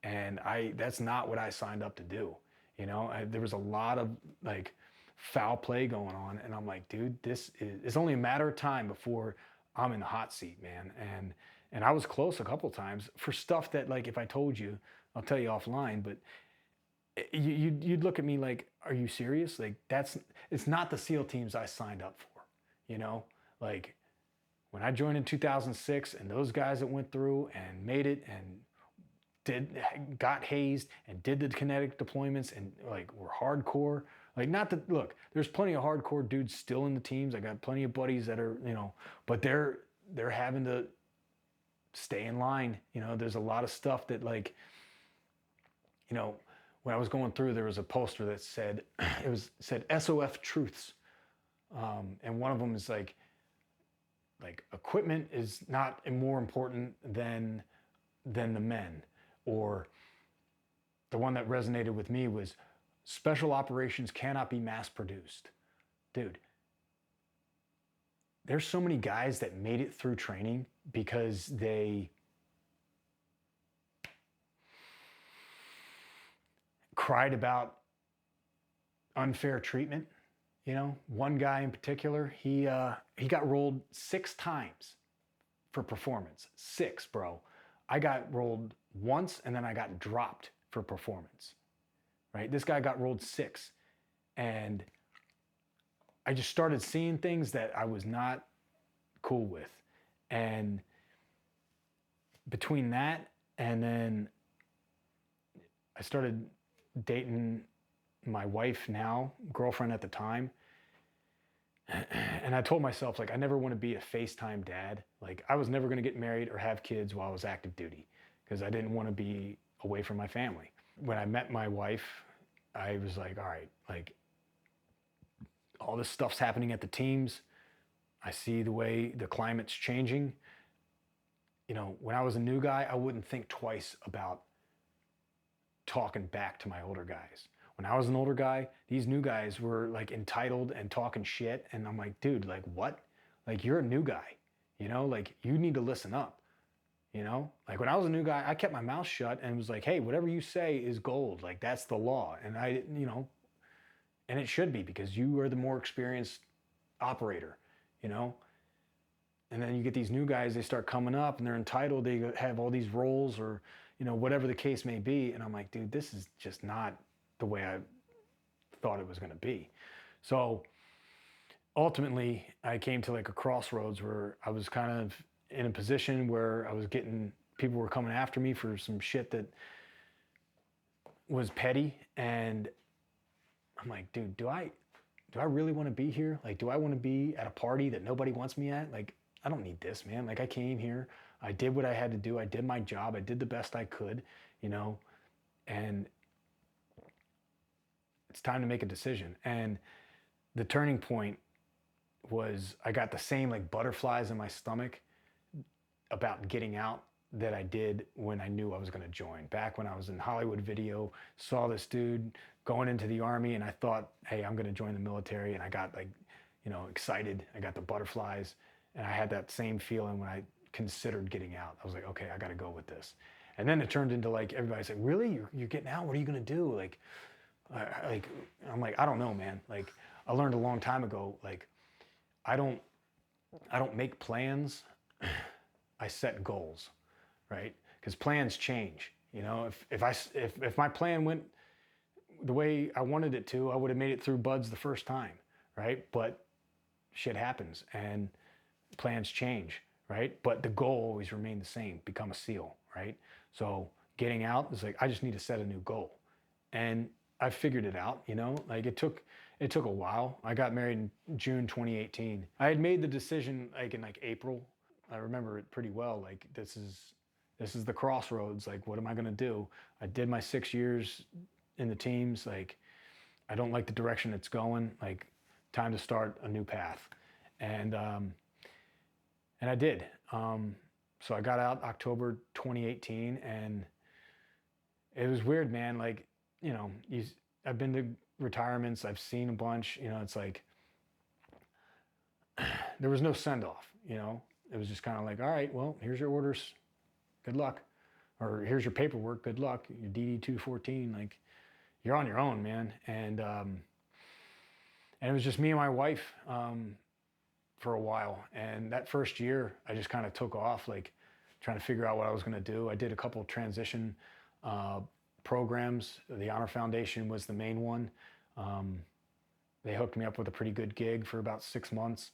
[SPEAKER 1] And that's not what I signed up to do. You know, there was a lot of like foul play going on. And I'm like, dude, it's only a matter of time before I'm in the hot seat, man. And I was close a couple times for stuff that like, if I told you, I'll tell you offline, but you'd look at me like, are you serious? Like it's not the SEAL teams I signed up for, you know, like when I joined in 2006 and those guys that went through and made it and got hazed and did the kinetic deployments and like were hardcore, like not that, look, there's plenty of hardcore dudes still in the teams. I got plenty of buddies that are, you know, but they're having to stay in line. You know, there's a lot of stuff that like, you know, when I was going through, there was a poster that said, said SOF truths. And one of them is like equipment is not more important than the men. Or the one that resonated with me was special operations cannot be mass produced. Dude, there's so many guys that made it through training because they cried about unfair treatment. You know, one guy in particular, he got rolled 6 times for performance. 6, bro. I got rolled once and then I got dropped for performance. Right? This guy got rolled 6. And I just started seeing things that I was not cool with. And between that and then I started dating my wife now, girlfriend at the time. And I told myself, like, I never want to be a FaceTime dad. Like, I was never going to get married or have kids while I was active duty because I didn't want to be away from my family. When I met my wife, I was like, all right, like, all this stuff's happening at the teams. I see the way the climate's changing. You know, when I was a new guy, I wouldn't think twice about talking back to my older guys. When I was an older guy, these new guys were like entitled and talking shit. And I'm like, dude, like what? Like you're a new guy, you know, like you need to listen up, you know? Like when I was a new guy, I kept my mouth shut and was like, hey, whatever you say is gold. Like that's the law. And I, you know, and it should be because you are the more experienced operator, you know? And then you get these new guys, they start coming up and they're entitled. They have all these roles or, you know, whatever the case may be. And I'm like, dude, this is just not the way I thought it was going to be. So ultimately I came to like a crossroads where I was kind of in a position where I was getting, people were coming after me for some shit that was petty. And I'm like, dude, do I really want to be here? Like, do I want to be at a party that nobody wants me at? Like, I don't need this, man. Like I came here, I did what I had to do. I did my job. I did the best I could, you know, and it's time to make a decision. And the turning point was I got the same like butterflies in my stomach about getting out that I did when I knew I was going to join. Back when I was in Hollywood video, saw this dude going into the Army, and I thought, hey, I'm going to join the military. And I got like, excited. I got the butterflies, and I had that same feeling when I considered getting out. I was like, okay, I got to go with this. And then it turned into like, everybody's like, really? You're getting out? What are you going to do? Like, I'm like, I don't know, man. Like, I learned a long time ago, like, I don't make plans. I set goals, right? Because plans change. If my plan went the way I wanted it to, I would have made it through buds the first time, right? But shit happens and plans change, right? But the goal always remained the same: become a SEAL, right? So getting out is like, I just need to set a new goal, and I figured it out. Like it took a while. I got married in June 2018. I had made the decision like in like April. I remember it pretty well. Like this is the crossroads. Like, what am I gonna do? I did my 6 years in the teams. Like, I don't like the direction it's going. Like, time to start a new path. And I did. So I got out October 2018, and it was weird, man. Like, I've been to retirements. I've seen a bunch. It's like there was no send off. It was just kind of like, all right, well, here's your orders, good luck, or here's your paperwork, good luck. Your DD 214, like, you're on your own, man. And it was just me and my wife for a while. And that first year, I just kind of took off, like trying to figure out what I was going to do. I did a couple of transition programs. The Honor Foundation was the main one. They hooked me up with a pretty good gig for about 6 months.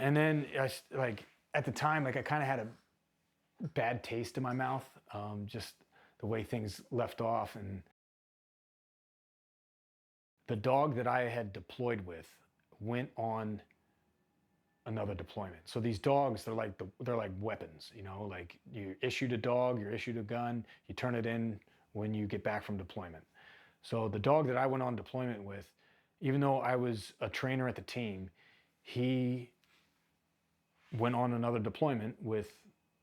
[SPEAKER 1] And then at the time, like I kind of had a bad taste in my mouth, just the way things left off. And the dog that I had deployed with went on another deployment. So these dogs, they're like weapons, like you issued a dog, you're issued a gun, you turn it in when you get back from deployment. So the dog that I went on deployment with, even though I was a trainer at the team, he went on another deployment with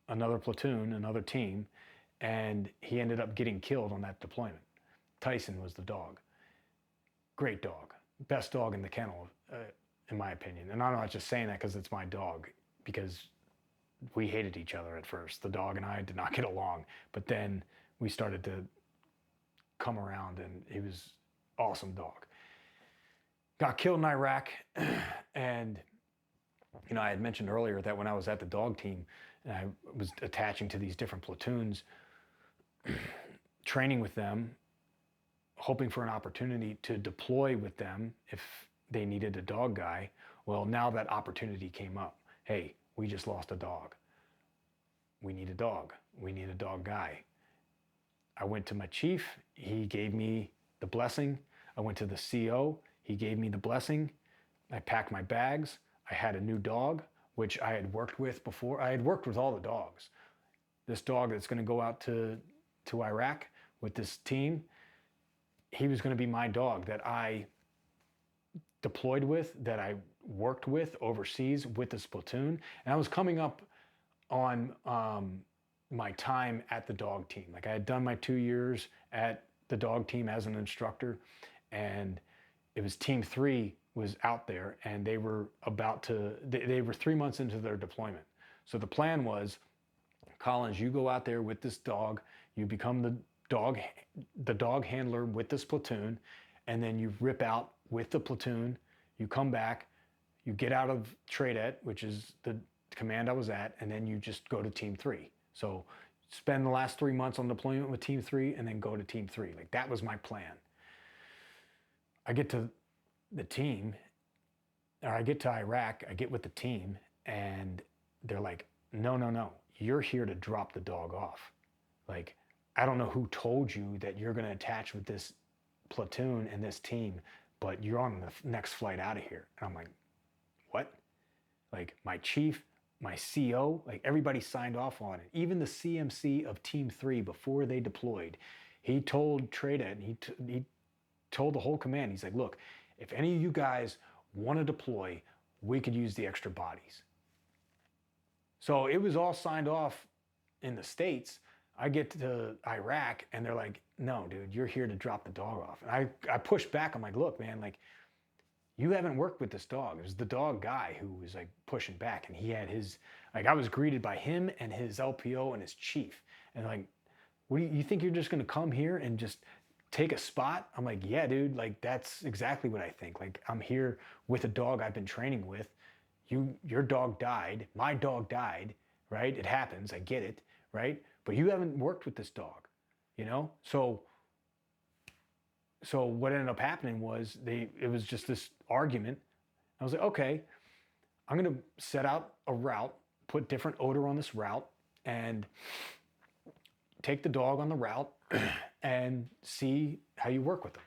[SPEAKER 1] another platoon, another team, and he ended up getting killed on that deployment. Tyson was the dog. Great dog. Best dog in the kennel, in my opinion. And I'm not just saying that because it's my dog, because we hated each other at first. The dog and I did not get along, but then we started to come around, and he was an awesome dog. Got killed in Iraq, and I had mentioned earlier that when I was at the dog team, and I was attaching to these different platoons, training with them, hoping for an opportunity to deploy with them if they needed a dog guy. Well, now that opportunity came up. Hey, we just lost a dog. We need a dog. We need a dog guy. I went to my chief. He gave me the blessing. I went to the CO. He gave me the blessing. I packed my bags. I had a new dog, which I had worked with before. I had worked with all the dogs. This dog that's going to go out to Iraq with this team, he was going to be my dog that I deployed with, that I worked with overseas with this platoon. And I was coming up on my time at the dog team. Like, I had done my 2 years at the dog team as an instructor, and it was team 3 was out there, and they were they were 3 months into their deployment. So the plan was, Collins, you go out there with this dog, you become the dog handler with this platoon, and then you rip out with the platoon, you come back, you get out of Trident, which is the command I was at, and then you just go to team 3. So spend the last 3 months on deployment with team 3 and then go to team 3. Like, that was my plan. I get to the team, or I get to Iraq, I get with the team, and they're like, no, you're here to drop the dog off. Like, I don't know who told you that you're going to attach with this platoon and this team, but you're on the next flight out of here. And I'm like, what? Like, my chief, my CO, like, everybody signed off on it. Even the CMC of team 3, before they deployed, he told Trident, he told the whole command, he's like, look, if any of you guys want to deploy, we could use the extra bodies. So it was all signed off in the States. I get to Iraq and they're like, no, dude, you're here to drop the dog off. And I pushed back. I'm like, look, man, like, you haven't worked with this dog. It was the dog guy who was like pushing back, and he had his, like, I was greeted by him and his LPO and his chief. And like, what do you think you're just gonna come here and just take a spot? I'm like, yeah, dude, like that's exactly what I think. Like, I'm here with a dog I've been training with. Your dog died, my dog died, right? It happens, I get it, right? But you haven't worked with this dog, you know? So what ended up happening was it was just this argument. I was like, okay, I'm gonna set out a route, put different odor on this route, and take the dog on the route and see how you work with them.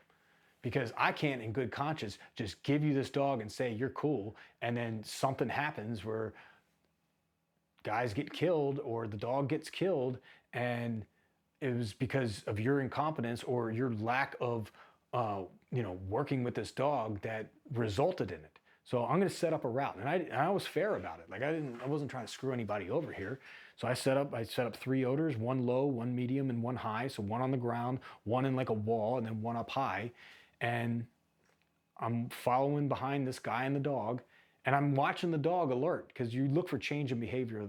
[SPEAKER 1] Because I can't in good conscience just give you this dog and say you're cool, and then something happens where guys get killed or the dog gets killed, and it was because of your incompetence or your lack of working with this dog that resulted in it. So I'm going to set up a route, and I was fair about it. Like, I wasn't trying to screw anybody over here. So I set up 3 odors, 1 low, 1 medium, and 1 high. So 1 on the ground, 1 in like a wall, and then 1 up high. And I'm following behind this guy and the dog, and I'm watching the dog alert, because you look for change in behavior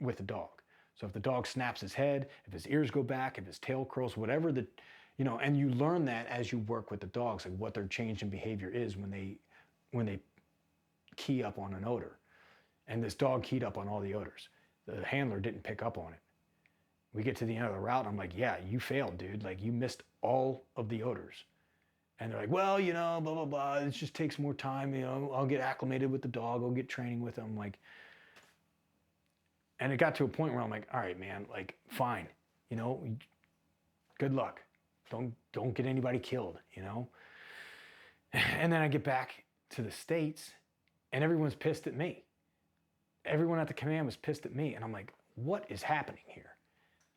[SPEAKER 1] with the dog. So if the dog snaps his head, if his ears go back, if his tail curls, whatever and you learn that as you work with the dogs, like what their change in behavior is when they key up on an odor. And this dog keyed up on all the odors. The handler didn't pick up on it. We get to the end of the route, I'm like, yeah, you failed, dude. Like, you missed all of the odors. And they're like, well, blah, blah, blah. It just takes more time. I'll get acclimated with the dog. I'll get training with him. Like, and it got to a point where I'm like, all right, man, like, fine. Good luck. Don't get anybody killed, And then I get back to the States, and everyone's pissed at me. Everyone at the command was pissed at me. And I'm like, what is happening here?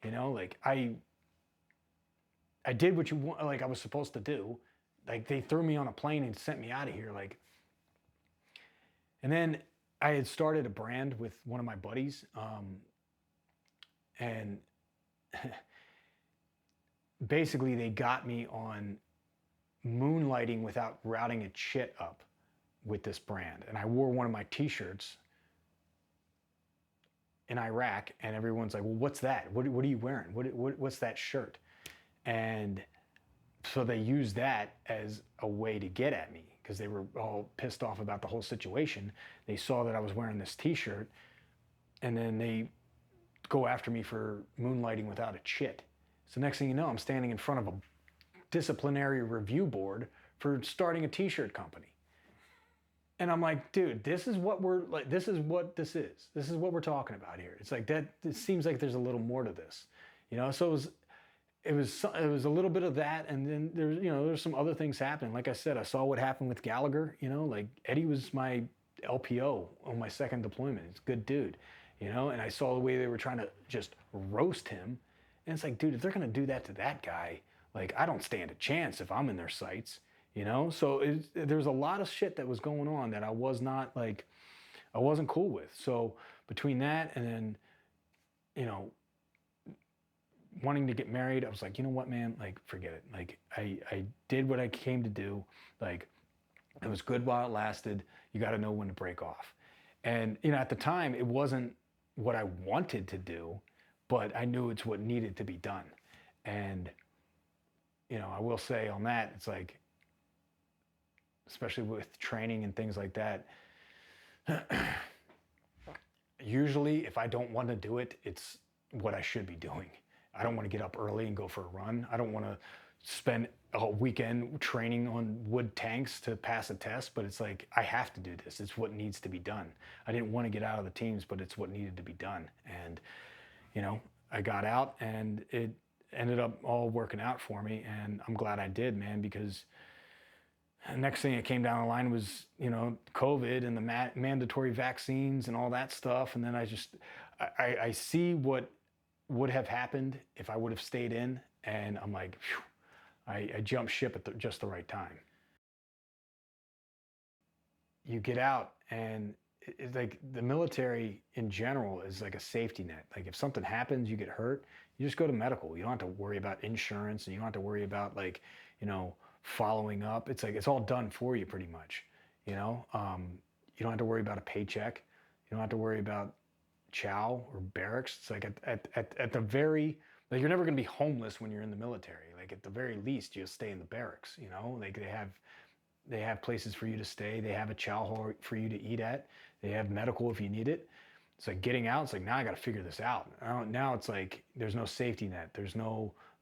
[SPEAKER 1] Like, I did what you want, like I was supposed to do. Like, they threw me on a plane and sent me out of here. Like, and then I had started a brand with one of my buddies. And basically they got me on moonlighting without routing a chit up with this brand. And I wore one of my t-shirts in Iraq, and everyone's like, well, what's that? What are you wearing? What's that shirt? And so they used that as a way to get at me, because they were all pissed off about the whole situation. They saw that I was wearing this t-shirt, and then they go after me for moonlighting without a chit. So next thing you know, I'm standing in front of a disciplinary review board for starting a t-shirt company. And I'm like, dude, this is what this is what this is. This is what we're talking about here. It's like that. It seems like there's a little more to this, So it was a little bit of that, and then there's some other things happening. Like I said, I saw what happened with Gallagher. Like, Eddie was my LPO on my second deployment. He's a good dude, And I saw the way they were trying to just roast him, and it's like, dude, if they're gonna do that to that guy, like, I don't stand a chance if I'm in their sights. So there's a lot of shit that was going on that I wasn't cool with. So between that and then, wanting to get married, I was like, you know what, man, like, forget it. Like, I did what I came to do. Like, it was good while it lasted. You got to know when to break off. And, at the time, it wasn't what I wanted to do, but I knew it's what needed to be done. And, I will say on that, it's like, especially with training and things like that, usually if I don't want to do it, it's what I should be doing. I don't want to get up early and go for a run. I don't want to spend a weekend training on wood tanks to pass a test, but it's like, I have to do this. It's what needs to be done. I didn't want to get out of the teams, but it's what needed to be done. And, I got out, and it ended up all working out for me. And I'm glad I did, man, because the next thing that came down the line was, COVID and the mandatory vaccines and all that stuff. And then I see what would have happened if I would have stayed in. And I'm like, phew, I jumped ship at just the right time. You get out, and it's like the military in general is like a safety net. Like if something happens, you get hurt, you just go to medical. You don't have to worry about insurance, and you don't have to worry about like, following up. It's like it's all done for you pretty much. You know, you don't have to worry about a paycheck. You don't have to worry about chow or barracks. It's like at the very, like you're never going to be homeless when you're in the military. Like at the very least, you'll stay in the barracks. Like they have places for you to stay. They have a chow hall for you to eat at. They have medical if you need it. It's like getting out. It's like now I got to figure this out. Now it's like there's no safety net. There's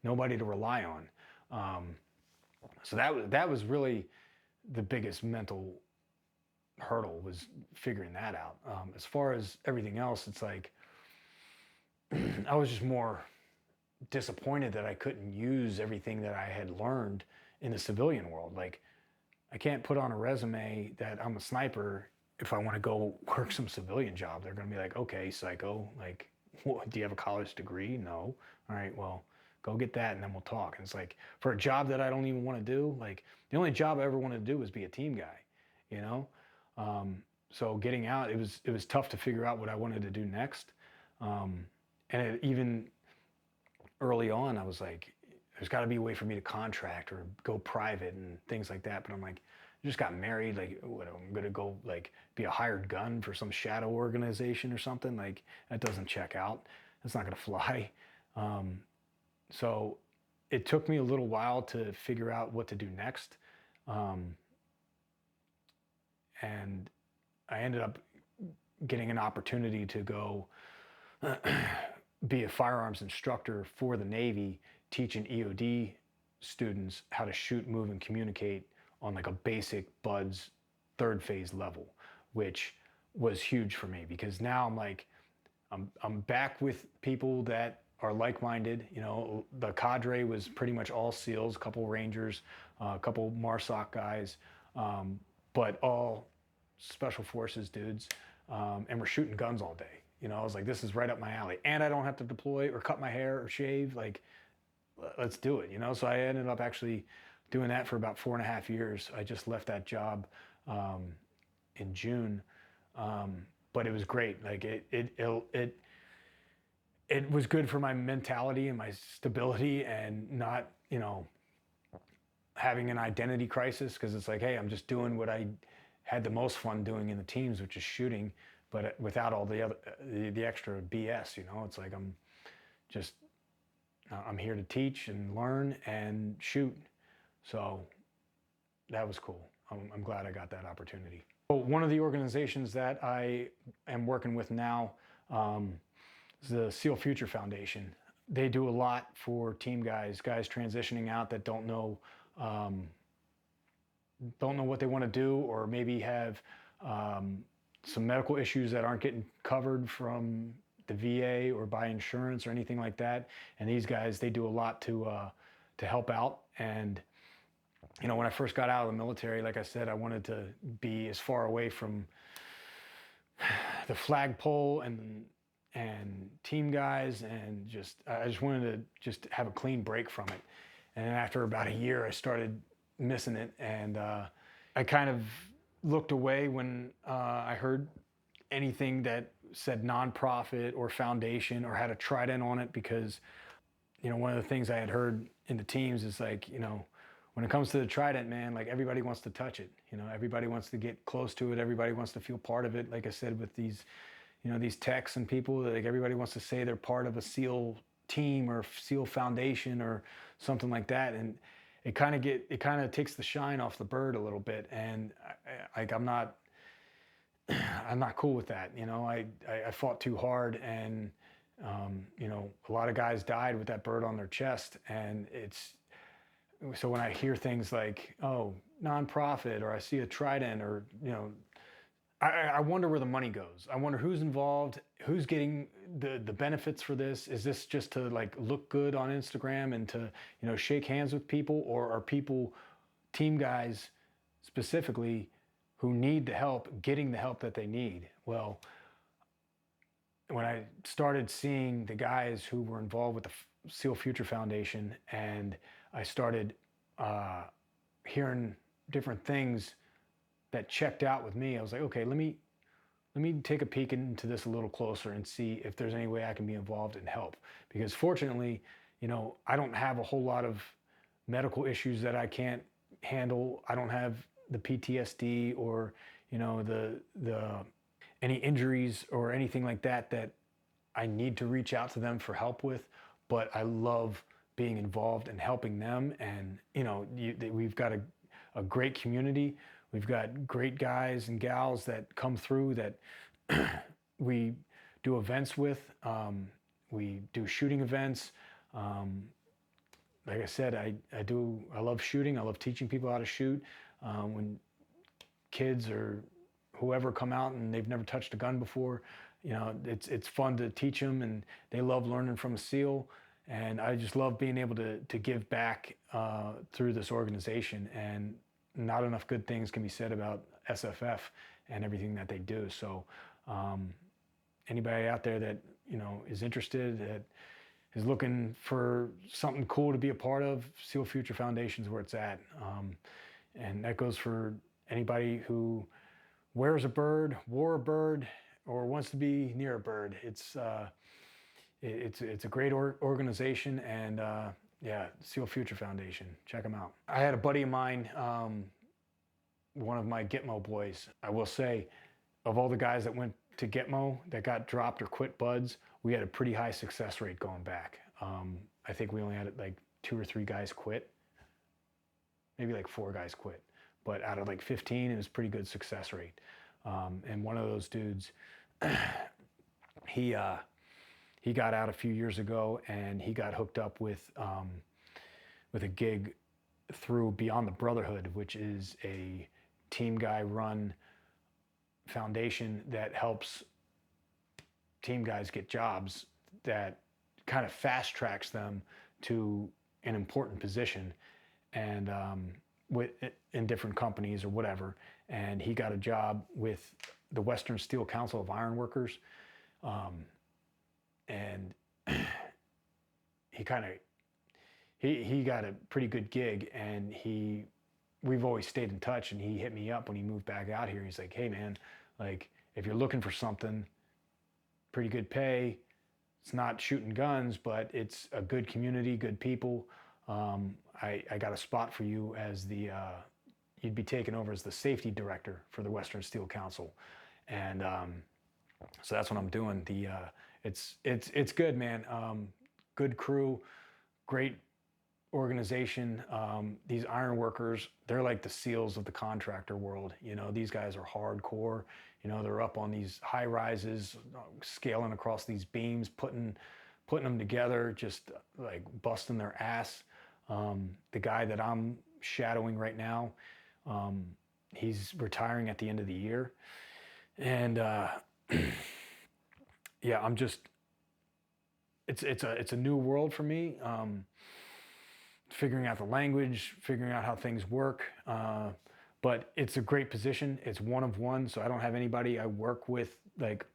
[SPEAKER 1] nobody to rely on. So that was really the biggest mental hurdle, was figuring that out. As far as everything else, it's like I was just more disappointed that I couldn't use everything that I had learned in the civilian world. Like I can't put on a resume that I'm a sniper if I want to go work some civilian job. They're going to be like, okay, psycho, like, what, do you have a college degree? No. All right, well, go get that and then we'll talk. And it's like, for a job that I don't even want to do, like the only job I ever wanted to do was be a team guy, you know? So getting out, it was tough to figure out what I wanted to do next. And even early on, I was like, there's got to be a way for me to contract or go private and things like that. But I'm like, I just got married. Like, what, I'm gonna go like be a hired gun for some shadow organization or something? Like that doesn't check out. That's not gonna fly. So it took me a little while to figure out what to do next. And I ended up getting an opportunity to go be a firearms instructor for the Navy, teaching EOD students how to shoot, move, and communicate on like a basic BUDS third phase level, which was huge for me because now I'm like, I'm back with people that are like-minded. The cadre was pretty much all SEALs, a couple Rangers, a couple MARSOC guys, but all special forces dudes, and we're shooting guns all day. I was like, this is right up my alley, and I don't have to deploy or cut my hair or shave. Like, let's do it. So I ended up actually doing that for about 4.5 years. I just left that job in June, but it was great. Like it was good for my mentality and my stability, and not having an identity crisis, because it's like, hey, I'm just doing what I had the most fun doing in the teams, which is shooting, but without all the other the extra BS. It's like I'm here to teach and learn and shoot. So that was cool. I'm glad I got that opportunity. So one of the organizations that I am working with now is the SEAL Future Foundation. They do a lot for team guys transitioning out that don't know what they want to do, or maybe have some medical issues that aren't getting covered from the VA or by insurance or anything like that. And these guys, they do a lot to help out. And when I first got out of the military, like I said, I wanted to be as far away from the flagpole and team guys, and I just wanted to just have a clean break from it. And after about a year, I started missing it, and I kind of looked away when I heard anything that said nonprofit or foundation or had a trident on it, because one of the things I had heard in the teams is like, when it comes to the trident, man, like everybody wants to touch it. Everybody wants to get close to it. Everybody wants to feel part of it. Like I said, with these these techs and people, like everybody wants to say they're part of a SEAL team or SEAL foundation or something like that. And it kind of takes the shine off the bird a little bit. And I'm not cool with that. I fought too hard, and a lot of guys died with that bird on their chest. And so when I hear things like, oh, nonprofit, or I see a trident, or I wonder where the money goes. I wonder who's involved, who's getting the benefits for this. Is this just to like look good on Instagram and to shake hands with people, or are people, team guys specifically, who need the help, getting the help that they need? Well, when I started seeing the guys who were involved with the SEAL Future Foundation, and I started hearing different things that checked out with me, I was like, okay, let me let me take a peek into this a little closer and see if there's any way I can be involved and help. Because fortunately, you know, I don't have a whole lot of medical issues that I can't handle. I don't have the PTSD or, you know, the any injuries or anything like that that I need to reach out to them for help with. But I love being involved and helping them. And, you know, we've got a great community. We've got great guys and gals that come through that we do events with. We do shooting events. Like I said, I love shooting. I love teaching people how to shoot. When kids or whoever come out and they've never touched a gun before, you know, it's fun to teach them, and they love learning from a SEAL. And I just love being able to give back through this organization. And not enough good things can be said about SFF and everything that they do. So anybody out there that, you know, is interested, that is looking for something cool to be a part of, SEAL Future Foundation is where it's at. And that goes for anybody who wears a bird, wore a bird, or wants to be near a bird. It's a great organization, and yeah, SEAL Future Foundation. Check them out. I had a buddy of mine, one of my Gitmo boys. I will say, of all the guys that went to Gitmo that got dropped or quit buds, we had a pretty high success rate going back. I think we only had like 2 or 3 guys quit. Maybe like 4 guys quit. But out of like 15, it was pretty good success rate. And one of those dudes, he got out a few years ago, and he got hooked up with a gig through Beyond the Brotherhood, which is a team guy run foundation that helps team guys get jobs, that kind of fast tracks them to an important position, and in different companies or whatever. And he got a job with the Western Steel Council of Iron Workers. And he got a pretty good gig, and we've always stayed in touch, and he hit me up when he moved back out here. He's like, hey man, like, if you're looking for something, pretty good pay, it's not shooting guns, but it's a good community, good people. I got a spot for you as you'd be taken over as the safety director for the Western Steel Council. And so that's what I'm doing. It's good, man. Good crew, great organization. These iron workers, they're like the SEALs of the contractor world. You know, these guys are hardcore. You know, they're up on these high rises, scaling across these beams, putting them together, just like busting their ass. The guy that I'm shadowing right now, he's retiring at the end of the year. And yeah, I'm just, it's a new world for me. Figuring out the language, figuring out how things work. But it's a great position. It's one of one, so I don't have anybody I work with like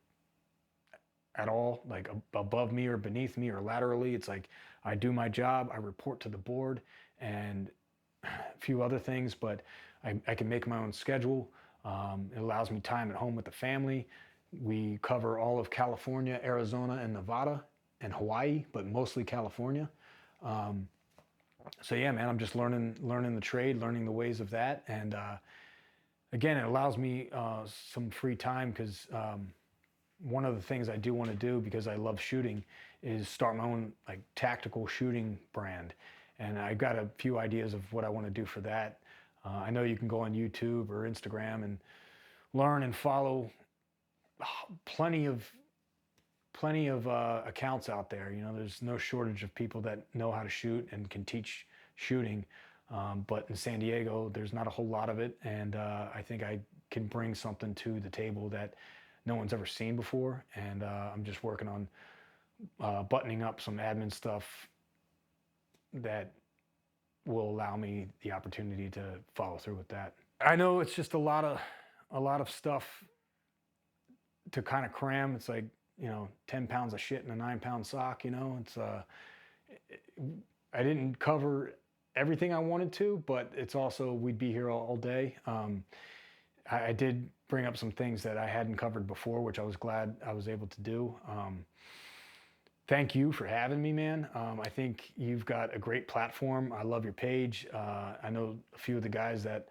[SPEAKER 1] at all, like above me or beneath me or laterally. It's like I do my job, I report to the board and a few other things, but I can make my own schedule. It allows me time at home with the family. We cover all of California, Arizona, and Nevada, and Hawaii, but mostly California. So yeah, man, I'm just learning the trade, learning the ways of that. And again, it allows me some free time, because one of the things I do want to do, because I love shooting, is start my own like tactical shooting brand. And I got a few ideas of what I want to do for that. I know you can go on YouTube or Instagram and learn and follow plenty of accounts out there. You know, there's no shortage of people that know how to shoot and can teach shooting. But in San Diego, there's not a whole lot of it. And I think I can bring something to the table that no one's ever seen before. And I'm just working on buttoning up some admin stuff that will allow me the opportunity to follow through with that. I know it's just a lot of stuff to kind of cram. It's like, you know, 10 pounds of shit in a 9-pound sock, you know. It's I didn't cover everything I wanted to, but it's also, we'd be here all day. I did bring up some things that I hadn't covered before, which I was glad I was able to do. Thank you for having me, man. I think you've got a great platform. I love your page. I know a few of the guys that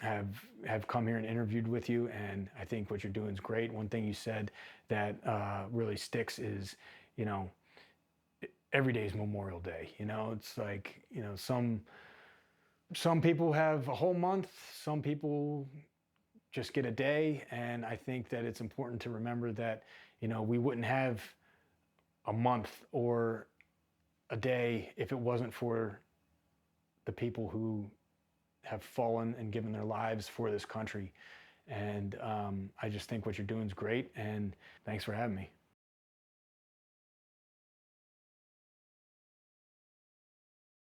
[SPEAKER 1] have come here and interviewed with you, and I think what you're doing is great. One thing you said that really sticks is, you know, every day is Memorial Day. You know, it's like, you know, some people have a whole month, some people just get a day, and I think that it's important to remember that, you know, we wouldn't have a month or a day if it wasn't for the people who have fallen and given their lives for this country. And I just think what you're doing is great, and thanks for having me.